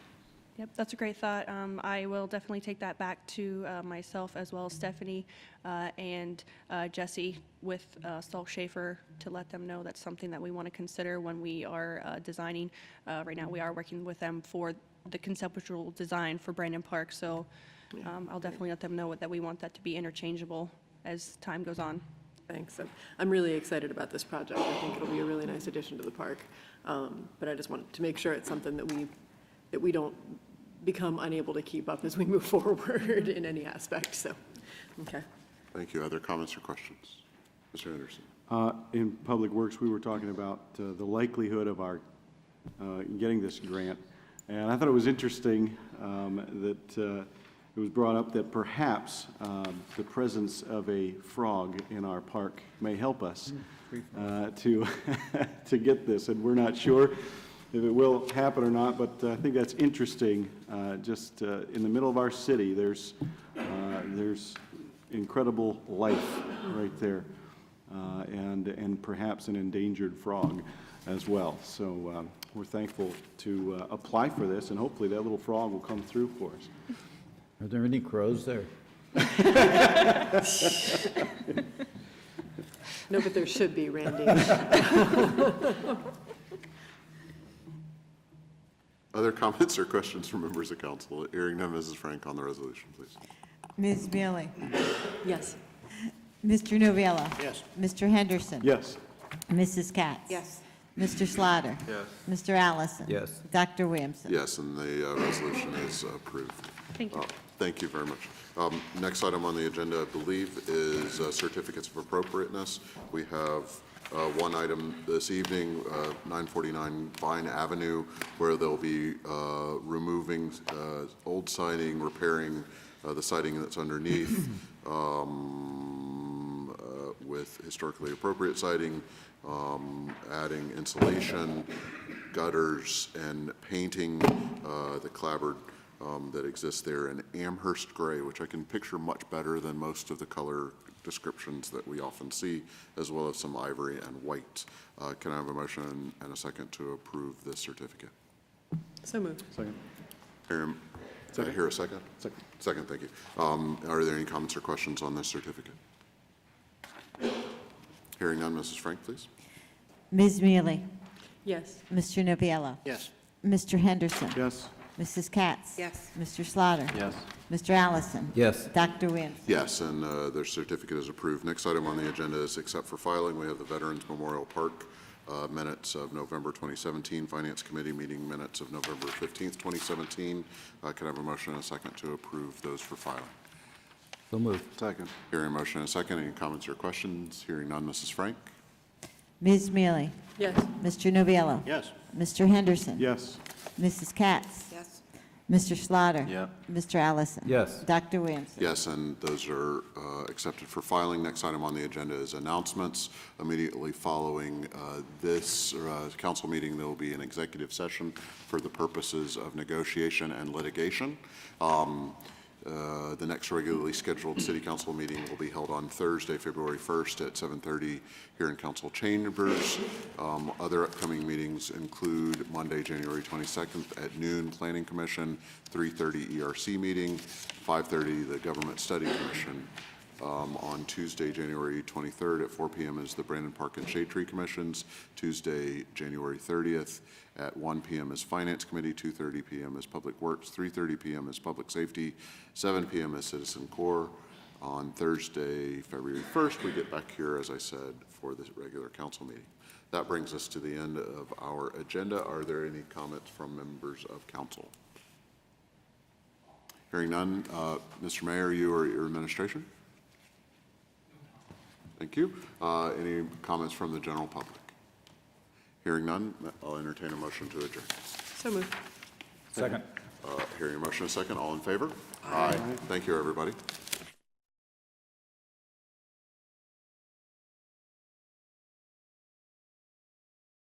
Yep, that's a great thought. I will definitely take that back to myself as well as Stephanie and Jesse with Saul Schaefer to let them know that's something that we want to consider when we are designing. Right now, we are working with them for the conceptual design for Brandon Park, so I'll definitely let them know that we want that to be interchangeable as time goes on. Thanks. I'm really excited about this project. I think it'll be a really nice addition to the park. But I just wanted to make sure it's something that we don't become unable to keep up as we move forward in any aspect, so, okay. Thank you. Other comments or questions? Mr. Anderson? In Public Works, we were talking about the likelihood of our getting this grant, and I thought it was interesting that it was brought up that perhaps the presence of a frog in our park may help us to get this, and we're not sure if it will happen or not, but I think that's interesting. Just in the middle of our city, there's incredible life right there, and perhaps an endangered frog as well. So we're thankful to apply for this, and hopefully that little frog will come through for us. Are there any crows there? No, but there should be, Randy. Other comments or questions from members of council? Hearing none, Mrs. Frank on the resolution, please. Ms. Mealy? Yes. Mr. Novello? Yes. Mr. Henderson? Yes. Mrs. Katz? Yes. Mr. Slaughter? Yes. Mr. Allison? Yes. Dr. Williamson? Yes, and the resolution is approved. Thank you. Thank you very much. Next item on the agenda, I believe, is certificates of appropriateness. We have one item this evening, 949 Vine Avenue, where they'll be removing old siding, repairing the siding that's underneath with historically appropriate siding, adding insulation, gutters, and painting the clapboard that exists there in Amherst gray, which I can picture much better than most of the color descriptions that we often see, as well as some ivory and white. Can I have a motion and a second to approve this certificate? So moved. Second. Did I hear a second? Second. Second, thank you. Are there any comments or questions on this certificate? Hearing none, Mrs. Frank, please. Ms. Mealy? Yes. Mr. Novello? Yes. Mr. Henderson? Yes. Mrs. Katz? Yes. Mr. Slaughter? Yes. Mr. Allison? Yes. Dr. Williamson? Yes, and their certificate is approved. Next item on the agenda is accept for filing. We have the Veterans Memorial Park minutes of November 2017, Finance Committee meeting minutes of November 15th, 2017. Can I have a motion and a second to approve those for filing? So moved. Second. Hearing a motion and a second. Any comments or questions? Hearing none, Mrs. Frank? Ms. Mealy? Yes. Mr. Novello? Yes. Mr. Henderson? Yes. Mrs. Katz? Yes. Mr. Slaughter? Yep. Mr. Allison? Yes. Dr. Williamson? Yes, and those are accepted for filing. Next item on the agenda is announcements. Immediately following this council meeting, there will be an executive session for the purposes of negotiation and litigation. The next regularly scheduled city council meeting will be held on Thursday, February 1st at 7:30 here in council chambers. Other upcoming meetings include Monday, January 22nd at noon, Planning Commission, 3:30 ERC meeting, 5:30 the Government Study Commission. On Tuesday, January 23rd at 4 p.m. is the Brandon Park and Shade Tree Commissions. Tuesday, January 30th at 1 p.m. is Finance Committee, 2:30 p.m. is Public Works, 3:30 p.m. is Public Safety, 7 p.m. is Citizen Corps. On Thursday, February 1st, we get back here, as I said, for the regular council meeting. That brings us to the end of our agenda. Are there any comments from members of council? Hearing none, Mr. Mayor, you or your administration? Thank you. Any comments from the general public? Hearing none, I'll entertain a motion to adjourn. So moved. Second. Hearing a motion, a second. All in favor? Aye. Thank you, everybody.